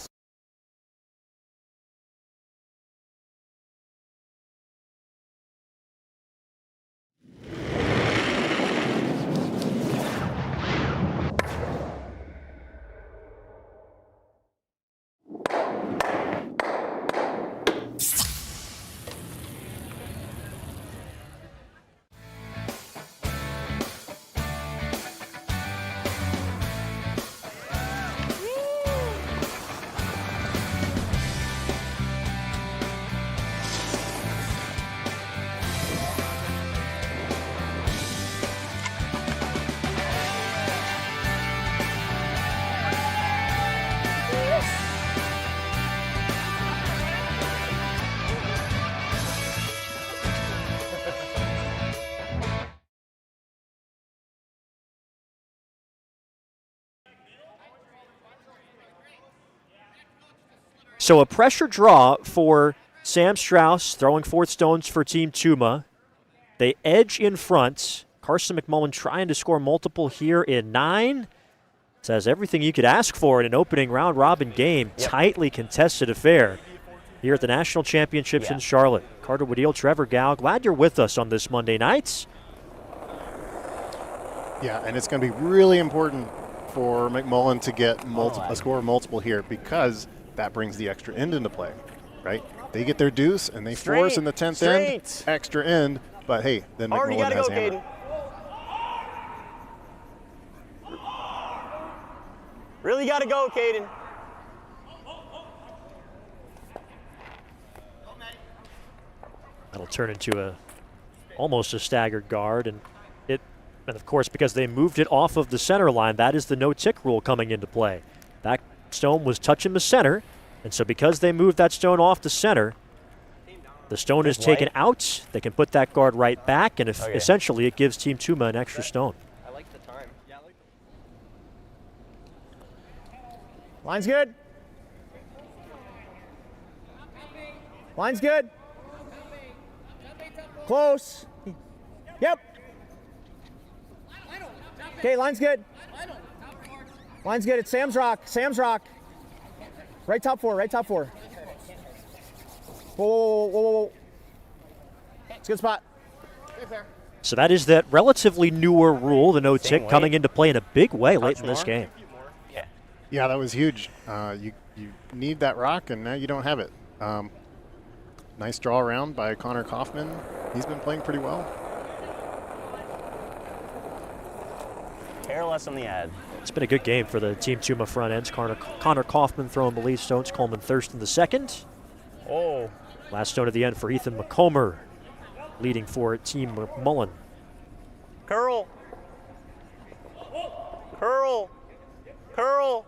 So a pressure draw for Sam Strauss, throwing 4th stones for Team Tuma. They edge in front. Carson McMullin trying to score multiple here in 9. Says everything you could ask for in an opening round-robin game. Yep. Tightly contested affair here at the National Championships in Charlotte. Carter Woodeel, Trevor Gow, glad you're with us on this Monday night. Yeah, and it's going to be really important for McMullin to get a score of multiple here because that brings the extra end into play, right? They get their deuce, and they force in the 10th end, extra end. But hey, then McMullin has hammer. Really got to go, Caden. That'll turn into almost a staggered guard, and of course, because they moved it off of the center line, that is the no-tick rule coming into play. That stone was touching the center, and so because they moved that stone off the center, the stone is taken out. They can put that guard right back, and essentially it gives Team Tuma an extra stone. I like the time. Yeah, I like the Line's good. Line's good. Close. Yep. Okay, line's good. Line's good. It's Sam's Rock. Sam's Rock. Right top four. Right top four. Whoa, whoa, whoa, whoa, whoa. It's a good spot. So that is that relatively newer rule, the no-tick, coming into play in a big way late in this game. Yeah, that was huge. You need that rock, and now you don't have it. Nice draw around by Connor Kaufman. He's been playing pretty well. Careless on the ad. It's been a good game for the Team Tuma front ends. Connor Kaufman throwing the lead stones. Coleman Thurston the second. Oh. Last stone at the end for Ethan McComber, leading for Team McMullin. Curl. Curl. Curl.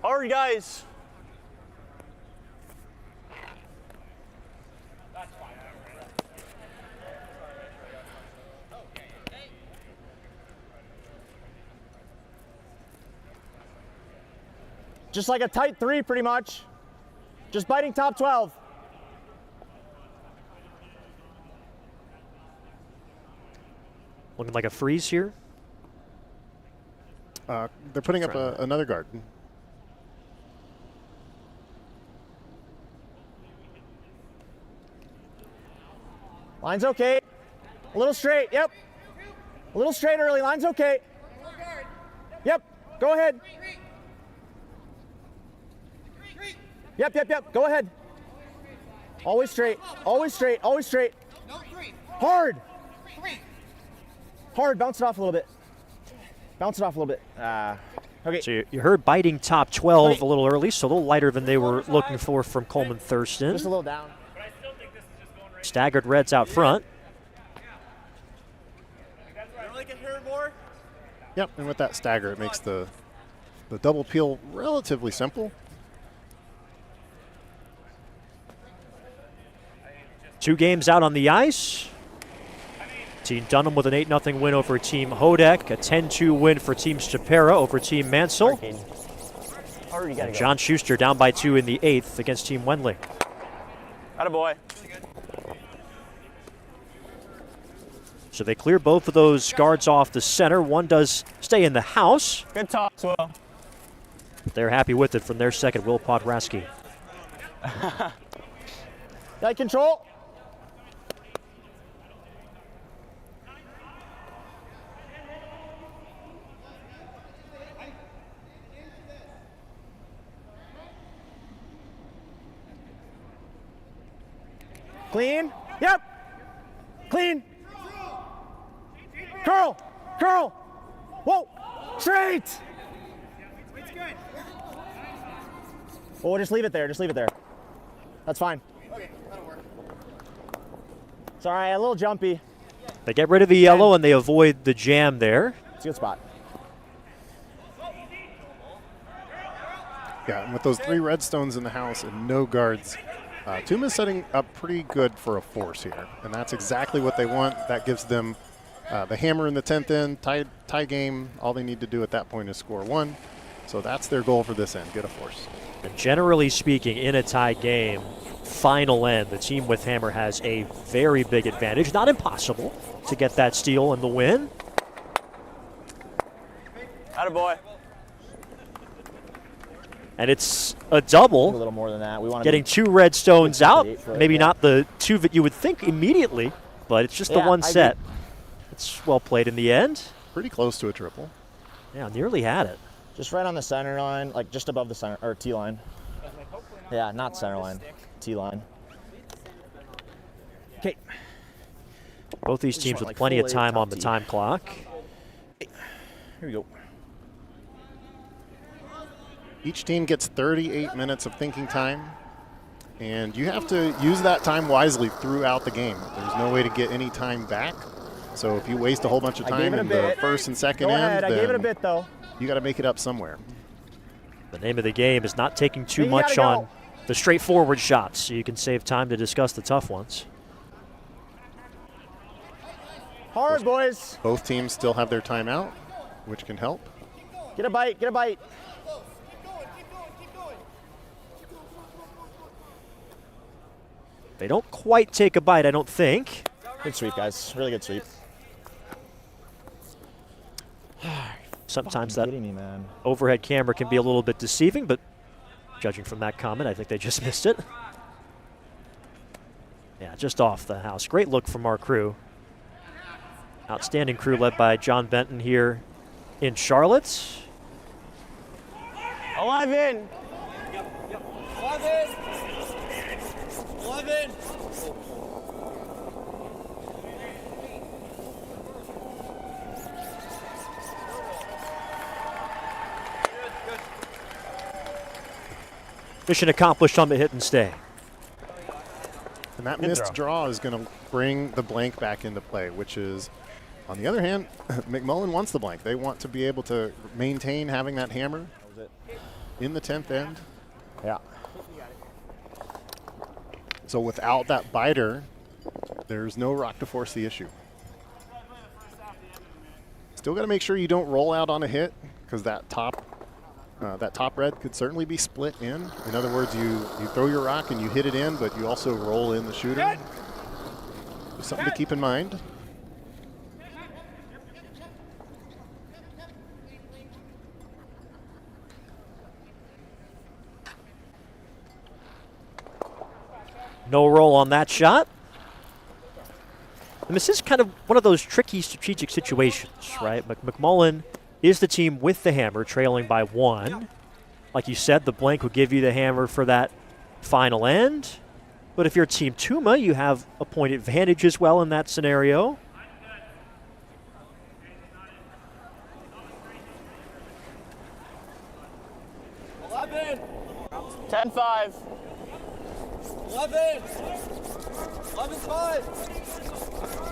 Hard, guys. Just like a tight 3, pretty much. Just biting top 12. Looking like a freeze here. They're putting up another guard. Line's okay. A little straight, yep. A little straight early, line's okay. Yep, go ahead. Yep, yep, yep, go ahead. Always straight, always straight, always straight. Hard. Hard, bounce it off a little bit. Bounce it off a little bit. Okay. So you heard biting top 12 a little early, so a little lighter than they were looking for from Coleman Thurston. Just a little down. Staggered Reds out front. Yep, and with that stagger, it makes the double peel relatively simple. Two games out on the ice. Team Dunham with an 8-0 win over Team Hodek. A 10-2 win for Team Stapera over Team Mansell. And John Schuster down by 2 in the 8th against Team Wendling. Attaboy. So they clear both of those guards off the center. One does stay in the house. Good toss, Will. They're happy with it from their second, Will Podreski. Tight control. Clean. Yep. Clean. Curl. Curl. Whoa. Straight. Oh, just leave it there. Just leave it there. That's fine. Okay, that'll work. It's all right. A little jumpy. They get rid of the yellow and they avoid the jam there. It's a good spot. Yeah, and with those 3 redstones in the house and no guards, Tuma's setting up pretty good for a force here, and that's exactly what they want. That gives them the hammer in the 10th end, tie game. All they need to do at that point is score 1. So that's their goal for this end, get a force. And generally speaking, in a tie game, final end, the team with hammer has a very big advantage. Not impossible to get that steal and the win. Attaboy. And it's a double. A little more than that. We want getting 2 red stones out. Maybe not the 2 that you would think immediately, but it's just the one set. It's well played in the end. Pretty close to a triple. Yeah, nearly had it. Just right on the center line, like just above the center or T line. Yeah, not center line. T line. Okay. Both these teams want, with like, plenty of full time top on the tee. time clock. Here we go. Each team gets 38 minutes of thinking time, and you have to use that time wisely throughout the game. There's no way to get any time back. So if you waste a whole bunch of time in the first and second Go end, ahead. I gave it a then bit, though. you got to make it up somewhere. The name of the game is not taking too You much gotta go. on the straightforward shots, so you can save time to discuss the tough ones. Hard, boys. Both teams still have their timeout, which can help. Get a bite. Get a bite. They don't quite take a bite, I don't think. Good sweep, guys. Really good sweep. Sometimes You're that kidding me, man. overhead camera can be a little bit deceiving, but judging from that comment, I think they just missed it. Yeah, just off the house. Great look from our crew. Outstanding crew led by John Benton here in Charlotte. 11. 11. 11. Mission accomplished on the hit and stay. And that Good missed throw. draw is going to bring the blank back into play, which is, on the other hand, McMullin wants the blank. They want to be able to maintain having that hammer in the 10th end. Yeah. So without that biter, there's no rock to force the issue. Still got to make sure you don't roll out on a hit, because that top red could certainly be split in. In other words, you throw your rock and you hit it in, but you also roll in the shooter. Just something to keep in mind. No roll on that shot. And this is kind of one of those tricky strategic situations, right? McMullin is the team with the hammer, trailing by 1. Like you said, the blank would give you the hammer for that final end. But if you're Team Tuma, you have a point advantage as well in that scenario. Eleven. 10-5. 11. 11-5.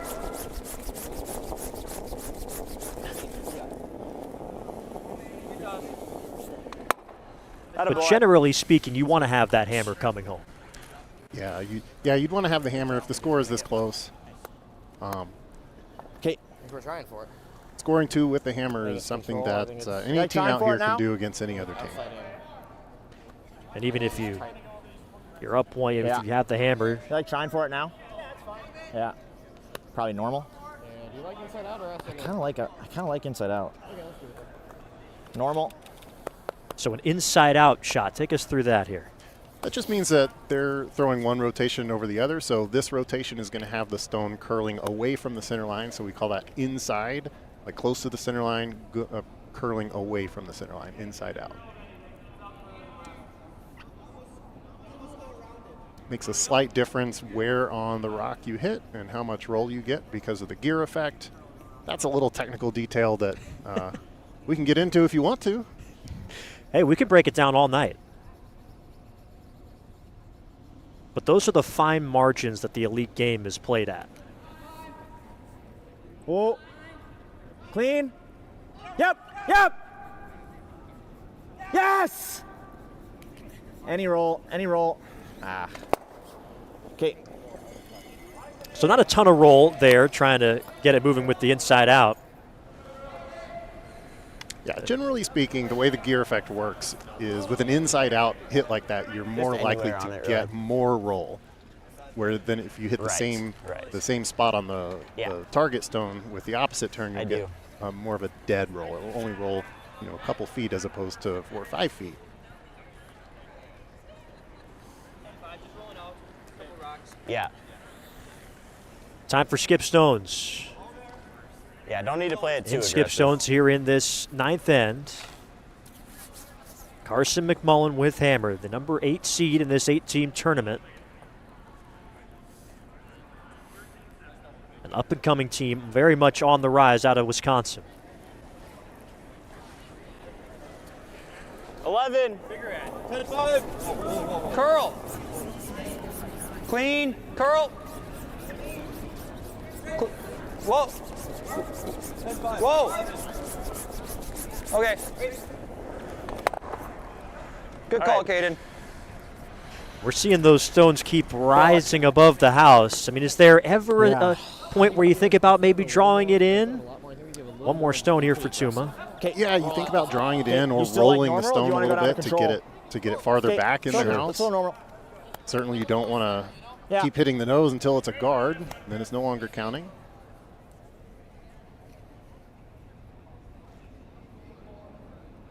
But generally speaking, you want to have that hammer coming home. Yeah, you'd want to have the hammer if the score is this close. Okay. We're trying for it. Scoring 2 with the hammer is something that any Like team trying out for here it can now? do against any other team. And even if you're up 1, Yeah. if you have the hammer, You like trying for it now? Yeah. Probably normal. Do you like inside out or outside I kind of like inside out. Normal. so an inside-out shot. Take us through that here. That just means that they're throwing one rotation over the other, so this rotation is going to have the stone curling away from the center line, so we call that inside, like close to the center line, curling away from the center line, inside out. Makes a slight difference where on the rock you hit and how much roll you get because of the gear effect. That's a little technical detail that we can get into if you want to. Hey, we could break it down all night. But those are the fine margins that the elite game is played at. Oh. Clean. Yep. Yep. Yes. Any roll. Any roll. Ah. Okay. So not a ton of roll there, trying to get it moving with the inside out. Yeah, generally speaking, the way the gear effect works is with an inside-out hit like that, you're more likely anywhere on to it, get right? more roll. Where then if you hit the Right. same spot on the Yeah. target stone with the opposite turn, I you'll get more of a dead roll. It will only roll, a couple feet as opposed to 4 or 5 feet. Yeah. Time for skip stones. Yeah, don't need to play it too And skip stones here in this 9th end. Carson McMullin with hammer, the number 8 seed in this 8-team tournament. An up-and-coming team, very much on the rise out of Wisconsin. 11. 10-5. Curl. Clean. Curl. Whoa. Whoa. Okay. Good call, Caden. We're seeing those stones keep rising above the house. I mean, is there ever a point where you think about maybe drawing it in? One more stone here for Tuma. Yeah, you think about drawing it in or rolling the stone a little bit to get it farther back in the house. Certainly you don't want to keep hitting the nose until it's a guard. Then it's no longer counting.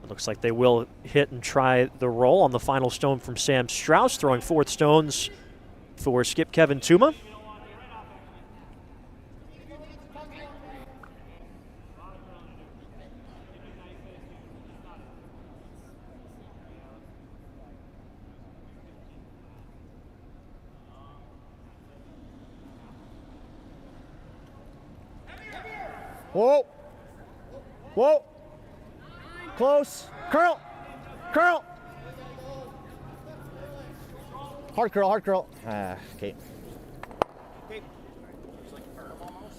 It looks like they will hit and try the roll on the final stone from Sam Strauss, throwing 4th stones for skip Kevin Tuma. Whoa. Whoa. Close. Curl. Curl. Hard curl, hard curl. Okay.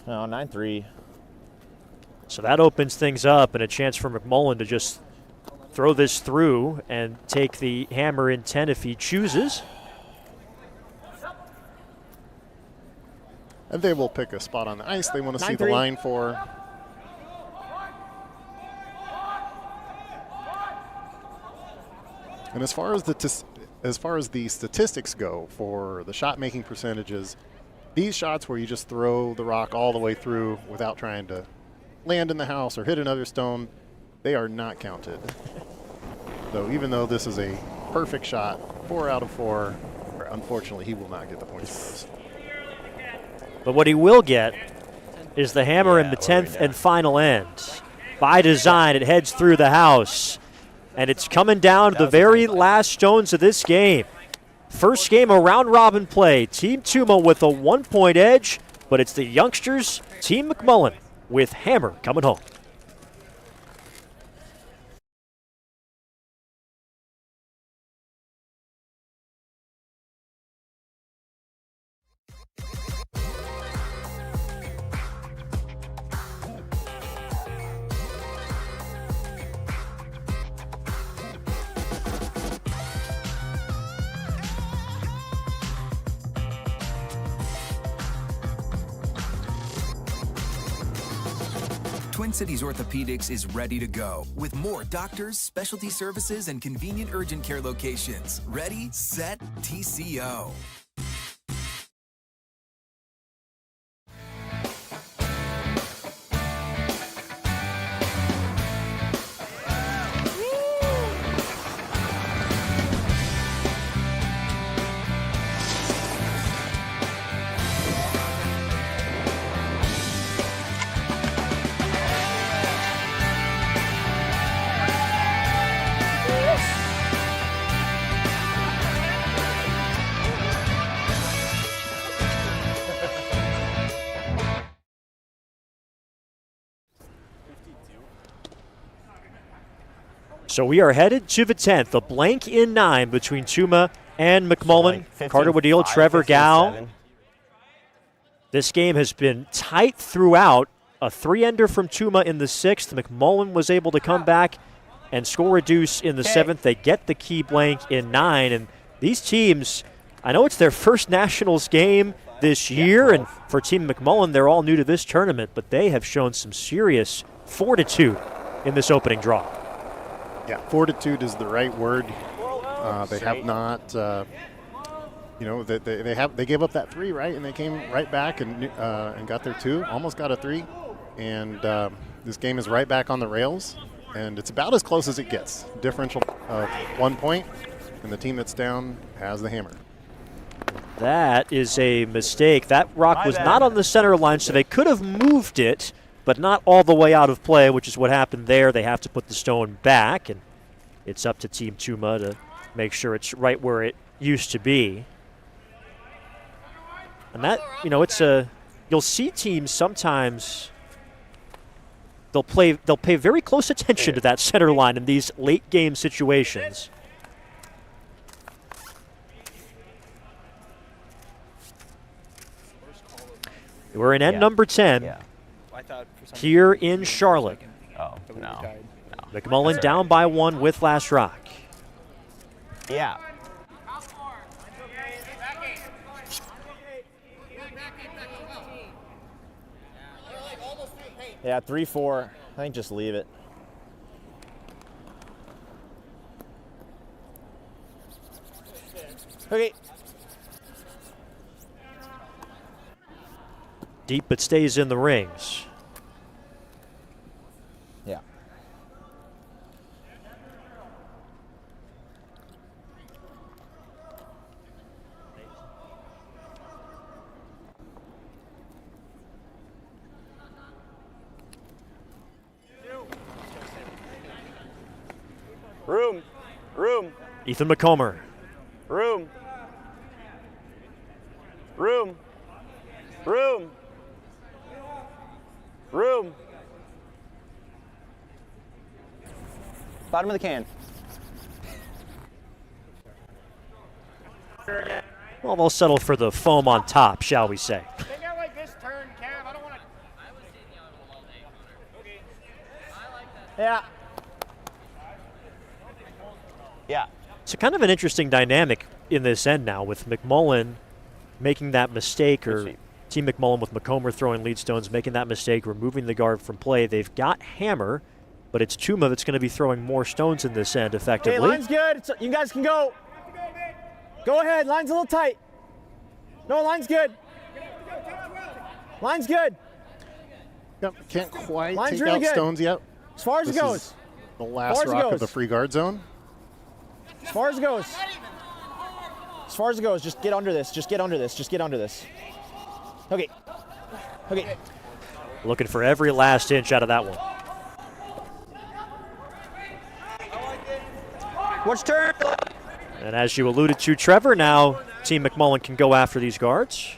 No, 9-3. So that opens things up and a chance for McMullin to just throw this through and take the hammer in 10 if he chooses. And they will pick a spot on the ice they want to see the line for. And as far as the statistics go for the shot making percentages, these shots where you just throw the rock all the way through without trying to land in the house or hit another stone, they are not counted. So even though this is a perfect shot, 4 out of 4, unfortunately he will not get the points for this. But what he will get is the hammer in the 10th and final end. By design, it heads through the house. And it's coming down to the very last stones of this game. First game of round-robin play. Team Tuma with a 1-point edge, but it's the youngsters, Team McMullin, with hammer coming home. Twin Cities Orthopedics is ready to go with more doctors, specialty services, and convenient urgent care locations. Ready, set, TCO. So we are headed to the 10th, a blank in 9 between Tuma and McMullin. Carter Wadil, Trevor Gow. This game has been tight throughout. A 3-ender from Tuma in the 6th. McMullin was able to come back and score a deuce in the 7th. They get the key blank in 9. And these teams, I know it's their first Nationals game this year, and for Team McMullin, they're all new to this tournament, but they have shown some serious fortitude in this opening draw. Yeah, fortitude is the right word. They have not, they gave up that 3, right? And they came right back and got their 2, almost got a 3. And this game is right back on the rails. And it's about as close as it gets. Differential of 1 point, and the team that's down has the hammer. That is a mistake. That rock was not on the center line, so they could have moved it, but not all the way out of play, which is what happened there. They have to put the stone back, and It's up to Team Tuma to make sure it's right where it used to be. And that, you know, you'll see teams sometimes, they'll pay very close attention to that center line in these late game situations. We're in end number 10 here in Charlotte. Oh, no. McMullin down by 1 with Last Rock. Yeah. Yeah, 3-4. I think just leave it. Okay. Deep but stays in the rings. Yeah. Room. Ethan McComber. Room. Bottom of the can. Well, they'll settle for the foam on top, shall we say. Yeah. Yeah. So kind of an interesting dynamic in this end now with McMullin making that mistake, or Team McMullin with McComber throwing lead stones, making that mistake, removing the guard from play. They've got Hammer, but it's Tuma that's going to be throwing more stones in this end effectively. Okay, line's good. You guys can go. Go ahead. Line's a little tight. No, line's good. Line's good. Yep, can't quite Line's take really out good. stones yet. As far as it This goes. is the last rock of the free guard zone. As far as it goes. As far as it goes, just get under this. Just get under this. Just get under this. Okay. Okay. Looking for every last inch out of that one. What's turn? And as you alluded to, Trevor, now Team McMullin can go after these guards.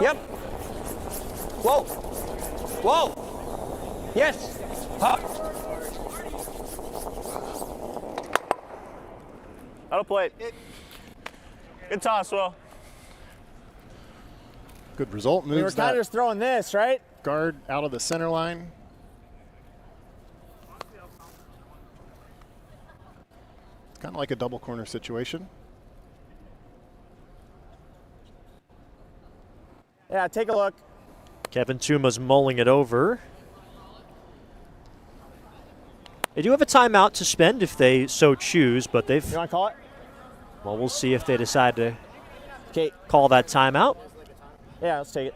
Yep. Whoa. Yes. Hop. That'll play it. Good toss, Will. Good result. We were Moves kind of that just throwing this, right? guard out of the center line. It's kind of like a double corner situation. Yeah, take a look. Kevin Tuma's mulling it over. They do have a timeout to spend if they so choose, but they've... You want to call it? Well, we'll see if they decide to call that timeout. Yeah, let's take it.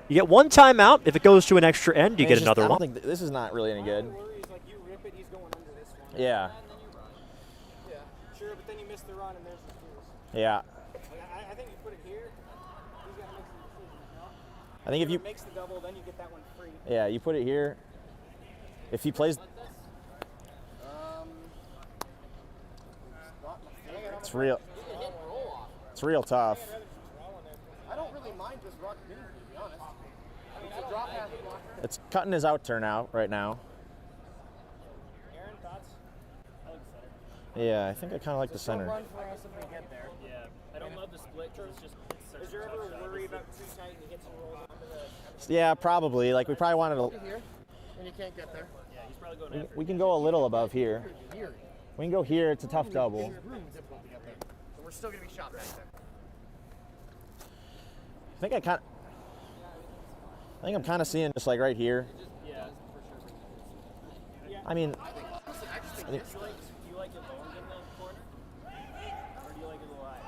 You get one timeout. If it goes to an extra end, you get another I one. don't think this is not really any good. Yeah. Sure, but then you miss the run and there's the tools. Yeah. I think you put it here. He's got to make some decisions, you know? I think if you makes the double, then you get that one free. Yeah, you put it here. If he plays, it's real. It's real tough. I don't really mind just rock me, to be honest. It's a drop half blocker. It's cutting his out turn out right now. Aaron, thoughts? I like the center. Yeah, I think I kind of like the center. Run for us if we get there. Yeah, I don't love the split because it's just. Is there ever a worry about too tight and he hits and rolls onto the? Yeah, probably. Like we probably wanted to. Here, and you can't get there. Yeah, he's probably going after. We can go a little above here. We can go here. It's a tough double. Room is difficult to get there. But we're still going to be shot back there. I think I'm kind of seeing just like right here. Yeah, for sure. I mean, Do you like it lower than the corner? Or do you like it a little high?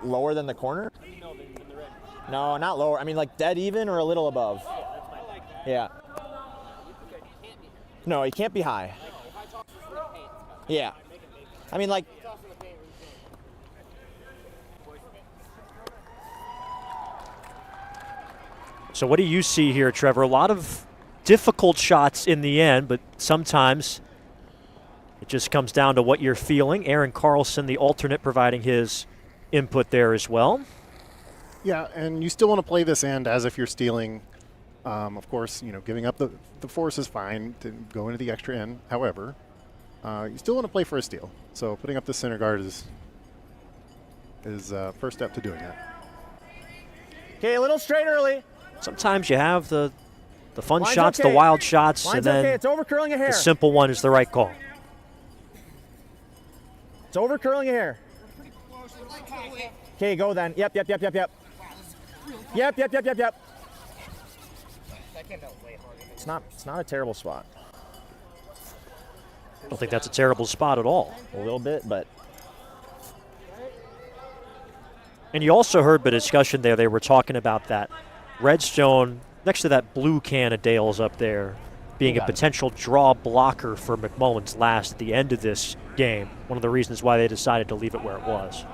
lower than the corner? No, than the red. No, not lower. I mean, like dead even or a little above. Yeah, that's fine. I like that. Yeah. Okay, you can't be. No, he can't be high. Like, if I talk to his paint, Yeah. I mean, like, So what do you see here, Trevor? A lot of difficult shots in the end, but sometimes it just comes down to what you're feeling. Aaron Carlson, the alternate, providing his input there as well. Yeah, and you still want to play this end as if you're stealing. Of course, giving up the force is fine to go into the extra end. However, you still want to play for a steal. So putting up the center guard is first step to doing that. okay, a little straight early. Sometimes you have the fun Line's shots, okay. the wild shots, Line's and then okay. It's over curling your hair. the simple one is the right call. It's over curling your hair. Okay, go then. Yep. Yep. It's not a terrible spot. I don't think that's a terrible spot at all. A little bit, but And you also heard the discussion there. They were talking about that redstone next to that blue can of Dale's up there being a potential draw blocker for McMullin's last at the end of this game. One of the reasons why they decided to leave it where it was.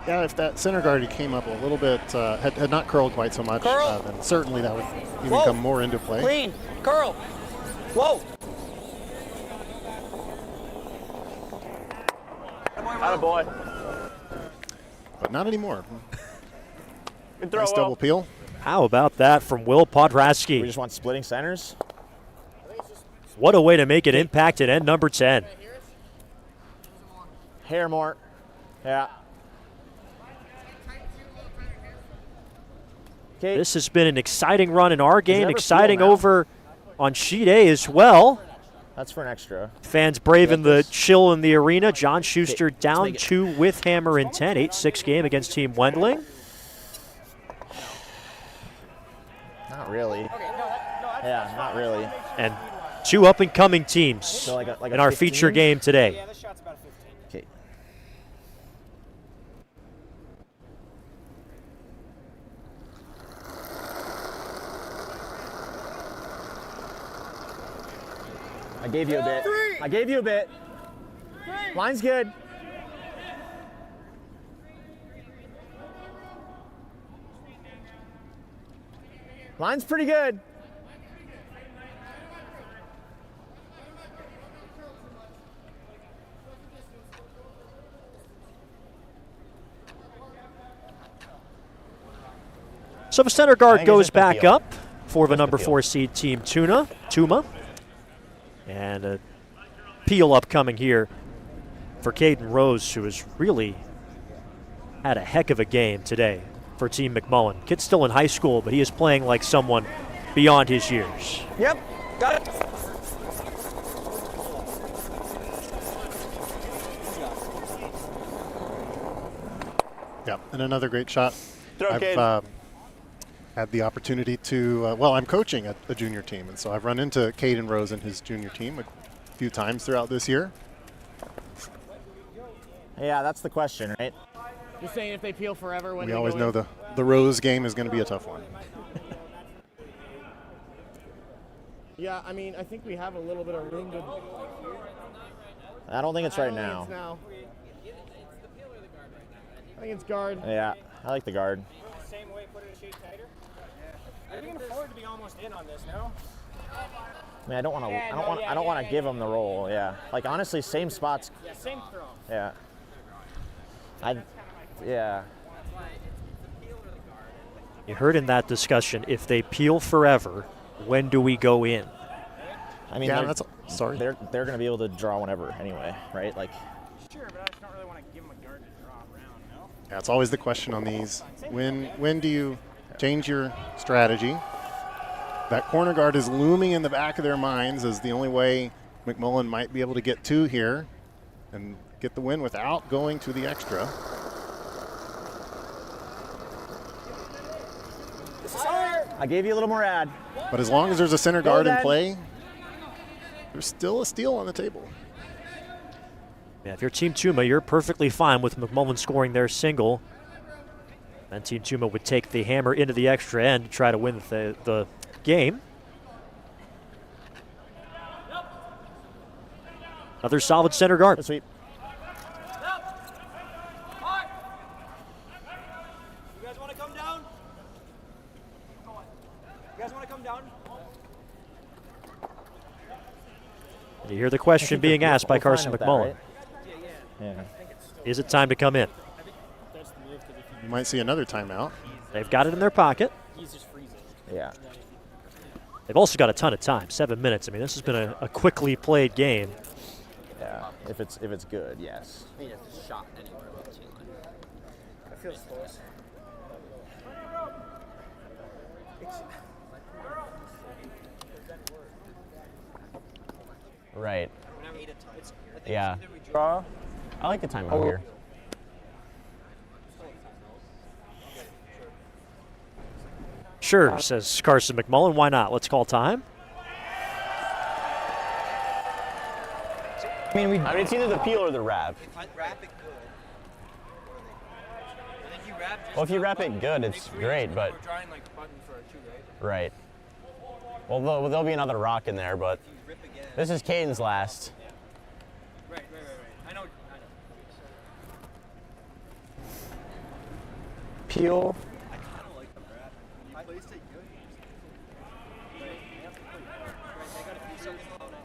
Yeah, if that center guard came up a little bit, had not curled quite so much, then certainly that would even come more into play. Clean. Curl. Whoa. boy. But not anymore. Good throw, Nice double peel. How about that from Will Podrasky? We just want splitting centers. What a way to make an impact at end number 10. Hair more. Yeah. Okay. This has been an exciting run in our game, never exciting feel now. over on sheet A as well. That's for an extra. Fans braving the chill in the arena. John Schuster down 2 with hammer in 10. 8-6 game against Team Wendling. Not really. Yeah, not really. And 2 up-and-coming teams So like a in our 15? feature game today. Yeah, this shot's about 15. Okay. I gave you a bit. I gave you a bit. Line's good. Line's pretty good. So the center guard think it's goes just a back peel. up for the number peel. 4 seed team Tuma. And a peel upcoming here for Caden Rose, who has really had a heck of a game today for Team McMullin. Kid's still in high school, but he is playing like someone beyond his years. Yep. Got it. Yeah, and another great shot. Throw, kid. I've had the opportunity to, well, I'm coaching a junior team, and so I've run into Caden Rose and his junior team a few times throughout this year. Yeah, that's the question, right? You're saying if they peel forever when We they always go know in? the Rose game is going to be a tough one. Yeah, I mean, I think we have a little bit of room to. I don't think it's I right don't think now. it's now. I think it's guard. Yeah, I like the guard. Same way, put it a shade tighter. Are we can afford to be almost in on this now? I mean, I don't want to. Yeah, I don't want to give him the roll. Yeah, like honestly, same spots. Yeah, same throw. Yeah. Yeah. You heard in that discussion, if they peel forever, when do we go in? I mean, Yeah, they're, that's sorry. they're going to be able to draw whenever anyway, right? Like, Sure, but I just don't really want to give him a guard to draw around, no? Yeah, it's always the question on these. When do you change your strategy? That corner guard is looming in the back of their minds as the only way McMullin might be able to get 2 here and get the win without going to the extra. I gave you a little more ad. But as long as there's a center guard in then. play, there's still a steal on the table. Yeah, if you're Team Tuma, you're perfectly fine with McMullin scoring their single. And Team Tuma would take the hammer into the extra end to try to win the game. Another solid center guard. Good sweep. hear the question being asked by Carson McMullin. Yeah. Is it time to come in? You might see another timeout. They've got it in their pocket. Yeah. They've also got a ton of time, 7 minutes. I mean, this has been a quickly played game. Yeah. If it's good, yes. I mean, it's a shot anywhere about the line. It feels close. Right. I think Yeah. either we draw. I like the timeout here. Sure, says Carson McMullin. Why not? Let's call time. I mean, it's either the peel or the wrap. If I wrap it good, and then you wrap just Well, if you wrap it good, it's great, but We're drawing like a button for a 2, right? right. Well, there'll be another rock in there, but you rip again. this is Caden's last. Right. I know. Peel. I kind of like the wrap. He placed it good. Right. They got to do something about it.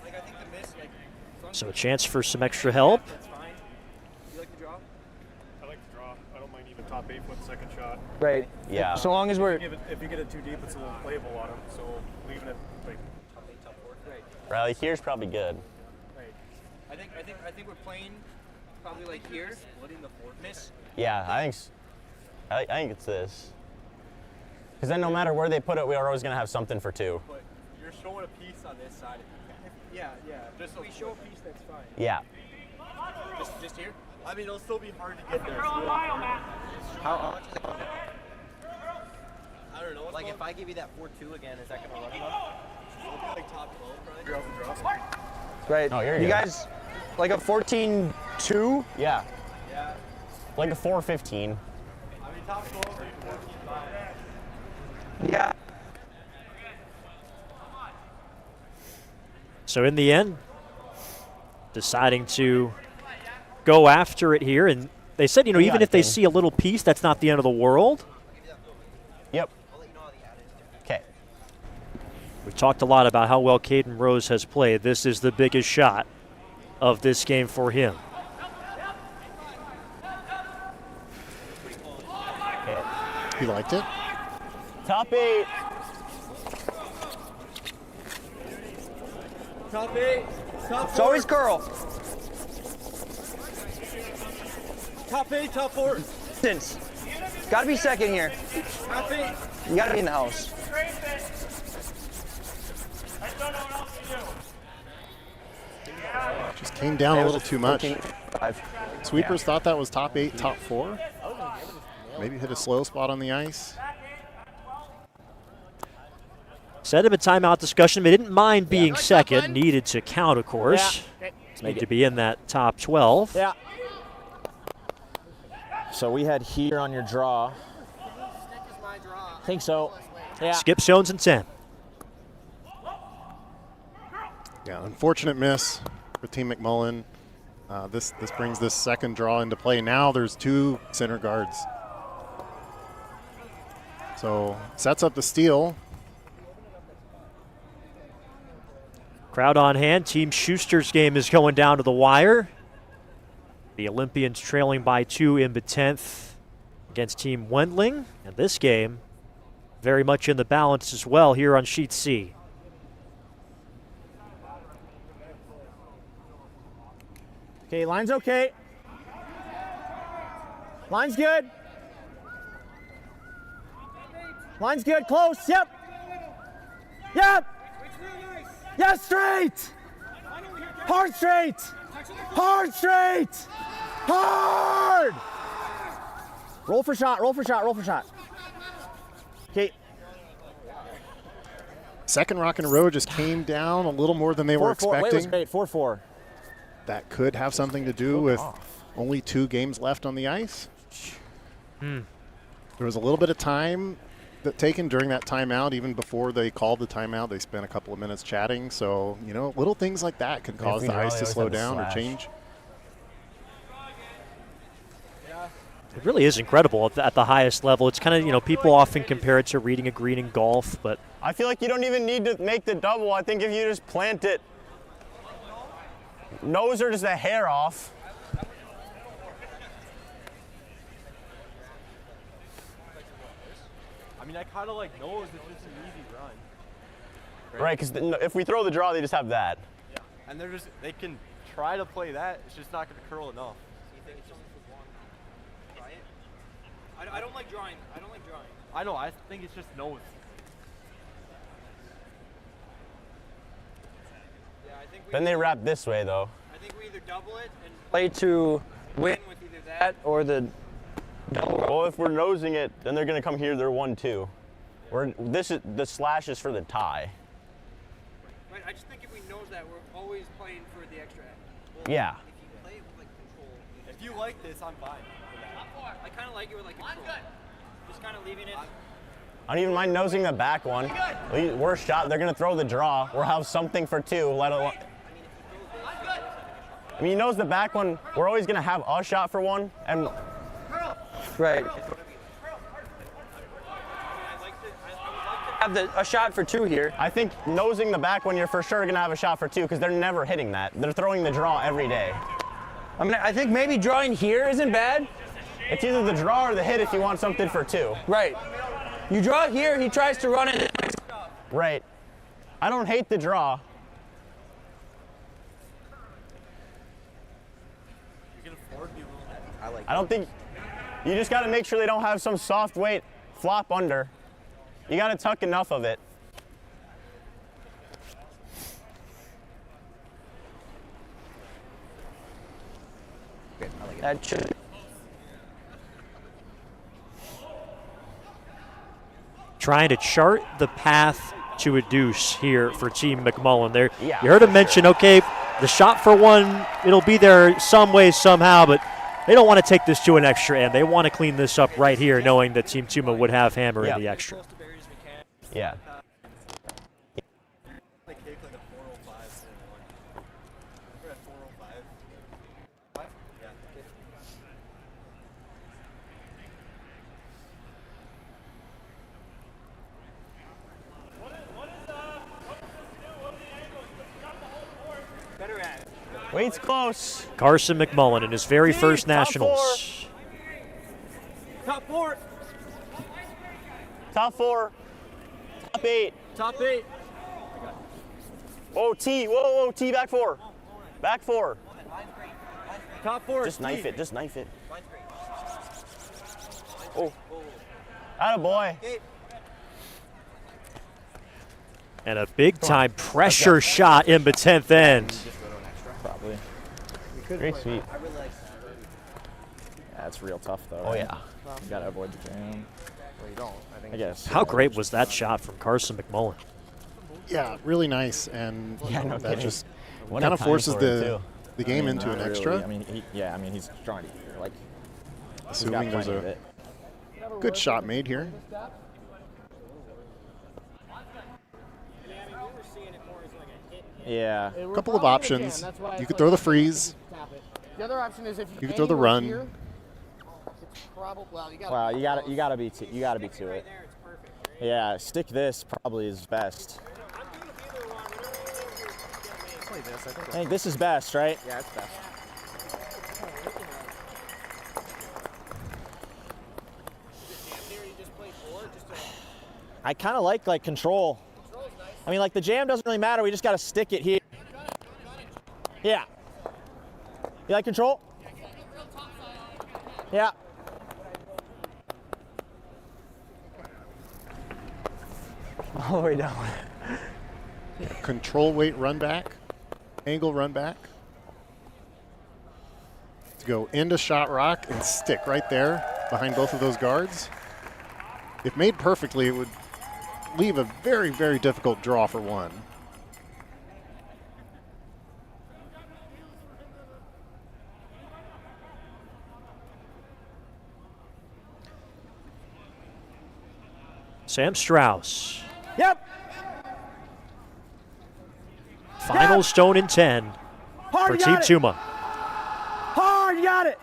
Like I think the miss, like. So a chance for some extra help. That's fine. You like the draw? I like to draw. I don't mind even top 8 foot second shot. Right. Yeah. So long as we're. If you get it too deep, it's a little playable on him. So leaving it like Top 4. Right. Riley here's probably good. Right. I think we're playing probably like here. Splitting the fourth miss. Yeah, I think it's this. Because then no matter where they put it, we are always going to have something for 2. But you're showing a piece on this side. Yeah. Just if we show a piece, that's fine. Yeah. Just here. I mean, it'll still be hard to get there. How much is it going? I don't know. Like if I give you that 4-2 again, is that gonna run enough? It'll be like top 12, probably. Right. Oh, you're you good. guys, like a 14-2? Yeah. Yeah. Like a 4:15. I mean, top 12 or 14-5. Yeah. So in the end, deciding to go after it here. And they said, you know, even if they see a little piece, that's not the end of the world. Yep. Okay. We've talked a lot about how well Caden Rose has played. This is the biggest shot of this game for him. He liked it. Top 8. Top 8. Top 4. It's always curl. Top 8, top 4. Distance. Gotta be second here. Top 8. You gotta be in the house. Just came down a little too much. 14-5. Sweepers thought that was top 8, top 4. Maybe hit a slow spot on the ice. Said of a timeout discussion. They didn't mind being second. Needed to count, of course. Need to be in that top 12. Yeah. So we had here on your draw. Think so. Yeah. Skip zones in 10. Yeah, unfortunate miss for Team McMullin. This brings this second draw into play. Now there's 2 center guards. So sets up the steal. Crowd on hand. Team Schuster's game is going down to the wire. The Olympians trailing by 2 in the 10th against Team Wendling. And this game very much in the balance as well here on Sheet C. Okay, line's okay. Line's good. Line's good, close, yep. Yep. Yes, straight. Hard straight. Hard straight. Hard. Roll for shot, roll for shot, roll for shot. Okay. Second rock in a row just came down a little more than they were 4-4. Wait, expecting. was great, 4-4. That could have something to do with only 2 games left on the ice. There was a little bit of time taken during that timeout. Even before they called the timeout, they spent a couple of minutes chatting. So, you know, little things like that can cause the ice to slow down or change. It really is incredible at the highest level. It's kind of, people often compare it to reading a green in golf, but I feel like you don't even need to make the double. I think if you just plant it, nose or just a hair off. I mean, I kind of like nose. It's just an easy run. Right, because if we throw the draw, they just have that. Yeah. And they can try to play that. It's just not going to curl enough. I don't like drawing. I don't like drawing. I know. I think it's just nose. Yeah, I think Then they wrap this way, though. I think we either double it and play to win with either that or the double. Well, if we're nosing it, then they're going to come here. They're 1-2. The slash is for the tie. Right. I just think if we nose that, we're always playing for the extra end. Yeah. If you play it with like control. If you like this, I'm fine. I kind of like it with like control. Just kind of leaving it. I don't even mind nosing the back one. Worst shot, they're gonna throw the draw. We'll have something for 2. Let alone. I mean, you nose the back one. We're always gonna have a shot for 1, and Right. Have a shot for 2 here. I think nosing the back one, you're for sure gonna have a shot for 2 because they're never hitting that. They're throwing the draw every day. I mean, I think maybe drawing here isn't bad. It's either the draw or the hit if you want something for 2. Right. You draw here, he tries to run it. Right. I don't hate the draw. I don't think, you just gotta make sure they don't have some soft weight flop under. You gotta tuck enough of it. That should. trying to chart the path to a deuce here for Team McMullin. There, Yeah, you heard him for mention, okay, the shot for 1, it'll be there some way, somehow, but they don't want to take this to an extra end. They want to clean this up right here, knowing that Team Tuma would have hammer in the extra. Yeah. Wait's close. Carson McMullin in his very first top Nationals. Top 4. Top 4. Top 8. Top 8. Oh, T. Whoa, T back 4. Back 4. Top 4. Just knife it. Just knife it. Oh. Attaboy. And a big-time pressure shot in the 10th end. Probably. Great sweep. Yeah, it's real tough though. Oh, right? yeah. You gotta avoid the jam. Well, you don't. I think I guess. How great was that shot from Carson McMullin? Yeah, really nice, and no that kidding. just What kind a of time forces for it, the too. game I mean, into an not extra. really. I mean, he's trying to like. He's got Assuming there's plenty of a it. good shot made here. Yeah. A couple of options. You could throw the freeze. The other option is if You could throw the run. Here, it's probably, well, You gotta be to it. Yeah, stick this probably is best. I think this is best, right? Yeah, it's best. I kind of like control. I mean, like the jam doesn't really matter. We just gotta stick it here. Yeah. You like control? Yeah. All the way down. Control weight run back, angle run back. To go into shot rock and stick right there behind both of those guards. If made perfectly, it would leave a very, very difficult draw for 1. Sam Strauss. Yep. Final stone in 10 Hard, for you Team got it. Tuma. Hard, you got it.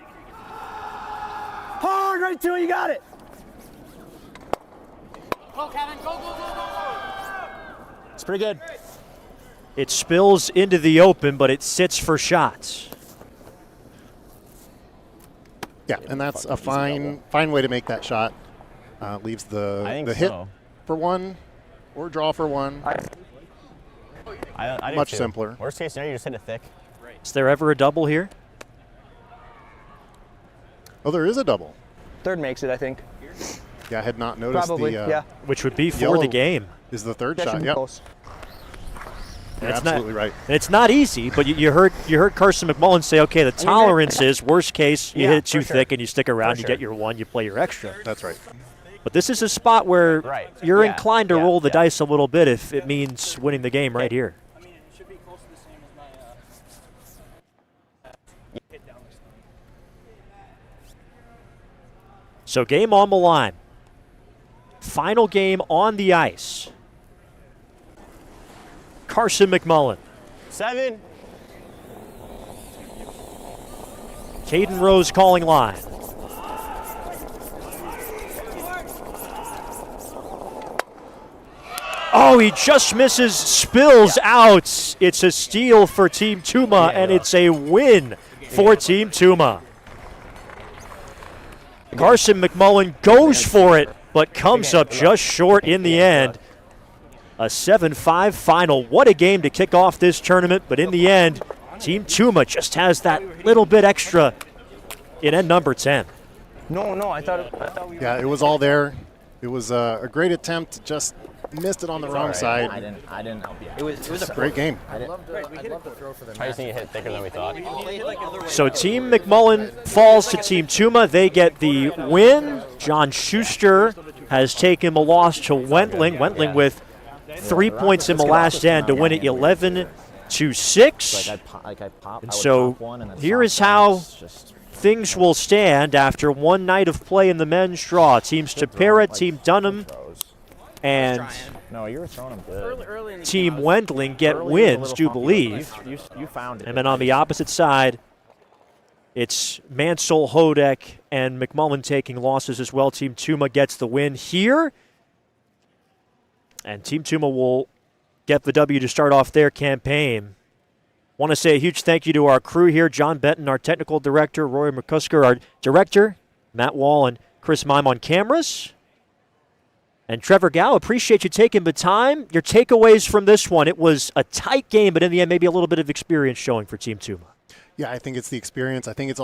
Hard. hard right to it. You got it. Go, Kevin. Go, go, go, go, go. It's pretty good. It spills into the open, but it sits for shots. Yeah, and that's a fine way to make that shot. Leaves the hit for one or draw for one. I Much simpler. Worst case scenario, you just hit it thick. Is there ever a double here? Oh, there is a double. Third makes it, I think. Yeah, I had not noticed Probably, the which would be for yellow the game. Is the third That should shot. be Yep. close. You're absolutely right. And it's not easy, but you heard Carson McMullin say, okay, the tolerance is worst case you hit it too thick and you stick around, you get your one, you play your extra. That's right. But this is a spot where you're inclined to roll the dice a little bit if it means winning the game right here. I mean, it should be close to the same as my hit down this time. So game on the line. Final game on the ice. Carson McMullin. 7. Caden Rose calling line. Oh, he just misses, spills out. It's a steal for Team Tuma, and it's a win for Team Tuma. Carson McMullin goes for it, but comes up just short in the end. A 7-5 final. What a game to kick off this tournament, but in the end, Team Tuma just has that little bit extra in end number 10. No, I thought we were. Yeah, it was all there. It was a great attempt, just missed it on the wrong side. I didn't help you. It was a Great game. I'd love to throw for them. I just think you hit thicker than we thought. So Team McMullin falls to Team Tuma. They get the win. John Schuster has taken the loss to Wendling. Wendling with 3 points in the last end to win it 11-6. And so here is how things will stand after one night of play in the men's draw. Teams Tapera, Team Dunham, and Team Wendling get wins, do believe. You found it. And then on the opposite side, it's Mansell, Hodek, and McMullin taking losses as well. Team Tuma gets the win here. And Team Tuma will get the W to start off their campaign. Want to say a huge thank you to our crew here, John Benton, our technical director, Roy McCusker, our director, Matt Wall, and Chris Mime on cameras. And Trevor Gow, appreciate you taking the time. Your takeaways from this one, it was a tight game, but in the end, maybe a little bit of experience showing for Team Tuma. Yeah, I think it's the experience. I think it's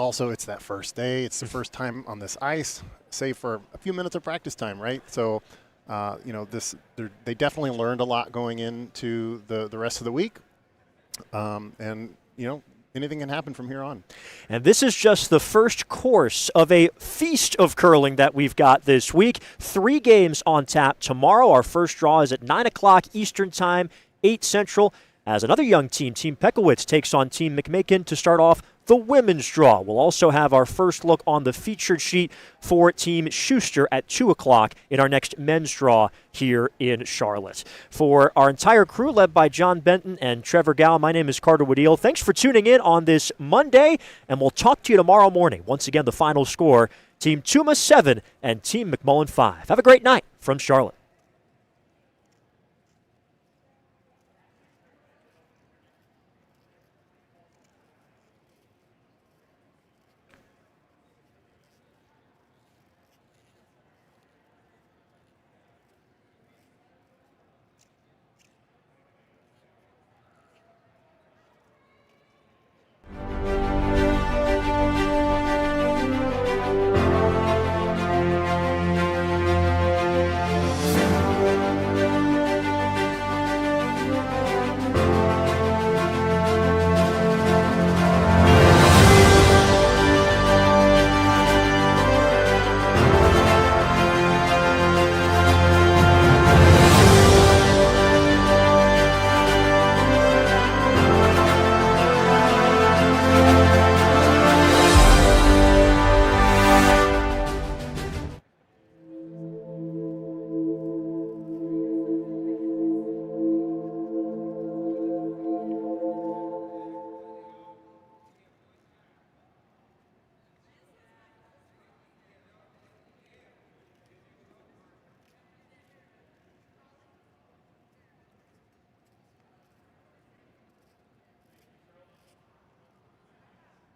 that first day. It's the first time on this ice, save for a few minutes of practice time, right? So, they definitely learned a lot going into the rest of the week. Anything can happen from here on. And this is just the first course of a feast of curling that we've got this week. 3 games on tap tomorrow. Our first draw is at 9 o'clock Eastern Time, 8 Central, as another young team, Team Pekowitz, takes on Team McMakin to start off the women's draw. We'll also have our first look on the featured sheet for Team Schuster at 2 o'clock in our next men's draw here in Charlotte. For our entire crew, led by John Benton and Trevor Gow, my name is Carter Woodeel. Thanks for tuning in on this Monday, and we'll talk to you tomorrow morning. Once again, the final score, Team Tuma 7 and Team McMullin 5. Have a great night from Charlotte.